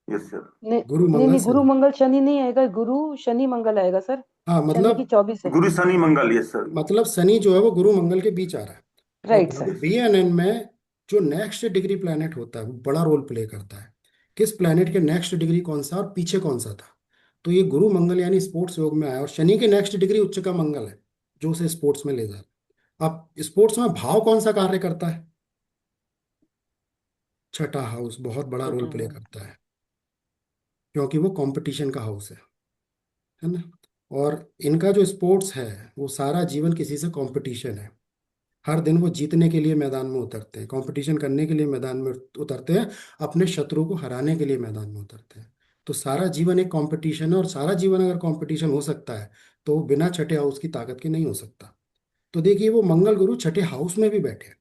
Yes sir. नहीं। गुरु नहीं मंगल नहीं, गुरु शनि। मंगल शनि नहीं आएगा, गुरु शनि मंगल आएगा सर। हाँ शनि की मतलब, 24 है। गुरु शनि मंगल, यस सर। मतलब शनि जो है वो गुरु मंगल के बीच आ रहा है। और राइट सर। बीएनएन में जो नेक्स्ट डिग्री प्लैनेट होता है वो बड़ा रोल प्ले करता है, किस प्लैनेट के नेक्स्ट डिग्री कौन सा और पीछे कौन सा था। तो ये गुरु मंगल यानी स्पोर्ट्स योग में आया, और शनि की नेक्स्ट डिग्री उच्च का मंगल है, जो उसे स्पोर्ट्स में ले जा रहा है। अब स्पोर्ट्स में भाव कौन सा कार्य करता है? छठा हाउस बहुत बड़ा रोल छठा प्ले है। करता है, क्योंकि वो कंपटीशन का हाउस है ना। और इनका जो स्पोर्ट्स है वो सारा जीवन किसी से कंपटीशन है। हर दिन वो जीतने के लिए मैदान में उतरते हैं, कंपटीशन करने के लिए मैदान में उतरते हैं, अपने शत्रु को हराने के लिए मैदान में उतरते हैं। तो सारा जीवन एक कंपटीशन है, और सारा जीवन अगर कंपटीशन हो सकता है तो वो बिना छठे हाउस की ताकत के नहीं हो सकता। तो देखिए वो मंगल गुरु छठे हाउस में भी बैठे हैं,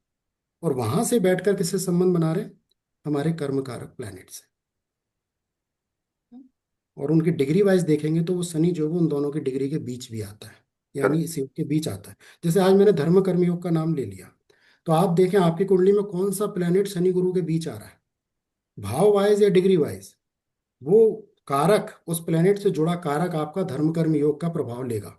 और वहां से बैठकर किससे संबंध बना रहे हैं? हमारे कर्म कारक प्लैनेट से। और उनकी डिग्री वाइज देखेंगे तो वो शनि जो है वो उन दोनों की डिग्री के बीच भी आता है, सर यानी इस योग के बीच आता है। जैसे आज मैंने धर्म कर्म योग का नाम ले लिया, तो आप देखें आपकी कुंडली में कौन सा प्लेनेट शनि गुरु के बीच आ रहा है, भाव वाइज या डिग्री वाइज। वो कारक, उस प्लेनेट से जुड़ा कारक आपका धर्म कर्म योग का प्रभाव लेगा।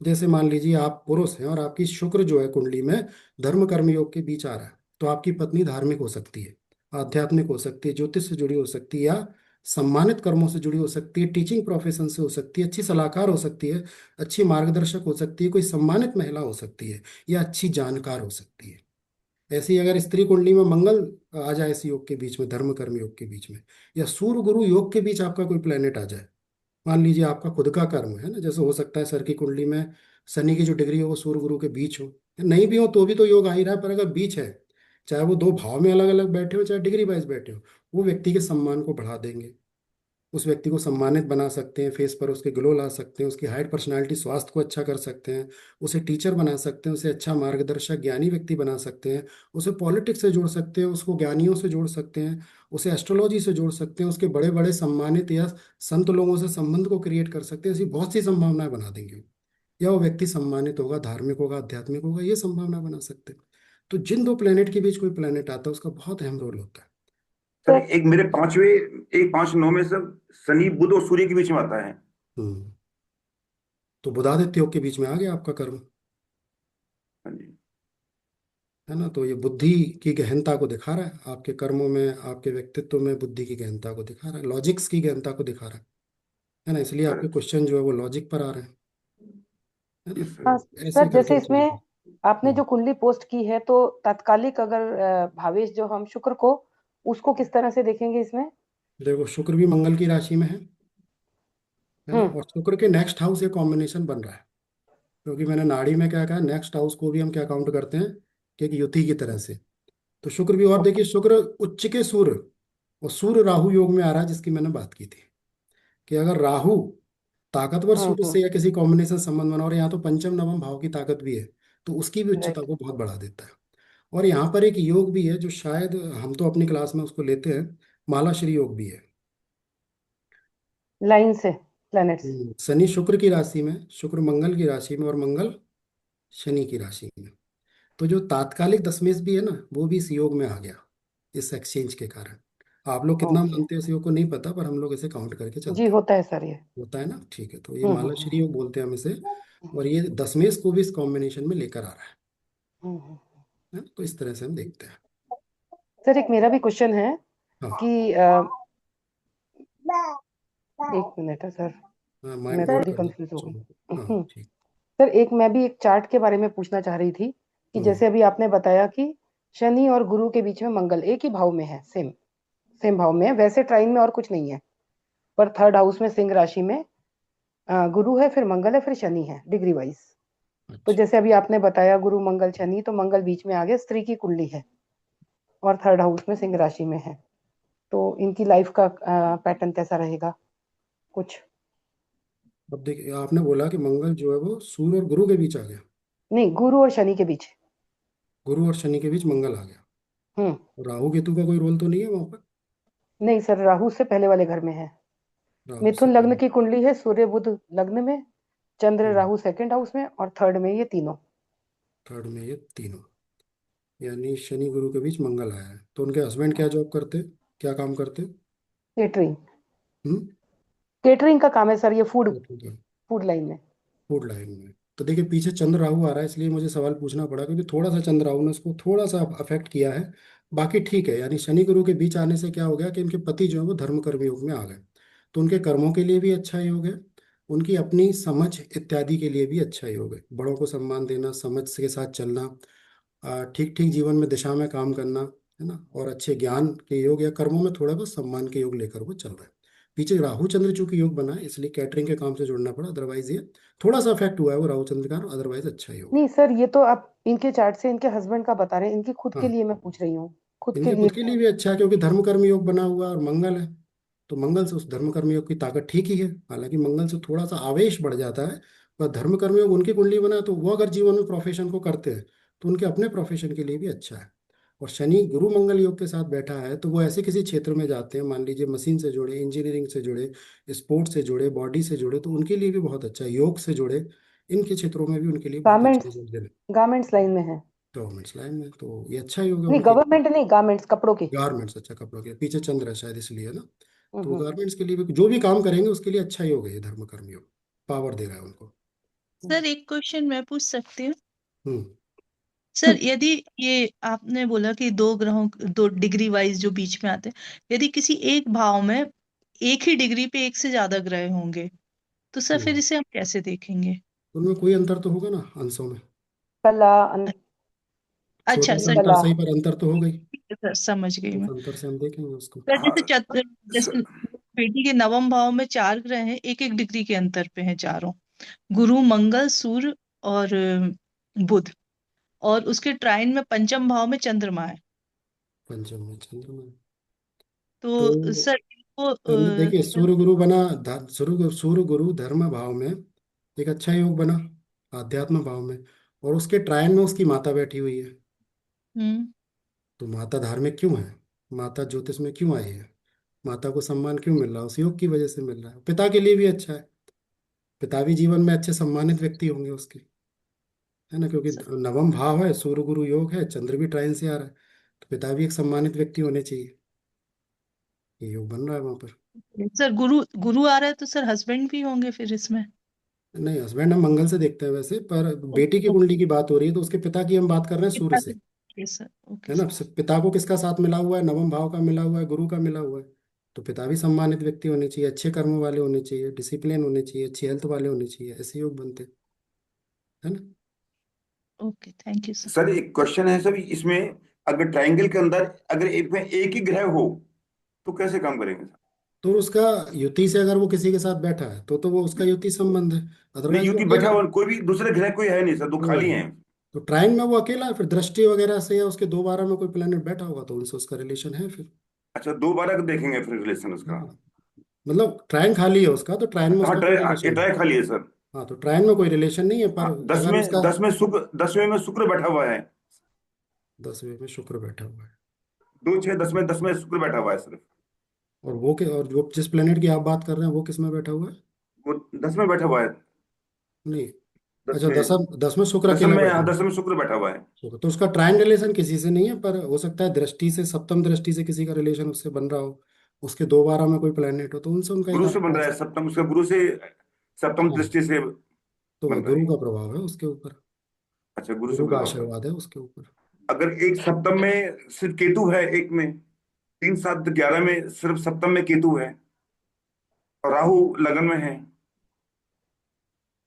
जैसे मान लीजिए आप पुरुष हैं और आपकी शुक्र जो है कुंडली में धर्म कर्म योग के बीच आ रहा है, तो आपकी पत्नी धार्मिक हो सकती है, आध्यात्मिक हो सकती है, ज्योतिष से जुड़ी हो सकती है, या सम्मानित कर्मों से जुड़ी हो सकती है, टीचिंग प्रोफेशन से हो सकती है, अच्छी सलाहकार हो सकती है, अच्छी मार्गदर्शक हो सकती है, कोई सम्मानित महिला हो सकती है, या अच्छी जानकार हो सकती है। ऐसे ही अगर स्त्री कुंडली में मंगल आ जाए इस योग के बीच में, धर्म कर्म योग के बीच में, या सूर्य गुरु योग के बीच आपका कोई प्लेनेट आ जाए, मान लीजिए आपका खुद का कर्म है ना, जैसे हो सकता है सर की कुंडली में शनि की जो डिग्री हो वो सूर्य गुरु के बीच हो, नहीं भी हो तो भी तो योग आ ही रहा है, पर अगर बीच है, चाहे वो दो भाव में अलग अलग बैठे हो चाहे डिग्री वाइज बैठे हो, वो व्यक्ति के सम्मान को बढ़ा देंगे, उस व्यक्ति को सम्मानित बना सकते हैं, फेस पर उसके ग्लो ला सकते हैं, उसकी हाइट पर्सनालिटी स्वास्थ्य को अच्छा कर सकते हैं, उसे टीचर बना सकते हैं, उसे अच्छा मार्गदर्शक ज्ञानी व्यक्ति बना सकते हैं, उसे पॉलिटिक्स से जोड़ सकते हैं, उसको ज्ञानियों से जोड़ सकते हैं, उसे एस्ट्रोलॉजी से जोड़ सकते हैं, उसके बड़े बड़े सम्मानित या संत लोगों से संबंध को क्रिएट कर सकते हैं। ऐसी बहुत सी संभावनाएं बना देंगे। या वो व्यक्ति सम्मानित होगा, धार्मिक होगा, आध्यात्मिक होगा, ये संभावना बना सकते हैं। तो जिन दो प्लेनेट के बीच कोई प्लेनेट आता है उसका बहुत अहम रोल होता है। Sir sir. एक मेरे पांचवे, एक 5 9 में सब शनि बुध और सूर्य के बीच में आता है। हम्म। तो बुधादित्य योग के बीच में आ गया आपका कर्म, हाँ जी। है ना। तो ये बुद्धि की गहनता को दिखा रहा है, आपके कर्मों में, आपके व्यक्तित्व में बुद्धि की गहनता को दिखा रहा है, लॉजिक्स की गहनता को दिखा रहा है ना। इसलिए आपके करेक्ट। क्वेश्चन जो है वो लॉजिक पर आ रहे हैं, है ना। यस हाँ सर। तो ऐसे सर, जैसे करके चीजें। इसमें आपने जो कुंडली पोस्ट की है, तो तात्कालिक अगर भावेश जो हम शुक्र को, उसको किस तरह से देखेंगे इसमें? देखो, शुक्र भी मंगल की राशि में है ना। हम्म। और शुक्र के नेक्स्ट हाउस ये कॉम्बिनेशन बन रहा है, क्योंकि मैंने नाड़ी में क्या कहा, नेक्स्ट हाउस को भी हम क्या काउंट करते हैं कि एक युति की तरह से। तो शुक्र भी, और देखिए शुक्र उच्च के सूर्य और सूर्य राहु योग में आ रहा है, जिसकी मैंने बात की थी कि अगर राहु ताकतवर सूर्य हम्म। से या किसी कॉम्बिनेशन संबंध बना, और यहाँ तो पंचम नवम भाव की ताकत भी है, तो उसकी भी उच्चता राइट। को बहुत बढ़ा देता है। और यहाँ पर एक योग भी है जो शायद हम तो अपनी क्लास में उसको लेते हैं, मालाश्री योग भी है। लाइन से प्लैनेट्स। शनि शुक्र की राशि में, शुक्र मंगल की राशि में, और मंगल शनि की राशि में। तो जो तात्कालिक दशमेश भी है ना, वो भी इस योग में आ गया, इस एक्सचेंज के कारण। आप लोग कितना ओके। मानते हैं इस योग को नहीं पता, पर हम लोग इसे काउंट करके जी, चलते हैं। होता है सर ये। होता है ना, ठीक है। तो ये हम्म। मालाश्री योग बोलते हैं हम इसे। और ये दशमेश को भी इस कॉम्बिनेशन में लेकर आ रहा हम्म। है ना। तो इस तरह से हम देखते हैं। सर, एक मेरा भी क्वेश्चन है हाँ। कि एक मिनट है सर, हाँ, माइक मैं म्यूट थोड़ी कर दो। कंफ्यूज हो गई। चलो। हाँ हम्म। ठीक। सर, मैं भी एक चार्ट के बारे में पूछना चाह रही थी कि हम्म। जैसे अभी आपने बताया कि शनि और गुरु के बीच में मंगल एक ही भाव में है, सेम सेम भाव में है, वैसे ट्राइन में और कुछ नहीं है, पर थर्ड हाउस में सिंह राशि में गुरु है, फिर मंगल है, फिर शनि है डिग्री वाइज। तो अच्छा। जैसे अभी आपने बताया गुरु मंगल शनि, तो मंगल बीच में आ गया, स्त्री की कुंडली है और थर्ड हाउस में सिंह राशि में है। तो इनकी लाइफ का पैटर्न कैसा रहेगा कुछ? अब देखिए, आपने बोला कि मंगल जो है वो सूर्य और गुरु के बीच आ गया। नहीं, गुरु और शनि के बीच। गुरु और शनि के बीच मंगल आ गया। हम्म। और राहु केतु का कोई रोल तो नहीं है वहां पर? नहीं सर, राहु से पहले वाले घर में है। राहु से मिथुन लग्न पहले। की कुंडली है, सूर्य बुध लग्न में, चंद्र हम्म, राहु सेकंड हाउस में, और थर्ड में ये तीनों। थर्ड में ये तीनों, यानी शनि गुरु के बीच मंगल आया है। तो उनके हस्बैंड क्या जॉब करते, क्या काम करते? केटरिंग। हम्म। केटरिंग का काम है सर, ये फूड फूड फूड लाइन में। लाइन में। तो देखिए, पीछे चंद्र राहु आ रहा है, इसलिए मुझे सवाल पूछना पड़ा, क्योंकि थोड़ा सा चंद्र राहु ने उसको थोड़ा सा अफेक्ट किया है। बाकी ठीक है, यानी शनि गुरु के बीच आने से क्या हो गया कि इनके पति जो है वो धर्म कर्म योग में आ गए। तो उनके कर्मों के लिए भी अच्छा योग है, उनकी अपनी समझ इत्यादि के लिए भी अच्छा योग है। बड़ों को सम्मान देना, समझ के साथ चलना, ठीक ठीक जीवन में दिशा में काम करना, है ना। और अच्छे ज्ञान के योग या कर्मों में थोड़ा बहुत सम्मान के योग लेकर वो चल रहा है। पीछे राहु चंद्र चूंकि योग बना है, इसलिए कैटरिंग के काम से जुड़ना पड़ा, अदरवाइज ये थोड़ा सा इफेक्ट हुआ है वो राहु चंद्र का, अदरवाइज अच्छा योग है। नहीं सर, ये तो आप इनके चार्ट से इनके हस्बैंड का बता रहे हैं, इनकी खुद के हाँ, लिए मैं पूछ रही हूँ, खुद के इनके लिए खुद के लिए भी अच्छा है, क्योंकि धर्म कर्म योग बना हुआ है और मंगल है। तो मंगल से उस धर्म कर्म योग की ताकत ठीक ही है, हालांकि मंगल से थोड़ा सा आवेश बढ़ जाता है। पर धर्म कर्म योग उनकी कुंडली बना है, तो वो अगर जीवन में प्रोफेशन को करते हैं तो उनके अपने प्रोफेशन के लिए भी अच्छा है। और शनि गुरु मंगल योग के साथ बैठा है, तो वो ऐसे किसी क्षेत्र में जाते हैं, मान लीजिए मशीन से जुड़े, इंजीनियरिंग से जुड़े, स्पोर्ट्स से जुड़े, बॉडी से जुड़े, तो उनके लिए भी बहुत अच्छा है। योग से जुड़े, इनके क्षेत्रों में भी उनके लिए बहुत अच्छा गारमेंट्स, रिजल्ट दे। गारमेंट्स लाइन में है। गवर्नमेंट्स लाइन में तो ये अच्छा ही होगा नहीं, उनके। गवर्नमेंट नहीं, गारमेंट्स कपड़ों की। गारमेंट्स, अच्छा, कपड़ों के पीछे चंद्र है शायद, इसलिए ना। तो हम्म। गारमेंट्स के लिए भी जो भी काम करेंगे उसके लिए अच्छा ही होगा, ये धर्म कर्म योग पावर दे रहा है उनको। सर एक क्वेश्चन मैं पूछ सकती हूँ? हम्म। सर यदि ये आपने बोला कि दो ग्रहों, दो डिग्री वाइज जो बीच में आते हैं, यदि किसी एक भाव में एक ही डिग्री पे एक से ज्यादा ग्रह होंगे, तो सर फिर हम्म। इसे हम कैसे देखेंगे? उनमें कोई अंतर तो होगा ना अंशों में, कला अच्छा छोटा सा सर, अंतर कला। सही, पर अंतर तो हो गई। ठीक है सर, समझ गई उस मैं। अंतर से हम देखेंगे उसको। सर हाँ जैसे सर। बेटी के नवम भाव में चार ग्रह हैं, एक एक डिग्री के अंतर पे हैं चारों, गुरु मंगल सूर्य और बुध, और उसके ट्राइन में पंचम भाव में चंद्रमा है। पंचम में चंद्रमा। तो तो सर इनको चंद्र देखिए, सूर्य गुरु बना, सूर्य गुरु धर्म भाव में एक अच्छा योग बना, आध्यात्म भाव में। और उसके ट्रायन में उसकी माता बैठी हुई है। हम्म। तो माता धार्मिक क्यों है, माता ज्योतिष में क्यों आई है, माता को सम्मान क्यों मिल रहा है, उस योग की वजह से मिल रहा है। पिता के लिए भी अच्छा है, पिता भी जीवन में अच्छे सम्मानित व्यक्ति होंगे उसके, है ना। क्योंकि नवम भाव है, सूर्य गुरु योग है, चंद्र भी ट्राइन से आ रहा है, तो पिता भी एक सम्मानित व्यक्ति होने चाहिए। ये योग बन रहा है वहां पर। सर गुरु गुरु आ रहा है, तो सर हस्बैंड भी होंगे फिर इसमें? नहीं, हस्बैंड हम मंगल से देखते हैं वैसे, पर बेटी की कुंडली की बात हो रही है, तो उसके पिता की हम बात कर रहे हैं सूर्य पिता से। ओके सर, ओके है ना। सर। पिता को किसका साथ मिला हुआ है, नवम भाव का मिला हुआ है, गुरु का मिला हुआ है। तो पिता भी सम्मानित व्यक्ति होने चाहिए, अच्छे कर्मों वाले होने चाहिए, डिसिप्लिन होने चाहिए, अच्छी हेल्थ वाले होने चाहिए, ऐसे योग बनते हैं, है ना। Okay, thank you sir. Sir एक क्वेश्चन है सर इसमें, अगर ट्रायंगल के अंदर अगर एक में एक ही ग्रह हो तो कैसे काम करेंगे सर? तो उसका युति से अगर वो किसी के साथ बैठा है तो वो उसका युति संबंध है, नहीं, अदरवाइज वो युति बैठा अकेला है। हुआ कोई भी दूसरे ग्रह कोई है नहीं सर, दो वो खाली है। हैं। तो ट्राइन में वो अकेला है, फिर दृष्टि वगैरह से या उसके दो बारह में कोई प्लेनेट बैठा होगा तो उनसे उसका रिलेशन है फिर। अच्छा, दो बार देखेंगे फिर रिलेशन उसका। हाँ, मतलब ट्राइन खाली है उसका, तो ट्राइन में हाँ, उसका ट्राई, कोई ये रिलेशन नहीं। ट्राई खाली है सर। हाँ, तो ट्राइन में कोई रिलेशन नहीं है, पर हाँ, अगर उसका 10वें में शुक्र बैठा हुआ है। 10वें में शुक्र बैठा हुआ है। 2 6 10 में शुक्र बैठा हुआ है सिर्फ। और जो जिस प्लेनेट की आप बात कर रहे हैं वो किस में बैठा हुआ है? वो 10 में बैठा हुआ है। नहीं। दस अच्छा, में 10 में शुक्र दसम अकेला में बैठा हाँ, हुआ 10 में शुक्र बैठा हुआ है। तो उसका ट्राइन रिलेशन किसी से नहीं है, पर हो सकता है दृष्टि से, सप्तम दृष्टि से किसी का रिलेशन उससे बन रहा हो, उसके दो बारह में कोई प्लेनेट हो तो उनसे उनका एक गुरु से अच्छा बन रहा है खासा। सप्तम, उसका गुरु से सप्तम हाँ, दृष्टि से तो बन रहा गुरु है। का प्रभाव है उसके ऊपर, अच्छा, गुरु से गुरु का प्रभाव है। आशीर्वाद है उसके ऊपर। अगर एक सप्तम में सिर्फ केतु है, एक में 3 7 11 में सिर्फ सप्तम में केतु है और राहु लगन में है।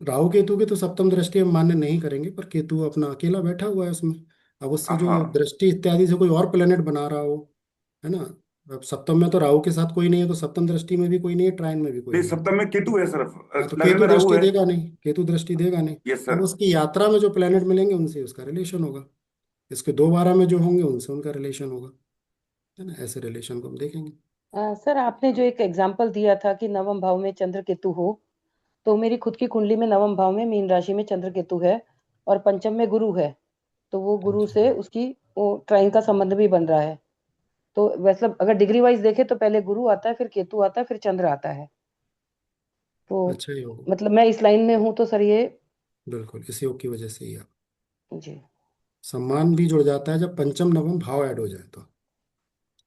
राहु केतु की तो सप्तम दृष्टि हम मान्य नहीं करेंगे, पर केतु अपना अकेला बैठा हुआ है उसमें। अब उससे जो हाँ, दृष्टि इत्यादि से कोई और प्लेनेट बना रहा हो, है ना। अब सप्तम में तो राहु के साथ कोई नहीं है, तो सप्तम दृष्टि में भी कोई नहीं है, ट्राइन में भी कोई नहीं, नहीं है। सप्तम में केतु है सिर्फ, हाँ, तो लगन केतु में राहु दृष्टि है। देगा नहीं, केतु दृष्टि देगा नहीं। यस अब सर। उसकी यात्रा में जो प्लेनेट मिलेंगे उनसे उसका रिलेशन होगा, इसके दो बारह में जो होंगे उनसे उनका रिलेशन होगा, है ना। ऐसे रिलेशन को हम देखेंगे। सर आपने जो एक एग्जाम्पल दिया था कि नवम भाव में चंद्र केतु हो, तो मेरी खुद की कुंडली में नवम भाव में मीन राशि में चंद्र केतु है और पंचम में गुरु है। तो वो गुरु अच्छा। से उसकी वो ट्राइन का संबंध भी बन रहा है। तो वैसे अगर डिग्री वाइज देखे तो पहले गुरु आता है, फिर केतु आता है, फिर चंद्र आता है। तो अच्छा ही होगा। मतलब मैं इस लाइन में हूँ तो सर ये। बिल्कुल इस योग की वजह से ही आप जी। सम्मान भी जुड़ जाता है जब पंचम नवम भाव ऐड हो जाए तो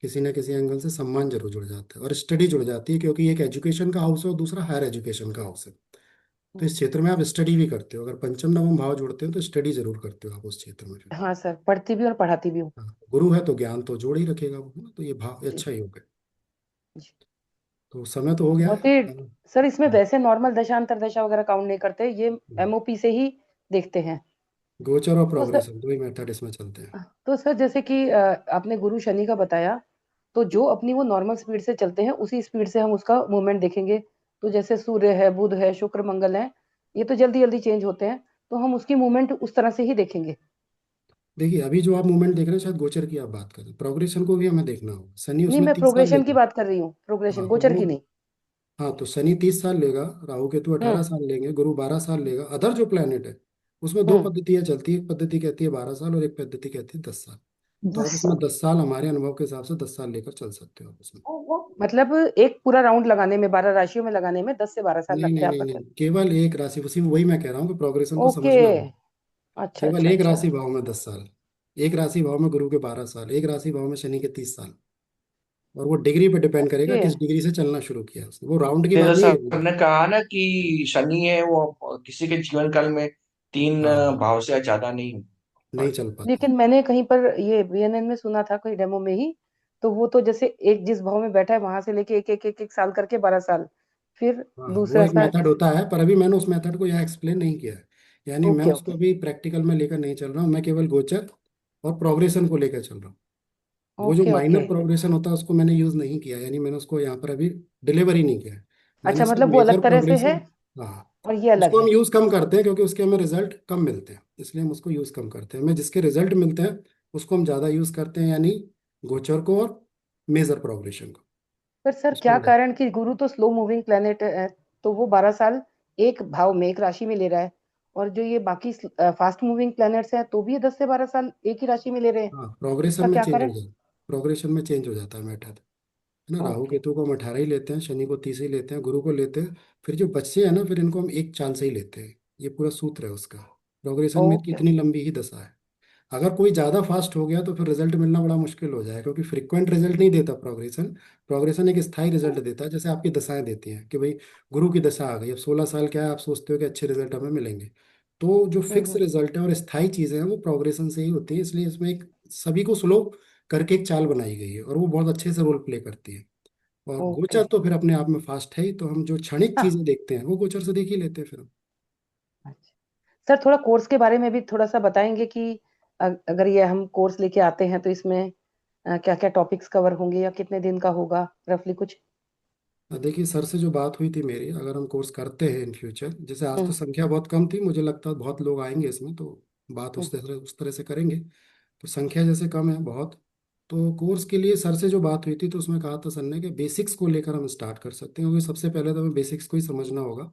किसी न किसी एंगल से सम्मान जरूर जुड़ जाता है और स्टडी जुड़ जाती है, क्योंकि एक एजुकेशन का हाउस है और दूसरा हायर एजुकेशन का हाउस है। तो इस क्षेत्र में आप स्टडी भी करते हो, अगर पंचम नवम भाव जुड़ते हो तो स्टडी जरूर करते हो आप उस क्षेत्र में फिर। हाँ सर, पढ़ती भी और पढ़ाती भी हूँ। हाँ, गुरु है तो ज्ञान तो जोड़ ही रखेगा वो, है ना? तो ये भाव जी। अच्छा ही होगा। जी। तो समय तो हो गया है। बहुत ही। हाँ, सर इसमें वैसे नॉर्मल दशा अंतर दशा वगैरह काउंट नहीं करते, ये हाँ। एमओपी से ही देखते हैं। गोचर और तो सर प्रोग्रेशन दो ही मेथड इसमें चलते हैं। तो सर जैसे कि आपने गुरु शनि का बताया, तो जो अपनी वो नॉर्मल स्पीड से चलते हैं उसी स्पीड से हम उसका मूवमेंट देखेंगे। तो जैसे सूर्य है, बुध है, शुक्र, मंगल है, ये तो जल्दी जल्दी चेंज होते हैं, तो हम उसकी मूवमेंट उस तरह से ही देखेंगे। देखिए, अभी जो आप मूवमेंट देख रहे हैं शायद गोचर की आप बात करें, प्रोग्रेशन को भी हमें देखना होगा। शनि नहीं, उसमें मैं 30 साल प्रोग्रेशन लेते की हैं। बात कर रही हूँ, प्रोग्रेशन हाँ तो गोचर वो, की नहीं। हाँ तो शनि 30 साल लेगा, राहु केतु हम्म। 18 साल लेंगे, गुरु 12 साल लेगा। अदर जो प्लेनेट है उसमें दो हम्म। पद्धतियां चलती है, एक पद्धति कहती है 12 साल और एक पद्धति कहती है 10 साल। तो आप उसमें 10 साल हमारे अनुभव के हिसाब से 10 साल लेकर चल सकते हो आप उसमें। मतलब एक पूरा राउंड लगाने में, 12 राशियों में लगाने में 10 से 12 साल नहीं लगते नहीं हैं, आप नहीं बता नहीं, केवल एक राशि, उसी में वही मैं कह रहा हूँ कि प्रोग्रेशन को ओके। समझना होगा। अच्छा केवल अच्छा एक अच्छा। राशि भाव में 10 साल, एक राशि भाव में गुरु के 12 साल, एक राशि भाव में शनि के 30 साल। और वो डिग्री पे डिपेंड करेगा ओके। किस डिग्री से चलना शुरू किया है उसने, वो राउंड की बात जैसा नहीं सर है। ने कहा ना कि शनि है वो किसी के जीवन काल में तीन हाँ, भाव से ज्यादा नहीं हो नहीं पाते। चल पाता है। लेकिन मैंने कहीं पर ये बीएनएन में सुना था कोई डेमो में ही, तो वो तो जैसे एक जिस भाव में बैठा है वहां से लेके एक एक एक एक साल करके 12 साल, फिर हाँ, वो दूसरा एक साल। मेथड होता है, पर अभी मैंने उस मेथड को यहाँ एक्सप्लेन नहीं किया है। यानी मैं ओके उसको ओके। अभी प्रैक्टिकल में लेकर नहीं चल रहा हूँ, मैं केवल गोचर और प्रोग्रेशन को लेकर चल रहा हूँ। वो जो ओके माइनर ओके। प्रोग्रेशन होता है उसको मैंने यूज नहीं किया, यानी मैंने उसको यहाँ पर अभी डिलीवर ही नहीं किया है। मैंने अच्छा, सिर्फ मतलब वो मेजर अलग तरह से है प्रोग्रेशन। हाँ, और ये अलग उसको हम है। यूज कम करते हैं क्योंकि उसके हमें रिजल्ट कम मिलते हैं, इसलिए हम उसको यूज कम करते हैं। हमें जिसके रिजल्ट मिलते हैं उसको हम ज्यादा यूज करते हैं, यानी गोचर को और मेजर प्रोग्रेशन को। पर सर उसको क्या हम कारण कि गुरु तो स्लो मूविंग प्लेनेट है, तो वो 12 साल एक भाव में एक राशि में ले रहा है, और जो ये बाकी फास्ट मूविंग प्लैनेट्स हैं तो भी ये 10 से 12 साल एक ही राशि में ले रहे हैं। हाँ, इसका प्रोग्रेशन में क्या चेंज हो कारण? जाता है। प्रोग्रेशन में चेंज हो जाता है मैटर, है ना। राहु ओके केतु को हम 18 ही लेते हैं, शनि को 30 ही लेते हैं, गुरु को लेते हैं। फिर जो बच्चे हैं ना, फिर इनको हम एक चाल से ही लेते हैं। ये पूरा सूत्र है उसका। प्रोग्रेशन में ओके। कितनी लंबी ही दशा है। अगर कोई ज़्यादा फास्ट हो गया तो फिर रिजल्ट मिलना बड़ा मुश्किल हो जाएगा, क्योंकि फ्रिक्वेंट रिजल्ट नहीं देता प्रोग्रेशन। प्रोग्रेशन एक स्थायी रिजल्ट देता है, जैसे आपकी दशाएं देती हैं कि भाई गुरु की दशा आ गई, अब 16 साल क्या है, आप सोचते हो कि अच्छे रिजल्ट हमें मिलेंगे। तो जो फिक्स हम्म। रिजल्ट है और स्थायी चीज़ें हैं वो प्रोग्रेशन से ही होती है, इसलिए इसमें एक सभी को स्लो करके एक चाल बनाई गई है और वो बहुत अच्छे से रोल प्ले करती है। और ओके। गोचर तो फिर अपने आप में फास्ट है ही, तो हम जो क्षणिक हाँ। चीजें देखते हैं वो गोचर से देख ही लेते हैं फिर हम। अच्छा सर, थोड़ा कोर्स के बारे में भी थोड़ा सा बताएंगे कि अगर ये हम कोर्स लेके आते हैं तो इसमें क्या क्या टॉपिक्स कवर होंगे या कितने दिन का होगा रफली कुछ। देखिए, सर से जो बात हुई थी मेरी, अगर हम कोर्स करते हैं इन फ्यूचर, जैसे आज तो हम्म। संख्या बहुत कम थी, मुझे लगता है बहुत लोग आएंगे इसमें, तो बात हम्म। उस तरह से करेंगे। तो संख्या जैसे कम है बहुत, तो कोर्स के लिए सर से जो बात हुई थी तो उसमें कहा था सर ने कि बेसिक्स को लेकर हम स्टार्ट कर सकते हैं, क्योंकि सबसे पहले तो हमें बेसिक्स को ही समझना होगा।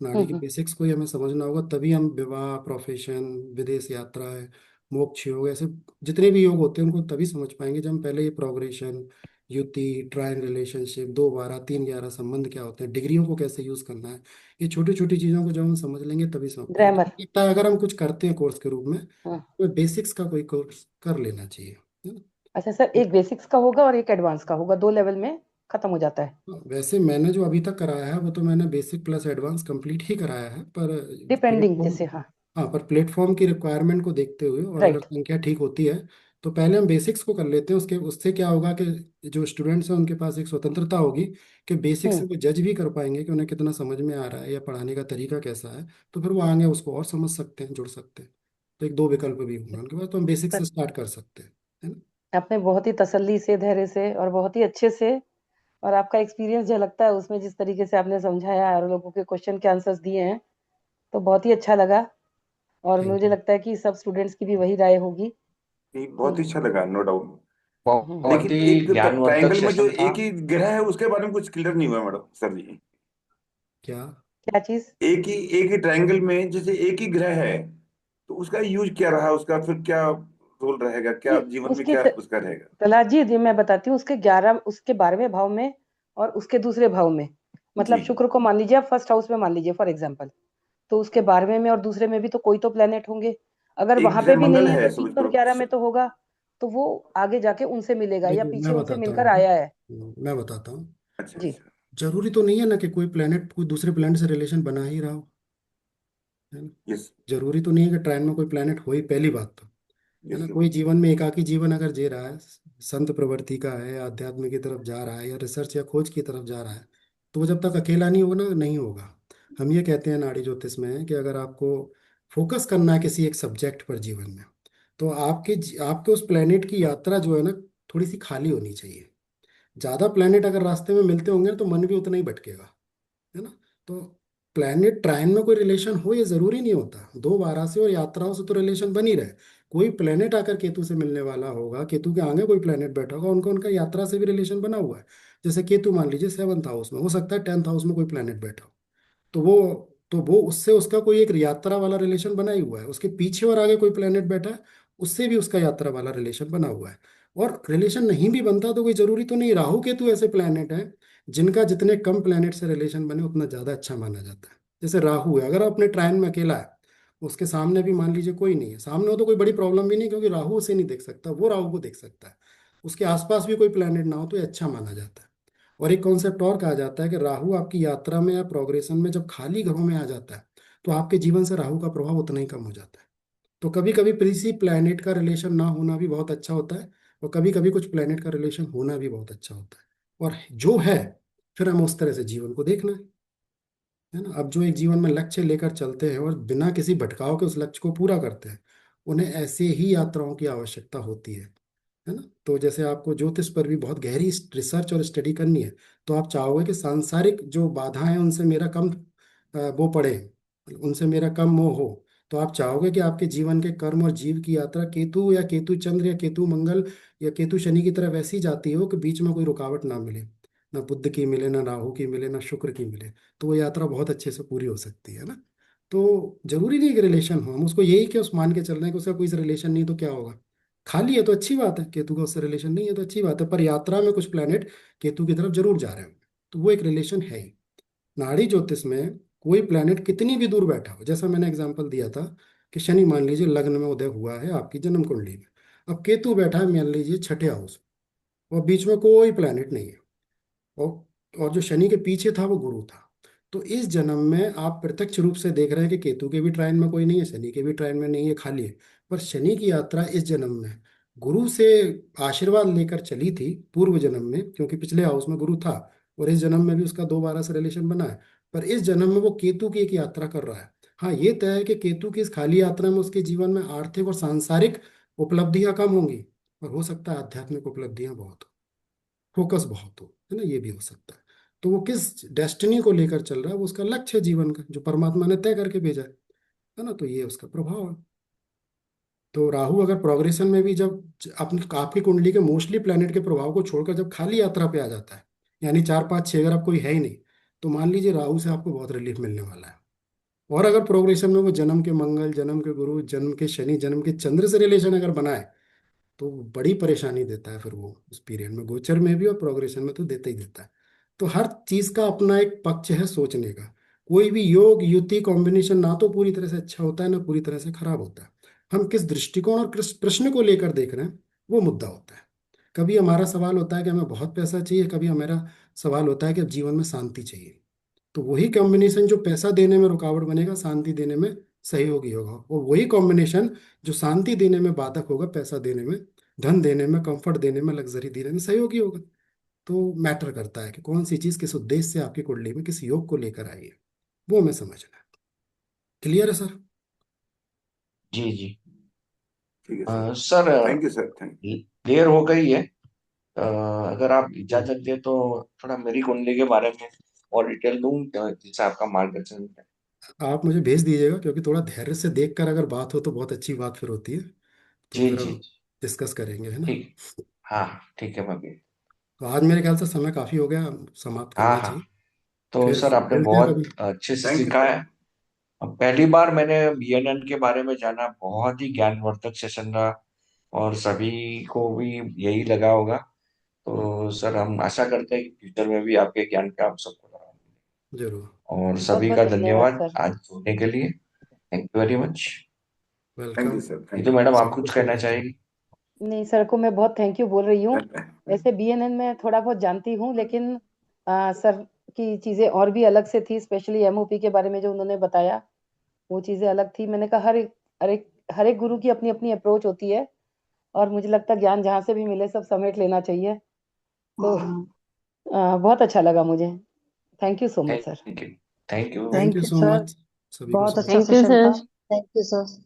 नाड़ी के हम्म। बेसिक्स को ही हमें समझना होगा, तभी हम विवाह, प्रोफेशन, विदेश यात्राएं, मोक्ष योग, ऐसे जितने भी योग होते हैं उनको तभी समझ पाएंगे जब हम पहले ये प्रोग्रेशन, युति, ट्रायन रिलेशनशिप, 2 12 3 11 संबंध क्या होते हैं, डिग्रियों को कैसे यूज करना है, ये छोटी छोटी चीज़ों को जब हम समझ लेंगे तभी समझ पाएंगे। तो ग्रामर। मुझे लगता है अगर हम कुछ करते हैं कोर्स के रूप में, हम्म। तो बेसिक्स का कोई कोर्स कर लेना चाहिए, है ना। अच्छा सर, एक बेसिक्स का होगा और एक एडवांस का होगा, 2 लेवल में खत्म हो जाता है। वैसे मैंने जो अभी तक कराया है वो तो मैंने बेसिक प्लस एडवांस कंप्लीट ही कराया है, पर डिपेंडिंग प्लेटफॉर्म, जैसे, हाँ। हाँ, पर प्लेटफॉर्म की रिक्वायरमेंट को देखते हुए और अगर राइट। संख्या ठीक होती है तो पहले हम बेसिक्स को कर लेते हैं। उसके उससे क्या होगा कि जो स्टूडेंट्स हैं उनके पास एक स्वतंत्रता होगी कि बेसिक्स से हम्म। वो जज भी कर पाएंगे कि उन्हें कितना समझ में आ रहा है या पढ़ाने का तरीका कैसा है। तो फिर वो आगे उसको और समझ सकते हैं, जुड़ सकते हैं। तो एक दो विकल्प भी होंगे उनके पास, तो हम बेसिक्स से सर, स्टार्ट कर सकते हैं, है ना। आपने बहुत ही तसल्ली से, धैर्य से और बहुत ही अच्छे से, और आपका एक्सपीरियंस जो लगता है उसमें जिस तरीके से आपने समझाया और लोगों के क्वेश्चन के आंसर्स दिए हैं, तो बहुत ही अच्छा लगा। और थैंक मुझे यू। लगता है कि सब स्टूडेंट्स की भी वही राय होगी नहीं, बहुत ही कि अच्छा लगा, नो डाउट। बहुत लेकिन ही एक ज्ञानवर्धक ट्रायंगल में जो सेशन था। एक ही ग्रह है उसके बारे में कुछ क्लियर नहीं हुआ मैडम सर जी। क्या? क्या चीज। एक ही ट्रायंगल में जैसे एक ही ग्रह है, तो उसका यूज क्या रहा, उसका फिर क्या रोल रहेगा, क्या जी, जीवन में उसके क्या उसका रहेगा? प्रहलाद जी, ये मैं बताती हूँ, उसके 11, उसके 12वें भाव में और उसके दूसरे भाव में, मतलब जी। शुक्र को मान लीजिए आप फर्स्ट हाउस में मान लीजिए फॉर एग्जाम्पल, तो उसके 12वें में और दूसरे में भी तो कोई तो प्लेनेट होंगे। अगर एक वहां पे जैसे भी मंगल नहीं है तो है, समझ 3 और करो। 11 में तो होगा, तो वो आगे जाके उनसे मिलेगा या देखिए, पीछे मैं उनसे बताता मिलकर हूँ, आया है। मैं बताता हूँ। अच्छा जी। अच्छा। जरूरी तो नहीं है ना कि कोई प्लेनेट कोई दूसरे प्लेनेट से रिलेशन बना ही रहा हो, है ना। यस। जरूरी तो नहीं है कि ट्रायन में कोई प्लेनेट हो ही, पहली बात तो, है यस ना। सर। कोई जीवन में एकाकी जीवन अगर जी रहा है, संत प्रवृत्ति का है, आध्यात्म की तरफ जा रहा है या रिसर्च या खोज की तरफ जा रहा है, तो वो जब तक अकेला नहीं होगा ना, नहीं होगा। हम ये कहते हैं नाड़ी ज्योतिष में कि अगर आपको फोकस करना है किसी एक सब्जेक्ट पर जीवन में, तो आपके उस प्लेनेट की यात्रा जो है ना, थोड़ी सी खाली होनी चाहिए। ज्यादा प्लेनेट अगर रास्ते में मिलते होंगे ना तो मन भी उतना ही भटकेगा, है ना। तो प्लैनेट ट्रायन में कोई रिलेशन हो ये जरूरी नहीं होता, 2 12 से और यात्राओं से तो रिलेशन बन ही रहे। कोई प्लेनेट आकर केतु से मिलने वाला होगा, केतु के आगे कोई प्लेनेट बैठा होगा, उनका उनका यात्रा से भी रिलेशन बना हुआ है। जैसे केतु मान लीजिए 7th हाउस में, हो सकता है 10th हाउस में कोई प्लेनेट बैठा हो, तो वो उससे उसका कोई एक यात्रा वाला रिलेशन बना ही हुआ है। उसके पीछे और आगे कोई प्लेनेट बैठा है, उससे भी उसका यात्रा वाला रिलेशन बना हुआ है। और रिलेशन नहीं भी बनता तो कोई जरूरी तो नहीं, राहु केतु ऐसे प्लेनेट हैं जिनका जितने कम प्लेनेट से रिलेशन बने उतना ज्यादा अच्छा माना जाता है। जैसे राहु है, अगर अपने ट्रायन में अकेला है, उसके सामने भी मान लीजिए कोई नहीं है, सामने हो तो कोई बड़ी प्रॉब्लम भी नहीं, क्योंकि राहु उसे नहीं देख सकता, वो राहु को देख सकता है। उसके आसपास भी कोई प्लेनेट ना हो तो ये अच्छा माना जाता है। और एक कॉन्सेप्ट और कहा जाता है कि राहु आपकी यात्रा में या प्रोग्रेशन में जब खाली घरों में आ जाता है, तो आपके जीवन से राहु का प्रभाव उतना ही कम हो जाता है। तो कभी कभी किसी प्लैनेट का रिलेशन ना होना भी बहुत अच्छा होता है, और कभी कभी कुछ प्लैनेट का रिलेशन होना भी बहुत अच्छा होता है। और जो है, फिर हम उस तरह से जीवन को देखना है ना। अब जो एक जीवन में लक्ष्य लेकर चलते हैं और बिना किसी भटकाव के उस लक्ष्य को पूरा करते हैं, उन्हें ऐसे ही यात्राओं की आवश्यकता होती है ना। तो जैसे आपको ज्योतिष पर भी बहुत गहरी रिसर्च और स्टडी करनी है, तो आप चाहोगे कि सांसारिक जो बाधाएं हैं उनसे मेरा कम वो पड़े, उनसे मेरा कम मोह हो। तो आप चाहोगे कि आपके जीवन के कर्म और जीव की यात्रा केतु या केतु चंद्र या केतु मंगल या केतु शनि की तरह वैसी जाती हो कि बीच में कोई रुकावट ना मिले, ना बुध की मिले, ना राहु की मिले, ना शुक्र की मिले। तो वो यात्रा बहुत अच्छे से पूरी हो सकती है ना। तो जरूरी नहीं कि रिलेशन हो, हम उसको यही कि उस मान के चल रहे हैं कि उसका कोई रिलेशन नहीं तो क्या होगा। खाली है तो अच्छी बात है, केतु का उससे रिलेशन नहीं है तो अच्छी बात है, पर यात्रा में कुछ प्लेनेट केतु की तरफ जरूर जा रहे हैं, तो वो एक रिलेशन है ही। नाड़ी ज्योतिष में कोई प्लेनेट कितनी भी दूर बैठा हो, जैसा मैंने एग्जांपल दिया था कि शनि मान लीजिए लग्न में उदय हुआ है आपकी जन्म कुंडली में, अब केतु बैठा है मान लीजिए 6ठे हाउस, और बीच में कोई प्लेनेट नहीं है, और जो शनि के पीछे था वो गुरु था। तो इस जन्म में आप प्रत्यक्ष रूप से देख रहे हैं कि केतु के भी ट्रायन में कोई नहीं है, शनि के भी ट्रायन में नहीं है, खाली है। पर शनि की यात्रा इस जन्म में गुरु से आशीर्वाद लेकर चली थी पूर्व जन्म में, क्योंकि पिछले हाउस में गुरु था और इस जन्म में भी उसका दोबारा से रिलेशन बना है। पर इस जन्म में वो केतु की एक यात्रा कर रहा है। हाँ, ये तय है कि केतु की इस खाली यात्रा में उसके जीवन में आर्थिक और सांसारिक उपलब्धियां कम होंगी, पर हो सकता है आध्यात्मिक उपलब्धियां बहुत हो, फोकस बहुत हो, है ना, ये भी हो सकता है। तो वो किस डेस्टिनी को लेकर चल रहा है, वो उसका लक्ष्य है जीवन का, जो परमात्मा ने तय करके भेजा है ना, तो ये उसका प्रभाव है। तो राहु अगर प्रोग्रेशन में भी जब अपनी आपकी कुंडली के मोस्टली प्लैनेट के प्रभाव को छोड़कर जब खाली यात्रा पे आ जाता है, यानी 4 5 6 अगर अब कोई है ही नहीं, तो मान लीजिए राहु से आपको बहुत रिलीफ मिलने वाला है। और अगर प्रोग्रेशन में वो जन्म के मंगल, जन्म के गुरु, जन्म के शनि, जन्म के चंद्र से रिलेशन अगर बनाए, तो बड़ी परेशानी देता है फिर वो उस पीरियड में, गोचर में भी और प्रोग्रेशन में तो देता ही देता है। तो हर चीज का अपना एक पक्ष है सोचने का। कोई भी योग युति कॉम्बिनेशन ना तो पूरी तरह से अच्छा होता है, ना पूरी तरह से खराब होता है। हम किस दृष्टिकोण और किस प्रश्न को लेकर देख रहे हैं, वो मुद्दा होता है। कभी हमारा सवाल होता है कि हमें बहुत पैसा चाहिए, कभी हमारा सवाल होता है कि अब जीवन में शांति चाहिए। तो वही कॉम्बिनेशन जो पैसा देने में रुकावट बनेगा, शांति देने में सहयोगी होगा, और वही कॉम्बिनेशन जो शांति देने में बाधक होगा, पैसा देने में, धन देने में, कंफर्ट देने में, लग्जरी देने में सहयोगी होगा। तो मैटर करता है कि कौन सी चीज किस उद्देश्य से आपकी कुंडली में किस योग को लेकर आई है, वो हमें समझना है। क्लियर है सर? जी जी। ठीक है sir. Sir, thank you sir, thank देर हो गई है। अगर आप यू। इजाजत दे तो थोड़ा मेरी कुंडली के बारे में और डिटेल दूं, जिससे आपका मार्गदर्शन मिले। आप मुझे भेज दीजिएगा, क्योंकि थोड़ा धैर्य से देखकर अगर बात हो तो बहुत अच्छी बात फिर होती है। तो जी फिर जी हम जी, डिस्कस करेंगे, है ना। ठीक। हाँ ठीक है, मैं भी। तो आज मेरे ख्याल से समय काफी हो गया, समाप्त हाँ करना हाँ। चाहिए। तो फिर सर, आपने मिलते हैं बहुत कभी। अच्छे से थैंक यू सिखाया। सर। अब पहली बार मैंने बीएनएन के बारे में जाना, बहुत ही ज्ञानवर्धक सेशन रहा और सभी को भी यही लगा होगा। तो सर, हम आशा करते हैं कि फ्यूचर में भी आपके ज्ञान का हम सबको लाभ मिले। जरूर। और बहुत सभी बहुत का धन्यवाद धन्यवाद सर। आज जुड़ने के लिए। Thank you very much. Thank you welcome. Sir, ये थैंक तो मैडम, आप सब कुछ कुछ कहना करना चाहिए। चाहेगी? नहीं, सर को मैं बहुत थैंक यू बोल रही हूँ। यू। ऐसे बीएनएन में थोड़ा बहुत जानती हूँ, लेकिन सर की चीजें और भी अलग से थी, स्पेशली एमओपी के बारे में जो उन्होंने बताया, वो चीजें अलग थी। मैंने कहा हर एक गुरु की अपनी अपनी अप्रोच होती है, और मुझे लगता है ज्ञान जहाँ से भी मिले सब समेट लेना चाहिए। तो बहुत अच्छा लगा मुझे। Thank you so much sir. Thank you. Thank you. Thank thank you you so sir, much. सभी को बहुत शुभ। अच्छा थैंक यू सेशन सर। था। Thank you sir.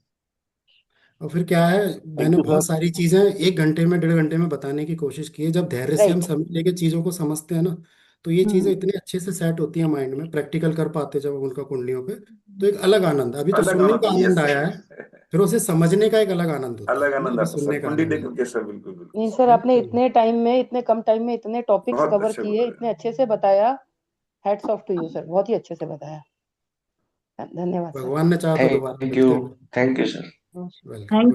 और फिर क्या है, थैंक मैंने यू बहुत सर। सारी चीजें 1 घंटे में 1.5 घंटे में बताने की कोशिश की है। जब धैर्य से हम राइट। समय लेके चीजों को समझते हैं ना, तो ये चीजें इतने अच्छे से सेट होती हैं माइंड में, प्रैक्टिकल कर पाते हैं जब हम उनका कुंडलियों पे, तो एक अलग आनंद। अभी तो अलग सुनने आनंद, का आनंद यस। आया है, फिर उसे समझने का एक अलग आनंद होता अलग है ना, आनंद अभी आता सर, सुनने का कुंडली आनंद देख है। करके सर, बिल्कुल बिल्कुल नहीं सर। सर, आपने तो इतने टाइम में, इतने कम टाइम में इतने टॉपिक्स बहुत कवर अच्छा किए, बताया। इतने अच्छे से बताया। Hats off to you sir, बहुत ही अच्छे से बताया। धन्यवाद सर। भगवान ने चाहा तो दोबारा थैंक यू। मिलते हैं। Thank you sir. Welcome. Thank